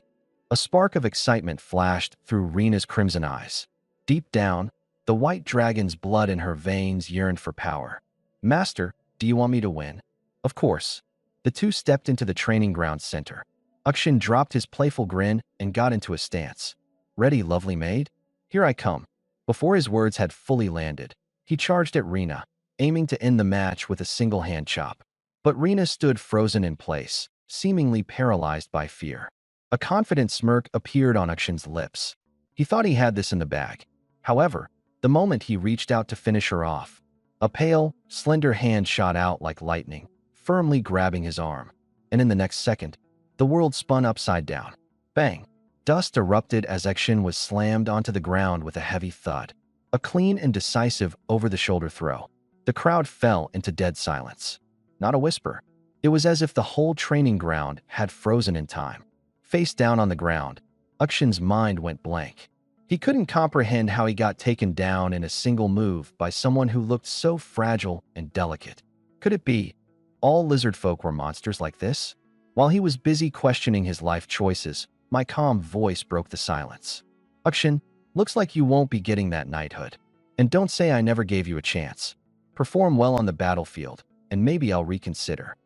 A spark of excitement flashed through Reina's crimson eyes. Deep down, the white dragon's blood in her veins yearned for power. "Master, do you want me to win?" "Of course." The two stepped into the training ground center. Akshin dropped his playful grin and got into a stance. "Ready, lovely maid? Here I come." Before his words had fully landed, he charged at Reina, aiming to end the match with a single hand chop. But Reina stood frozen in place, seemingly paralyzed by fear. A confident smirk appeared on Akshin's lips. He thought he had this in the bag. However, the moment he reached out to finish her off, a pale, slender hand shot out like lightning, firmly grabbing his arm. And in the next second, the world spun upside down. Bang! Dust erupted as Akshin was slammed onto the ground with a heavy thud. A clean and decisive over-the-shoulder throw. The crowd fell into dead silence. Not a whisper. It was as if the whole training ground had frozen in time. Face down on the ground, Akshin's mind went blank. He couldn't comprehend how he got taken down in a single move by someone who looked so fragile and delicate. Could it be all lizard folk were monsters like this? While he was busy questioning his life choices, my calm voice broke the silence. "Akshin, looks like you won't be getting that knighthood. And don't say I never gave you a chance. Perform well on the battlefield, and maybe I'll reconsider."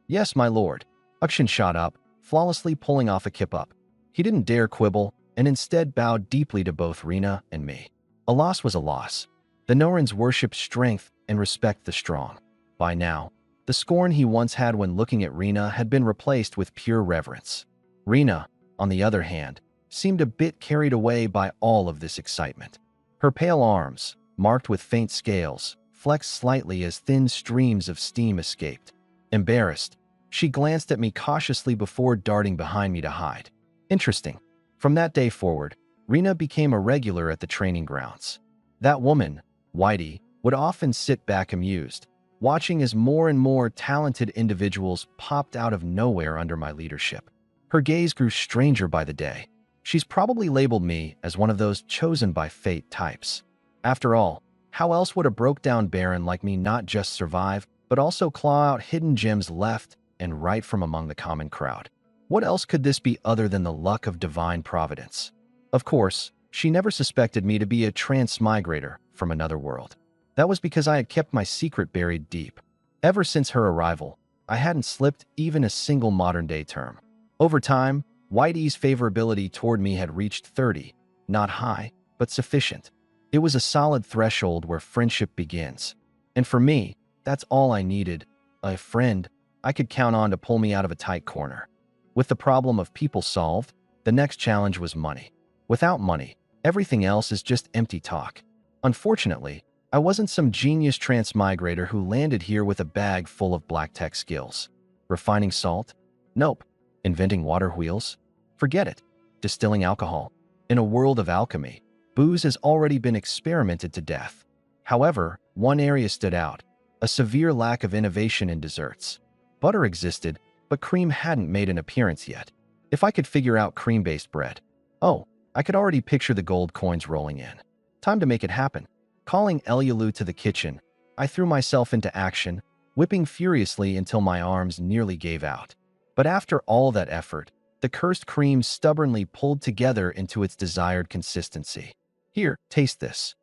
"Yes, my lord." Akshin shot up, flawlessly pulling off a kip-up. He didn't dare quibble, and instead bowed deeply to both Reina and me. A loss was a loss. The Norans worshipped strength and respect the strong. By now, the scorn he once had when looking at Reina had been replaced with pure reverence. Reina, on the other hand, seemed a bit carried away by all of this excitement. Her pale arms, marked with faint scales, flexed slightly as thin streams of steam escaped. Embarrassed, she glanced at me cautiously before darting behind me to hide. Interesting. From that day forward, Reina became a regular at the training grounds. That woman, Whitey, would often sit back amused, watching as more and more talented individuals popped out of nowhere under my leadership. Her gaze grew stranger by the day. She's probably labeled me as one of those chosen by fate types. After all, how else would a broke-down baron like me not just survive, but also claw out hidden gems left and right from among the common crowd? What else could this be other than the luck of divine providence? Of course, she never suspected me to be a transmigrator from another world. That was because I had kept my secret buried deep. Ever since her arrival, I hadn't slipped even a single modern-day term. Over time, Whitey's favorability toward me had reached 30, not high, but sufficient. It was a solid threshold where friendship begins. And for me, that's all I needed, a friend I could count on to pull me out of a tight corner. With the problem of people solved, the next challenge was money. Without money, everything else is just empty talk. Unfortunately, I wasn't some genius transmigrator who landed here with a bag full of black tech skills. Refining salt? Nope. Inventing water wheels? Forget it. Distilling alcohol? In a world of alchemy, booze has already been experimented to death. However, one area stood out: a severe lack of innovation in desserts. Butter existed, but cream hadn't made an appearance yet. If I could figure out cream-based bread, oh, I could already picture the gold coins rolling in. Time to make it happen. Calling Elyulu to the kitchen, I threw myself into action, whipping furiously until my arms nearly gave out. But after all that effort, the cursed cream stubbornly pulled together into its desired consistency. Here, taste this.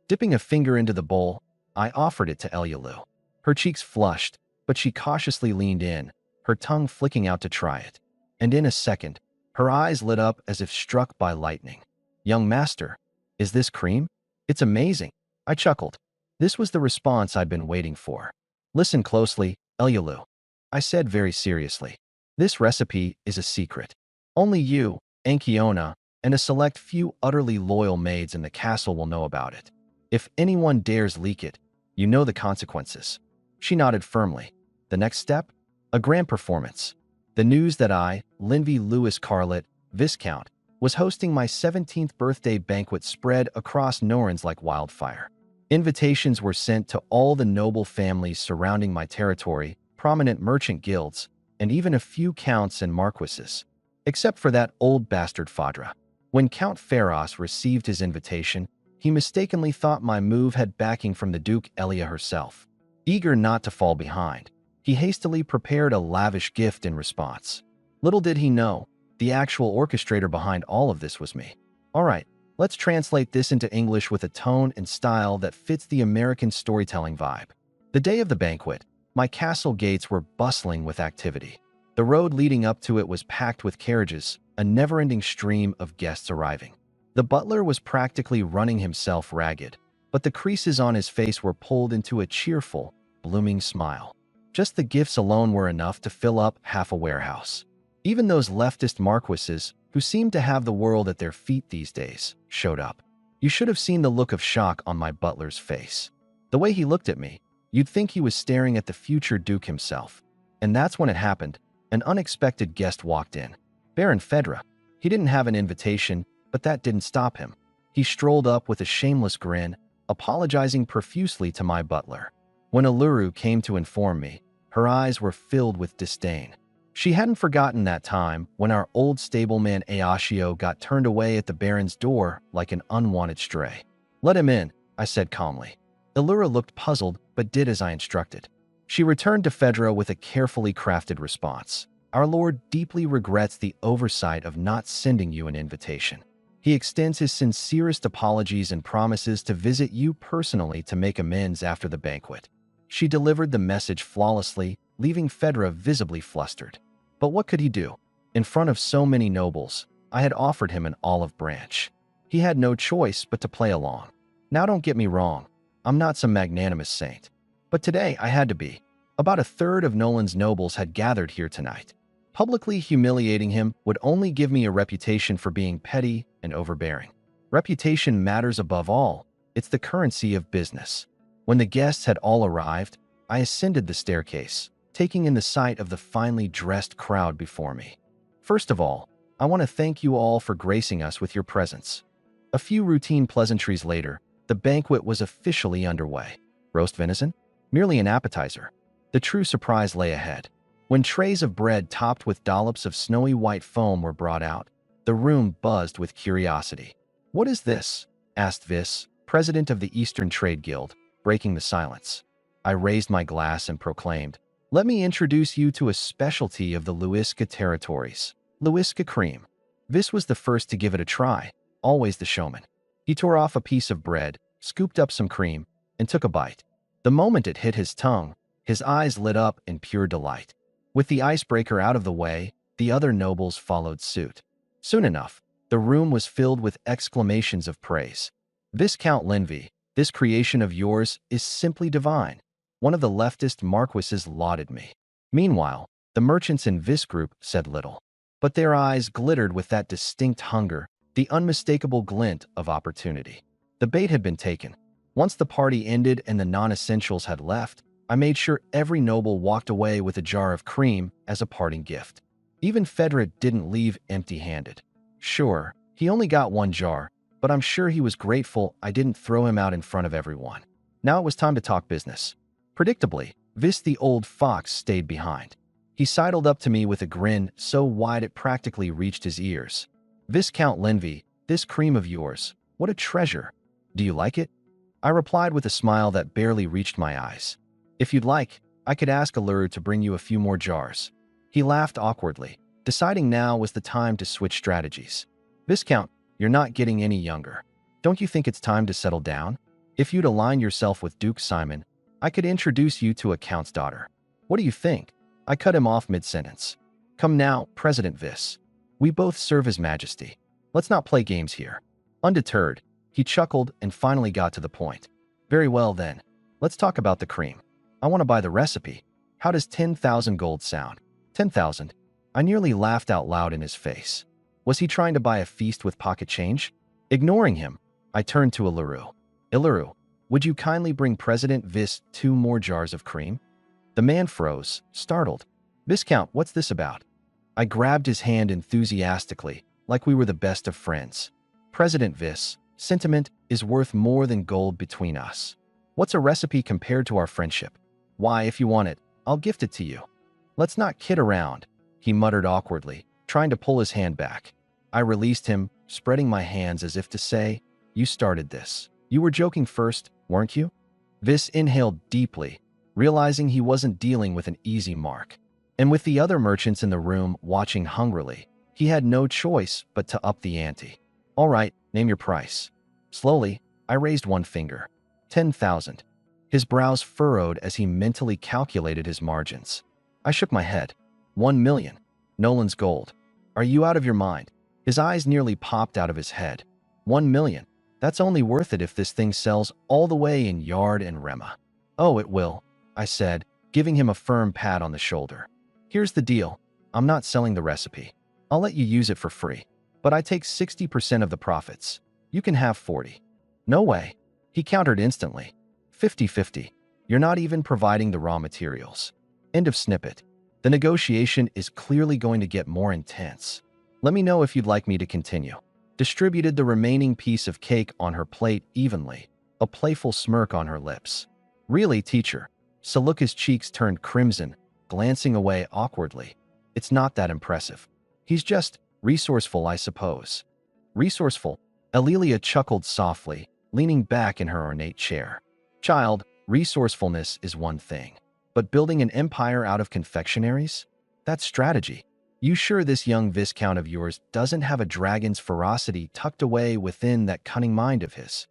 Dipping a finger into the bowl, I offered it to Elyulu. Her cheeks flushed, but she cautiously leaned in, her tongue flicking out to try it. And in a second, her eyes lit up as if struck by lightning. "Young master, is this cream? It's amazing." I chuckled. This was the response I'd been waiting for. "Listen closely, Elyulu," I said very seriously. "This recipe is a secret. Only you, Ankiona, and a select few utterly loyal maids in the castle will know about it. If anyone dares leak it, you know the consequences." She nodded firmly. The next step? A grand performance. The news that I, Linvy Lewis Carlett, Viscount, was hosting my 17th birthday banquet spread across Norins like wildfire. Invitations were sent to all the noble families surrounding my territory, prominent merchant guilds, and even a few counts and marquises. Except for that old bastard Fadra. When Count Pharos received his invitation, he mistakenly thought my move had backing from the Duke Elia herself. Eager not to fall behind, he hastily prepared a lavish gift in response. Little did he know, the actual orchestrator behind all of this was me. All right, let's translate this into English with a tone and style that fits the American storytelling vibe. The day of the banquet, my castle gates were bustling with activity. The road leading up to it was packed with carriages, a never-ending stream of guests arriving. The butler was practically running himself ragged, but the creases on his face were pulled into a cheerful, blooming smile. Just the gifts alone were enough to fill up half a warehouse. Even those leftist marquises, who seemed to have the world at their feet these days, showed up. You should have seen the look of shock on my butler's face. The way he looked at me, you'd think he was staring at the future Duke himself. And that's when it happened. An unexpected guest walked in. Baron Fedra. He didn't have an invitation, but that didn't stop him. He strolled up with a shameless grin, apologizing profusely to my butler. When Aluru came to inform me, her eyes were filled with disdain. She hadn't forgotten that time when our old stableman Aashio got turned away at the Baron's door like an unwanted stray. "Let him in," I said calmly. Allura looked puzzled, but did as I instructed. She returned to Fedra with a carefully crafted response. "Our lord deeply regrets the oversight of not sending you an invitation. He extends his sincerest apologies and promises to visit you personally to make amends after the banquet." She delivered the message flawlessly, leaving Fedra visibly flustered. But what could he do? In front of so many nobles, I had offered him an olive branch. He had no choice but to play along. Now don't get me wrong, I'm not some magnanimous saint. But today I had to be. About a third of Nolan's nobles had gathered here tonight. Publicly humiliating him would only give me a reputation for being petty and overbearing. Reputation matters above all. It's the currency of business. When the guests had all arrived, I ascended the staircase, taking in the sight of the finely dressed crowd before me. First of all, I want to thank you all for gracing us with your presence. A few routine pleasantries later, the banquet was officially underway. Roast venison? Merely an appetizer. The true surprise lay ahead. When trays of bread topped with dollops of snowy white foam were brought out, the room buzzed with curiosity. "What is this?" asked Vis, president of the Eastern Trade Guild, breaking the silence. I raised my glass and proclaimed, "Let me introduce you to a specialty of the Luiska territories, Luiska cream." Vis was the first to give it a try, always the showman. He tore off a piece of bread, scooped up some cream, and took a bite. The moment it hit his tongue, his eyes lit up in pure delight. With the icebreaker out of the way, the other nobles followed suit. Soon enough, the room was filled with exclamations of praise. "Viscount Linvy, this creation of yours is simply divine." One of the leftist marquises lauded me. Meanwhile, the merchants in Vis group said little. but their eyes glittered with that distinct hunger, the unmistakable glint of opportunity. The bait had been taken. Once the party ended and the non-essentials had left, I made sure every noble walked away with a jar of cream as a parting gift. Even Fedra didn't leave empty-handed. Sure, he only got one jar, but I'm sure he was grateful I didn't throw him out in front of everyone. Now it was time to talk business. Predictably, Vis the old fox stayed behind. He sidled up to me with a grin so wide it practically reached his ears. "Viscount Linvey, this cream of yours, what a treasure. Do you like it?" I replied with a smile that barely reached my eyes. "If you'd like, I could ask Alluru to bring you a few more jars." He laughed awkwardly, deciding now was the time to switch strategies. "Viscount, you're not getting any younger. Don't you think it's time to settle down? If you'd align yourself with Duke Simon, I could introduce you to a count's daughter. What do you think?" I cut him off mid-sentence. "Come now, President Vis. We both serve His Majesty. Let's not play games here." Undeterred, he chuckled and finally got to the point. "Very well then. Let's talk about the cream. I want to buy the recipe. How does 10,000 gold sound?" 10,000? I nearly laughed out loud in his face. Was he trying to buy a feast with pocket change? Ignoring him, I turned to Alluru. "Alluru, would you kindly bring President Vis 2 more jars of cream?" The man froze, startled. "Viscount, what's this about?" I grabbed his hand enthusiastically, like we were the best of friends. "President Vis, sentiment is worth more than gold between us. What's a recipe compared to our friendship? Why, if you want it, I'll gift it to you." "Let's not kid around," he muttered awkwardly, trying to pull his hand back. I released him, spreading my hands as if to say, "You started this. You were joking first, weren't you?" Vis inhaled deeply, realizing he wasn't dealing with an easy mark. And with the other merchants in the room watching hungrily, he had no choice but to up the ante. "All right, name your price." Slowly, I raised one finger. 10,000. His brows furrowed as he mentally calculated his margins. I shook my head. 1 million. Nolan's gold. Are you out of your mind? His eyes nearly popped out of his head. 1 million. That's only worth it if this thing sells all the way in Yard and Rema. "Oh, it will," I said, giving him a firm pat on the shoulder. "Here's the deal. I'm not selling the recipe. I'll let you use it for free, but I take 60% of the profits. You can have 40. "No way." He countered instantly. 50-50. You're not even providing the raw materials. End of snippet. The negotiation is clearly going to get more intense. Let me know if you'd like me to continue. Distributed the remaining piece of cake on her plate evenly, a playful smirk on her lips. "Really, teacher?" Saluka's cheeks turned crimson, glancing away awkwardly. "It's not that impressive. He's just resourceful, I suppose." "Resourceful?" Alelia chuckled softly, leaning back in her ornate chair. "Child, resourcefulness is one thing. But building an empire out of confectionaries? That's strategy. You sure this young Viscount of yours doesn't have a dragon's ferocity tucked away within that cunning mind of his?"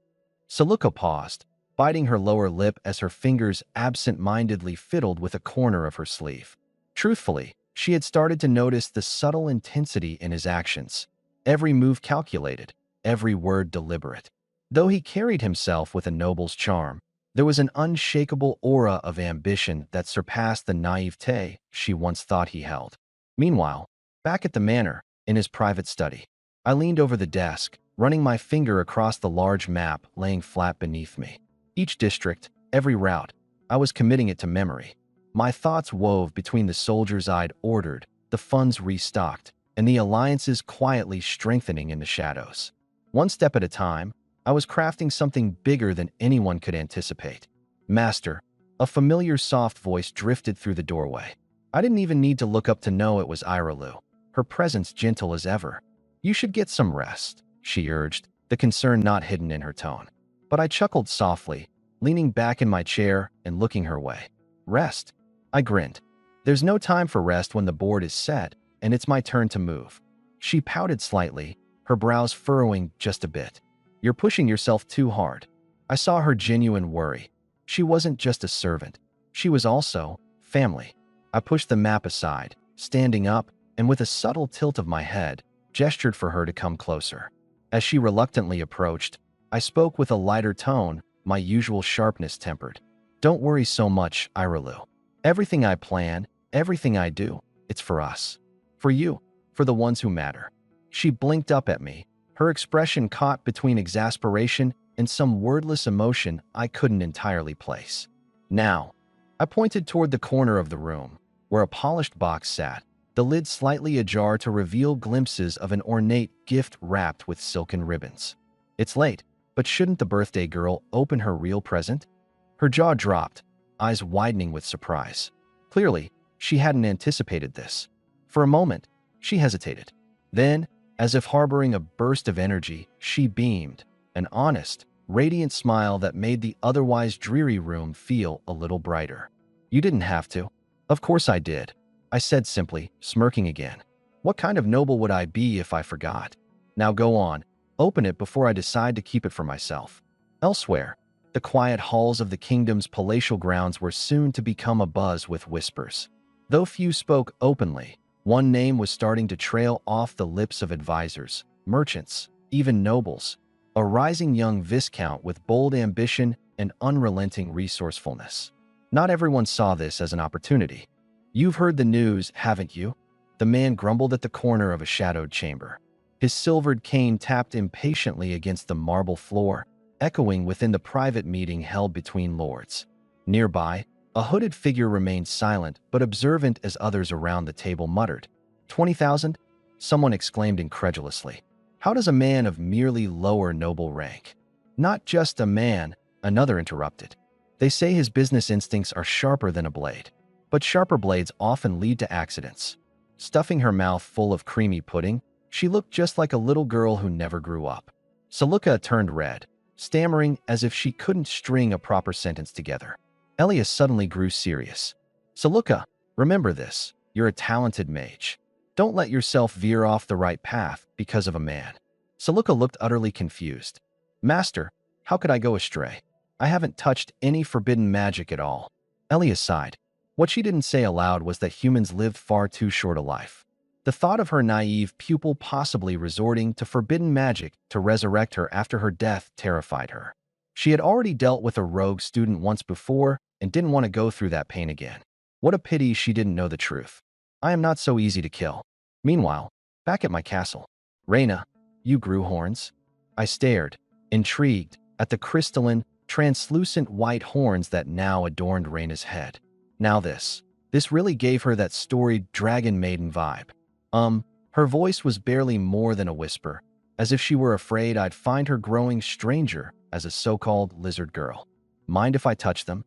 Saluka paused, biting her lower lip as her fingers absent-mindedly fiddled with a corner of her sleeve. Truthfully, she had started to notice the subtle intensity in his actions, every move calculated, every word deliberate. Though he carried himself with a noble's charm, there was an unshakable aura of ambition that surpassed the naivete she once thought he held. Meanwhile, back at the manor, in his private study, I leaned over the desk, running my finger across the large map laying flat beneath me. Each district, every route, I was committing it to memory. My thoughts wove between the soldiers I'd ordered, the funds restocked, and the alliances quietly strengthening in the shadows. One step at a time, I was crafting something bigger than anyone could anticipate. "Master," a familiar soft voice drifted through the doorway. I didn't even need to look up to know it was Iralu, her presence gentle as ever. "You should get some rest," she urged, the concern not hidden in her tone. But I chuckled softly, leaning back in my chair and looking her way. "Rest?" I grinned. "There's no time for rest when the board is set, and it's my turn to move." She pouted slightly, her brows furrowing just a bit. "You're pushing yourself too hard." I saw her genuine worry. She wasn't just a servant. She was also family. I pushed the map aside, standing up, and with a subtle tilt of my head, gestured for her to come closer. As she reluctantly approached, I spoke with a lighter tone, my usual sharpness tempered. "Don't worry so much, Iralu. Everything I plan, everything I do, it's for us. For you, for the ones who matter. She blinked up at me, her expression caught between exasperation and some wordless emotion I couldn't entirely place. Now, I pointed toward the corner of the room, where a polished box sat, the lid slightly ajar to reveal glimpses of an ornate gift wrapped with silken ribbons. It's late, but shouldn't the birthday girl open her real present? Her jaw dropped, eyes widening with surprise. Clearly, she hadn't anticipated this. For a moment, she hesitated. Then, as if harboring a burst of energy, she beamed, an honest, radiant smile that made the otherwise dreary room feel a little brighter. "You didn't have to." "Of course I did," I said simply, smirking again. "What kind of noble would I be if I forgot? Now go on, open it before I decide to keep it for myself." Elsewhere, the quiet halls of the kingdom's palatial grounds were soon to become abuzz with whispers. Though few spoke openly, one name was starting to trail off the lips of advisors, merchants, even nobles, a rising young viscount with bold ambition and unrelenting resourcefulness. Not everyone saw this as an opportunity. "You've heard the news, haven't you?" The man grumbled at the corner of a shadowed chamber. His silvered cane tapped impatiently against the marble floor, echoing within the private meeting held between lords. Nearby, a hooded figure remained silent but observant as others around the table muttered. 20,000? Someone exclaimed incredulously. "How does a man of merely lower noble rank?" "Not just a man," another interrupted. "They say his business instincts are sharper than a blade. But sharper blades often lead to accidents." Stuffing her mouth full of creamy pudding, she looked just like a little girl who never grew up. Saluka turned red, stammering as if she couldn't string a proper sentence together. Elias suddenly grew serious. "Saluka, remember this. You're a talented mage. Don't let yourself veer off the right path because of a man." Saluka looked utterly confused. "Master, how could I go astray? I haven't touched any forbidden magic at all." Elias sighed. What she didn't say aloud was that humans lived far too short a life. The thought of her naive pupil possibly resorting to forbidden magic to resurrect her after her death terrified her. She had already dealt with a rogue student once before and didn't want to go through that pain again. What a pity she didn't know the truth. "I am not so easy to kill." Meanwhile, back at my castle. "Reina, you grew horns?" I stared, intrigued, at the crystalline, translucent white horns that now adorned Reina's head. Now this really gave her that storied dragon maiden vibe. Her voice was barely more than a whisper, as if she were afraid I'd find her growing stranger as a so-called lizard girl. "Mind if I touch them?"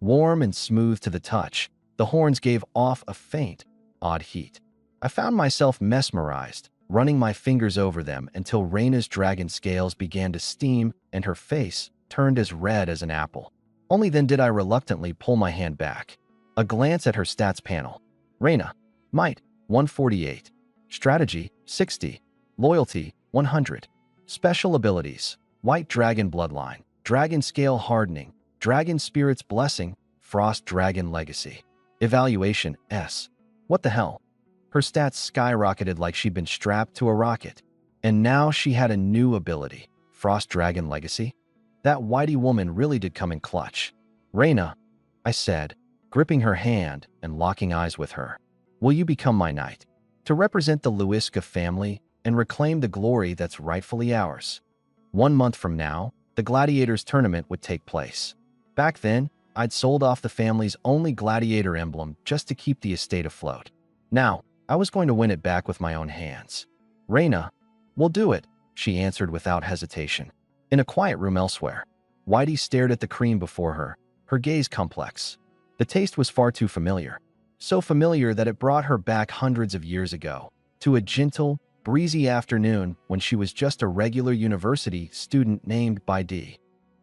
Warm and smooth to the touch, the horns gave off a faint, odd heat. I found myself mesmerized, running my fingers over them until Reina's dragon scales began to steam and her face turned as red as an apple. Only then did I reluctantly pull my hand back. A glance at her stats panel. Reina, Might, 148. Strategy, 60. Loyalty, 100. Special abilities, White Dragon Bloodline, Dragon Scale Hardening, Dragon Spirit's Blessing, Frost Dragon Legacy. Evaluation, S. What the hell? Her stats skyrocketed like she'd been strapped to a rocket. And now she had a new ability, Frost Dragon Legacy. That whitey woman really did come in clutch. "Reina," I said, gripping her hand and locking eyes with her. "Will you become my knight? To represent the Luiska family and reclaim the glory that's rightfully ours." 1 month from now, the Gladiators tournament would take place. Back then, I'd sold off the family's only gladiator emblem just to keep the estate afloat. Now, I was going to win it back with my own hands. "Reina, we'll do it," she answered without hesitation. In a quiet room elsewhere, Whitey stared at the cream before her, her gaze complex. The taste was far too familiar. So familiar that it brought her back hundreds of years ago, to a gentle, breezy afternoon when she was just a regular university student named by D.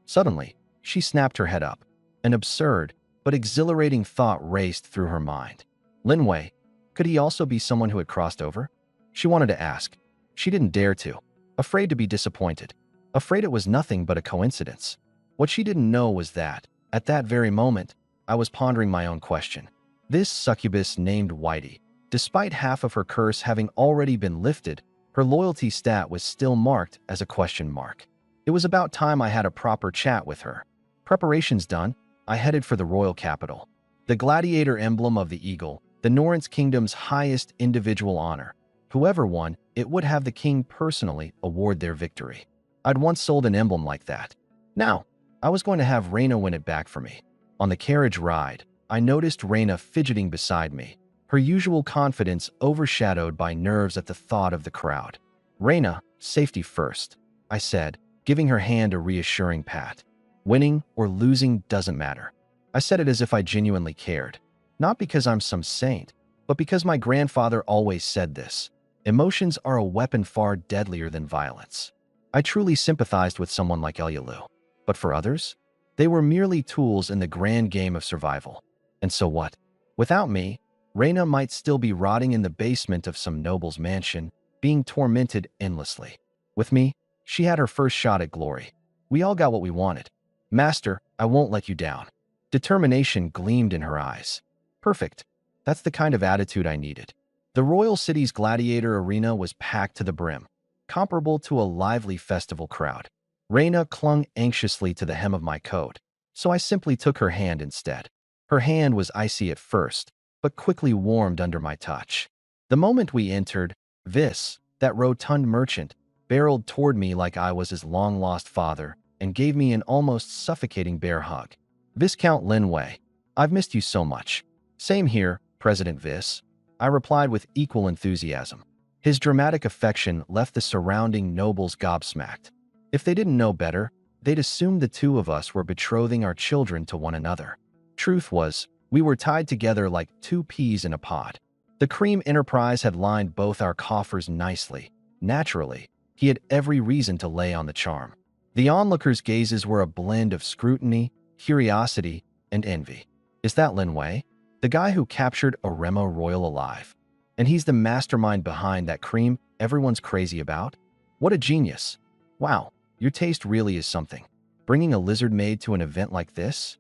Suddenly, she snapped her head up. An absurd, but exhilarating thought raced through her mind. Linwei, could he also be someone who had crossed over? She wanted to ask. She didn't dare to, afraid to be disappointed, afraid it was nothing but a coincidence. What she didn't know was that, at that very moment, I was pondering my own question. This succubus named Whitey, despite half of her curse having already been lifted, her loyalty stat was still marked as a question mark. It was about time I had a proper chat with her. Preparations done, I headed for the royal capital. The gladiator emblem of the eagle, the Norrøn's kingdom's highest individual honor. Whoever won, it would have the king personally award their victory. I'd once sold an emblem like that. Now, I was going to have Reina win it back for me. On the carriage ride, I noticed Reina fidgeting beside me, her usual confidence overshadowed by nerves at the thought of the crowd. Reina, safety first, I said, giving her hand a reassuring pat. Winning or losing doesn't matter. I said it as if I genuinely cared. Not because I'm some saint, but because my grandfather always said this. Emotions are a weapon far deadlier than violence. I truly sympathized with someone like Elyulu. But for others, they were merely tools in the grand game of survival. And so what? Without me, Reina might still be rotting in the basement of some noble's mansion, being tormented endlessly. With me, she had her first shot at glory. We all got what we wanted. Master, I won't let you down. Determination gleamed in her eyes. Perfect. That's the kind of attitude I needed. The royal city's gladiator arena was packed to the brim, comparable to a lively festival crowd. Reina clung anxiously to the hem of my coat, so I simply took her hand instead. Her hand was icy at first, but quickly warmed under my touch. The moment we entered, that rotund merchant, barreled toward me like I was his long-lost father and gave me an almost suffocating bear hug. Viscount Linway, I've missed you so much. Same here, President Vis, I replied with equal enthusiasm. His dramatic affection left the surrounding nobles gobsmacked. If they didn't know better, they'd assumed the two of us were betrothing our children to one another. Truth was, we were tied together like two peas in a pod. The cream enterprise had lined both our coffers nicely. Naturally, he had every reason to lay on the charm. The onlookers' gazes were a blend of scrutiny, curiosity, and envy. Is that Linway? The guy who captured a Remo royal alive? And he's the mastermind behind that cream everyone's crazy about? What a genius. Wow, your taste really is something. Bringing a lizard maid to an event like this?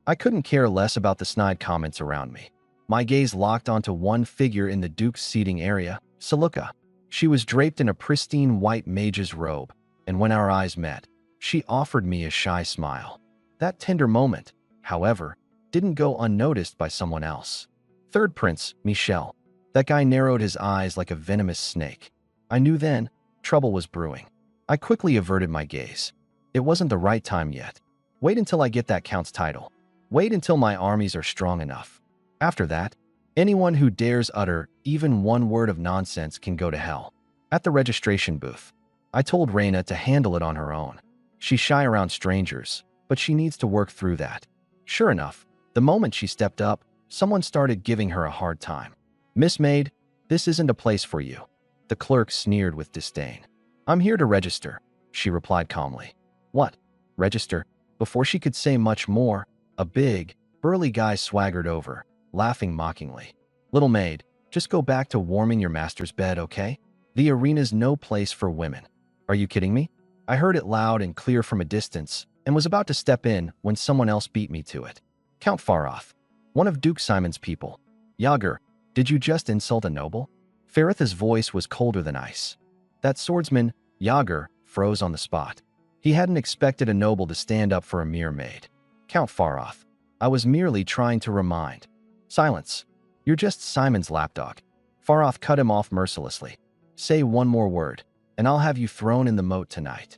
I couldn't care less about the snide comments around me. My gaze locked onto one figure in the Duke's seating area, Saluka. She was draped in a pristine white mage's robe, and when our eyes met, she offered me a shy smile. That tender moment, however, didn't go unnoticed by someone else. Third Prince, Michel. That guy narrowed his eyes like a venomous snake. I knew then trouble was brewing. I quickly averted my gaze. It wasn't the right time yet. Wait until I get that count's title. Wait until my armies are strong enough. After that, anyone who dares utter even one word of nonsense can go to hell. At the registration booth, I told Reina to handle it on her own. She's shy around strangers, but she needs to work through that. Sure enough, the moment she stepped up, someone started giving her a hard time. Miss Maid, this isn't a place for you. The clerk sneered with disdain. I'm here to register, she replied calmly. What? Register? Before she could say much more, a big, burly guy swaggered over, laughing mockingly. Little maid, just go back to warming your master's bed, okay? The arena's no place for women. Are you kidding me? I heard it loud and clear from a distance and was about to step in when someone else beat me to it. Count Faroth, one of Duke Simon's people. Yager, did you just insult a noble? Faritha's voice was colder than ice. That swordsman, Yager, froze on the spot. He hadn't expected a noble to stand up for a mere maid. Count Faroth, I was merely trying to remind. Silence. You're just Simon's lapdog. Faroth cut him off mercilessly. Say one more word, and I'll have you thrown in the moat tonight.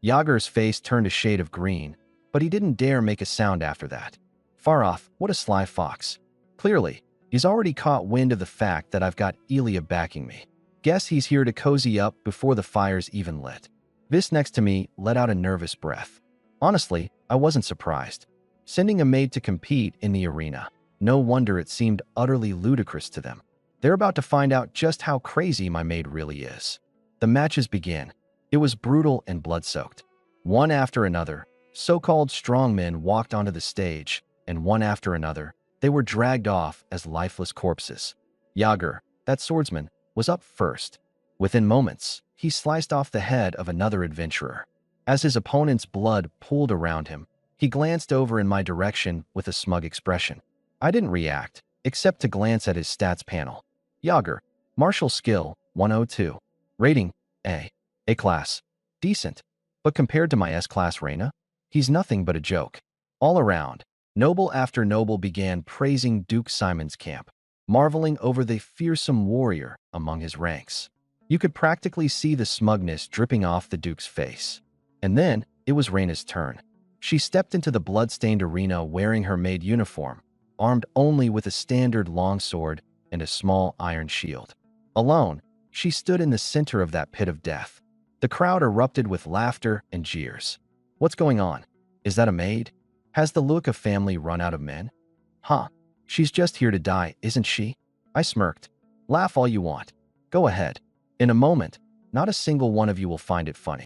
Yager's face turned a shade of green, but he didn't dare make a sound after that. Faroth, what a sly fox. Clearly, he's already caught wind of the fact that I've got Elia backing me. Guess he's here to cozy up before the fire's even lit. Vis next to me let out a nervous breath. Honestly, I wasn't surprised. Sending a maid to compete in the arena. No wonder it seemed utterly ludicrous to them. They're about to find out just how crazy my maid really is. The matches began. It was brutal and blood-soaked. One after another, so-called strongmen walked onto the stage, and one after another, they were dragged off as lifeless corpses. Yager, that swordsman, was up first. Within moments, he sliced off the head of another adventurer. As his opponent's blood pooled around him, he glanced over in my direction with a smug expression. I didn't react, except to glance at his stats panel. Yager, martial skill, 102. Rating, A. A class. Decent. But compared to my S-class Reina, he's nothing but a joke. All around, noble after noble began praising Duke Simon's camp. marveling over the fearsome warrior among his ranks. You could practically see the smugness dripping off the Duke's face. And then it was Reina's turn. She stepped into the blood-stained arena wearing her maid uniform, armed only with a standard longsword and a small iron shield. Alone, she stood in the center of that pit of death. The crowd erupted with laughter and jeers. What's going on? Is that a maid? Has the Luca family run out of men? Huh, she's just here to die, isn't she? I smirked. Laugh all you want. Go ahead. In a moment, not a single one of you will find it funny.